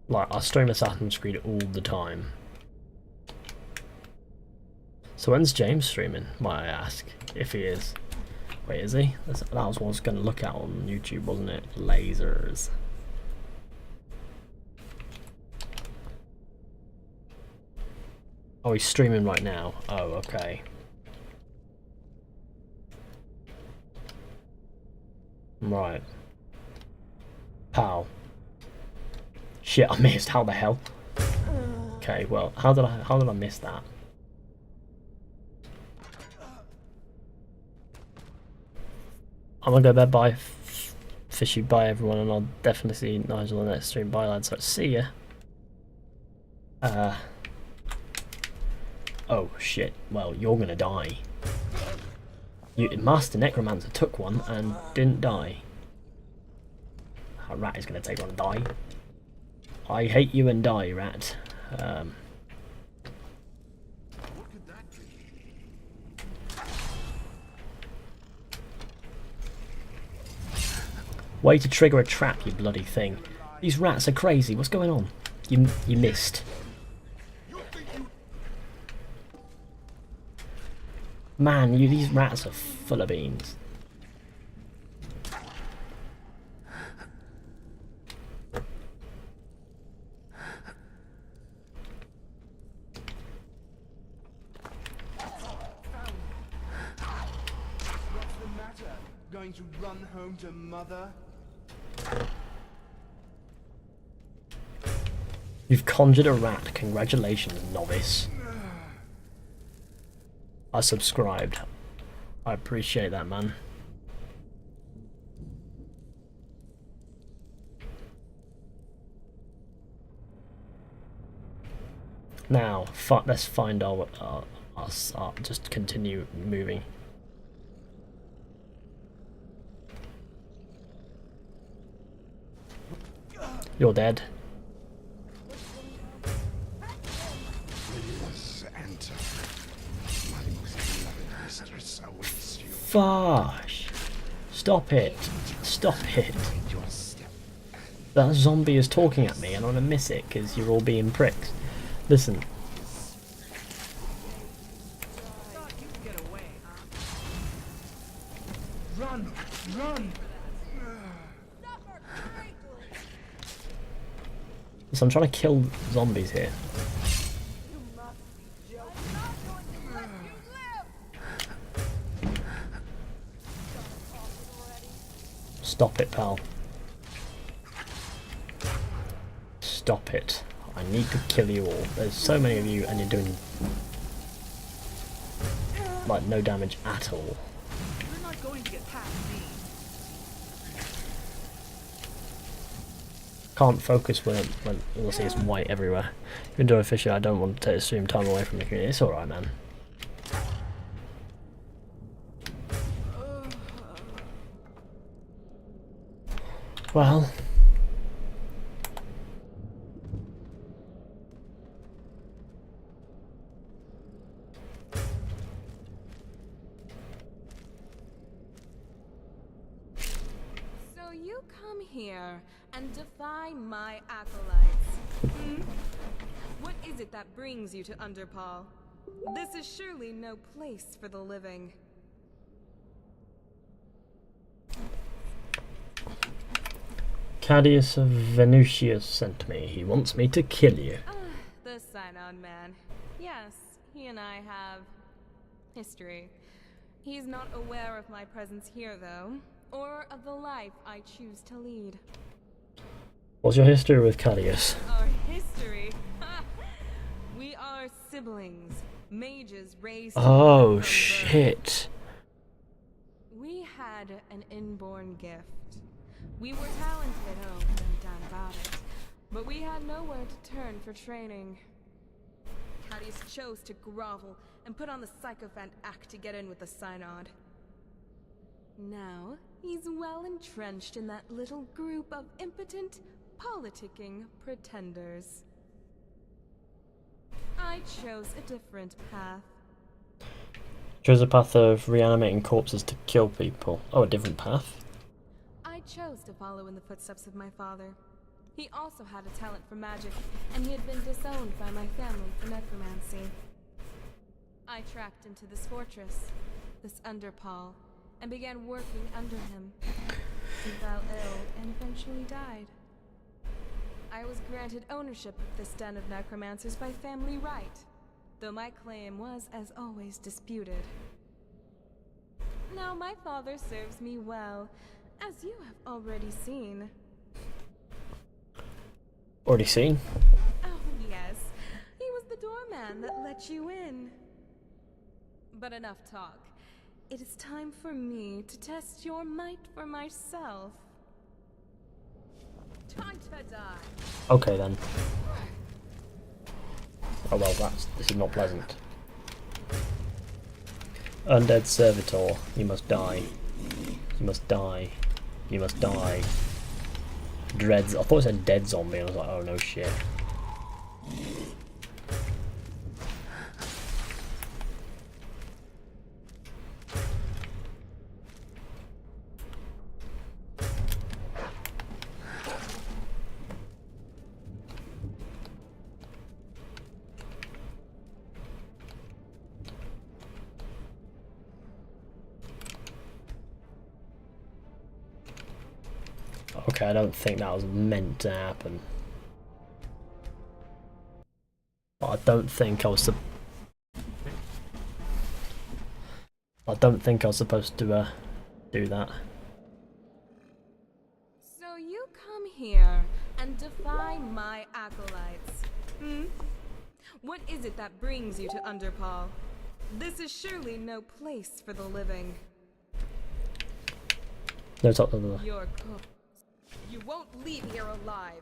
Like, I stream Assassin's Creed all the time. So when's James streaming, might I ask? If he is. Wait, is he? That was what I was going to look at on YouTube, wasn't it? Lasers. Oh, he's streaming right now. Oh, okay. Right. Pal. Shit, I missed. How the hell? Okay, well, how did I miss that? I'm gonna go bed. Bye, Fishy. Bye, everyone, and I'll definitely see Nigel on the next stream. Bye, lads. So, see ya. Oh shit. Well, you're gonna die. Master Necromancer took one and didn't die. A rat is gonna take one and die. I hate you and die, rat. Way to trigger a trap, you bloody thing. These rats are crazy. What's going on? You missed. Man, these rats are full of beans. What's the matter? Going to run home to mother? You've conjured a rat. Congratulations, novice. I subscribed. I appreciate that, man. Now, let's find our just continue moving. You're dead. Fudge! Stop it! Stop it! That zombie is talking at me and I'm gonna miss it because you're all being pricks. Listen. Run! Run! So I'm trying to kill zombies here. Stop it, pal. Stop it. I need to kill you all. There's so many of you and you're doing like no damage at all. You're not going to get past me. Can't focus when all I see is white everywhere. Even though officially I don't want to take the stream time away from the community. It's alright, man. Well, So you come here and defy my acolytes. What is it that brings you to Underpal? This is surely no place for the living. Cadius of Venusius sent me. He wants me to kill you. The sign-on man. Yes, he and I have history. He's not aware of my presence here, though, or of the life I choose to lead. What's your history with Cadius? Our history? We are siblings, mages raised. Oh shit. We had an inborn gift. We were talented, oh, no doubt about it. But we had nowhere to turn for training. Cadius chose to grovel and put on the sycophant act to get in with the synod. Now, he's well entrenched in that little group of impotent, politicking pretenders. I chose a different path. Chose a path of reanimating corpses to kill people. Oh, a different path? I chose to follow in the footsteps of my father. He also had a talent for magic, and he had been disowned by my family for necromancy. I tracked into this fortress, this Underpall, and began working under him. He fell ill and eventually died. I was granted ownership of this den of necromancers by family right, though my claim was, as always, disputed. Now my father serves me well, as you have already seen. Already seen? Oh, yes. He was the doorman that let you in. But enough talk. It is time for me to test your might for myself. Time to die. Okay then. Oh well, this is not pleasant. Undead servitor, you must die. You must die. You must die. Dreads. I thought it said dead zombie, and I was like, oh no shit. Okay, I don't think that was meant to happen. But I don't think I was supposed to do that. So you come here and defy my acolytes, hmm? What is it that brings you to Underpall? This is surely no place for the living. No, it's not the. You're cooked. You won't leave here alive.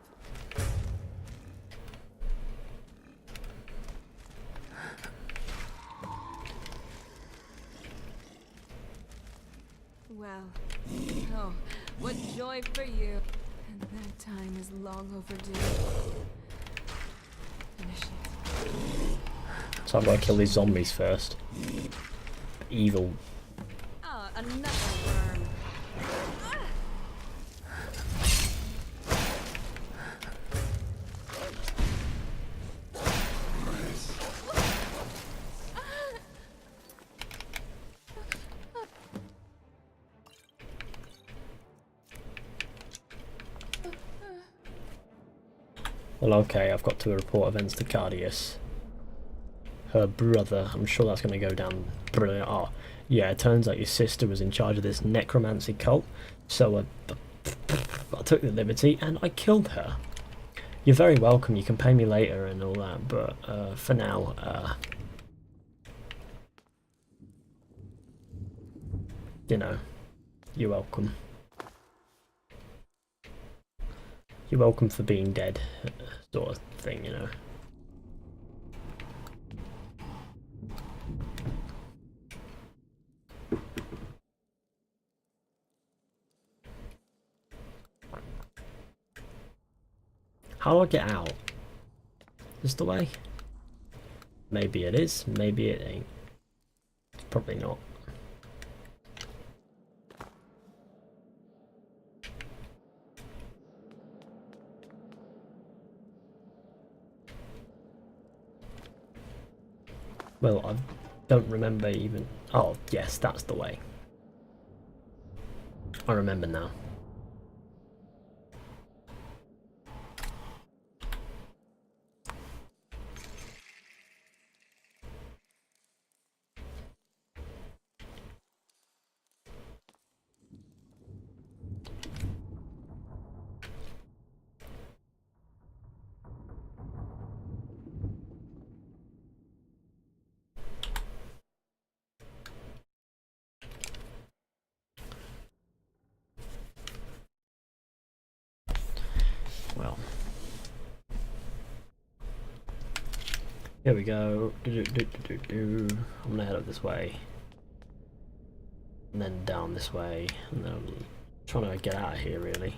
Well, oh, what joy for you. And that time is long overdue. Finish it. So I've got to kill these zombies first. Evil. Ah, another worm. Well, okay, I've got to report events to Cardius. Her brother, I'm sure that's going to go down brilliant. Oh, yeah, it turns out your sister was in charge of this necromancy cult, so I took the liberty and I killed her. You're very welcome, you can pay me later and all that, but for now, you know, you're welcome. You're welcome for being dead, sort of thing, you know. How do I get out? Is this the way? Maybe it is, maybe it ain't. Probably not. Well, I don't remember even... Oh, yes, that's the way. I remember now. Well, here we go. I'm gonna head up this way, and then down this way, and then I'm trying to get out of here really.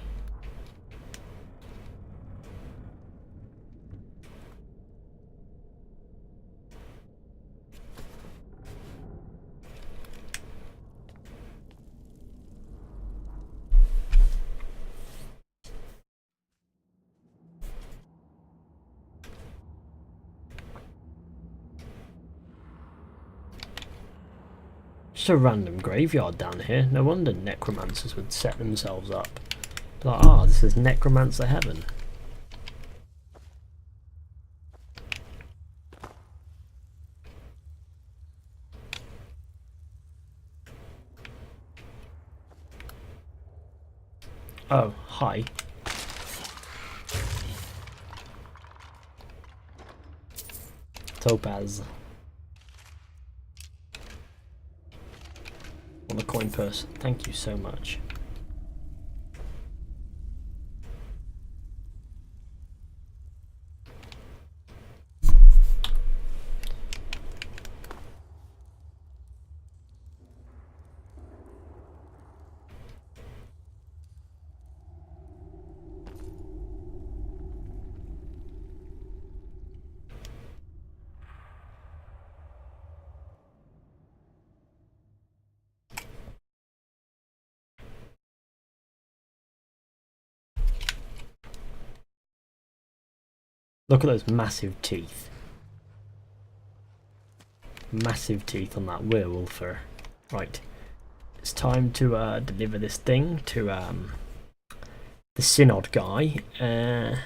Just a random graveyard down here. No wonder necromancers would set themselves up. Like, ah, this is necromancer heaven. Oh, hi. Topaz. On the coin purse. Thank you so much. Look at those massive teeth. Massive teeth on that werewolfer. Right. It's time to deliver this thing to the Synod guy. The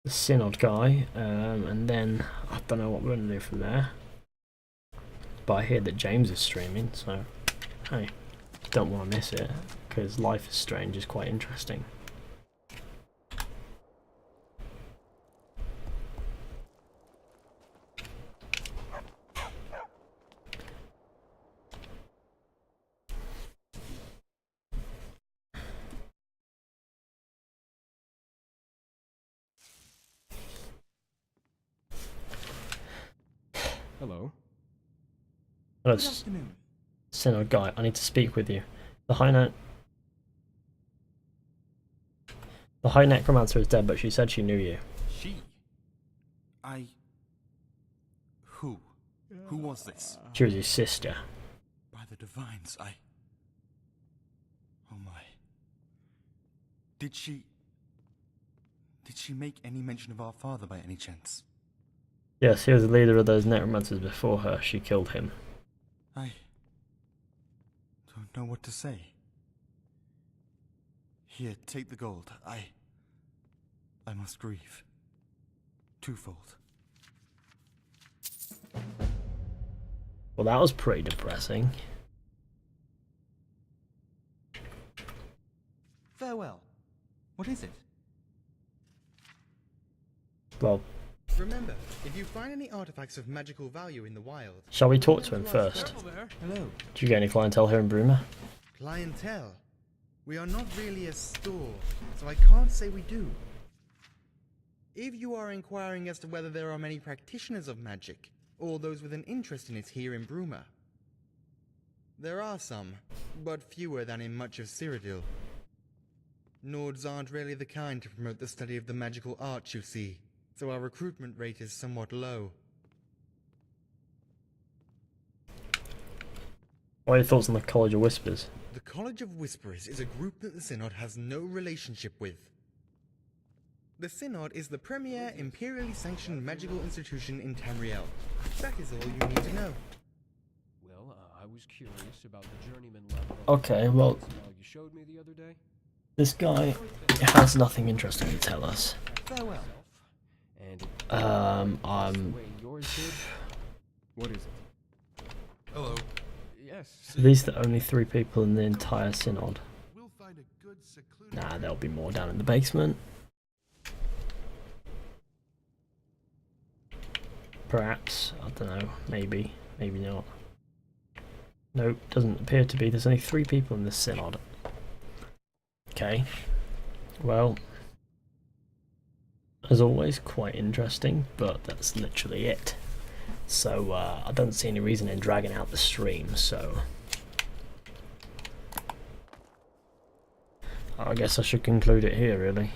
Synod guy, and then I don't know what we're going to do from there. But I hear that James is streaming, so hey. Don't want to miss it, because Life is Strange is quite interesting. Hello. Hello, Synod guy, I need to speak with you. The High Necromancer is dead, but she said she knew you. She? Who? Who was this? She was your sister. By the divines, Oh my. Did she make any mention of our father by any chance? Yes, he was the leader of those necromancers before her. She killed him. I don't know what to say. Here, take the gold. I must grieve. Twofold. Well, that was pretty depressing. Farewell. What is it? Well, remember, if you find any artifacts of magical value in the wild... Shall we talk to him first? Hello. Do you get any clientele here in Bruma? Clientele? We are not really a store, so I can't say we do. If you are inquiring as to whether there are many practitioners of magic, or those with an interest in it here in Bruma, there are some, but fewer than in much of Cyrodiil. Nords aren't really the kind to promote the study of the magical arts, you see, so our recruitment rate is somewhat low. What are your thoughts on the College of Whispers? The College of Whisperers is a group that the Synod has no relationship with. The Synod is the premier imperially sanctioned magical institution in Tamriel. That is all you need to know. Well, I was curious about the journeyman level. Okay, well, You showed me the other day. this guy has nothing interesting to tell us. Farewell. And what is it? Hello. Yes. So these are the only 3 people in the entire Synod. Nah, there'll be more down in the basement. Perhaps, I don't know, maybe, maybe not. Nope, doesn't appear to be. There's only 3 people in this Synod. Okay, well, as always, quite interesting, but that's literally it. So, I don't see any reason in dragging out the stream, so I guess I should conclude it here, really.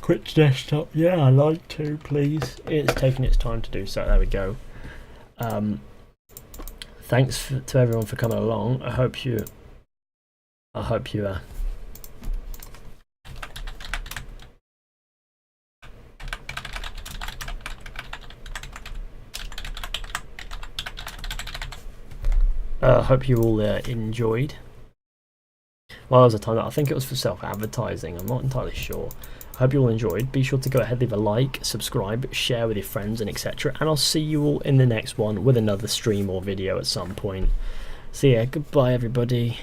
Quit desktop, yeah, I'd like to, please. It's taking its time to do so, there we go. Thanks to everyone for coming along. I hope you I hope you hope you all enjoyed. Well, there was a time that I think it was for self-advertising. I'm not entirely sure. I hope you all enjoyed. Be sure to go ahead, leave a like, subscribe, share with your friends, and etc. And I'll see you all in the next one with another stream or video at some point. So yeah, goodbye everybody.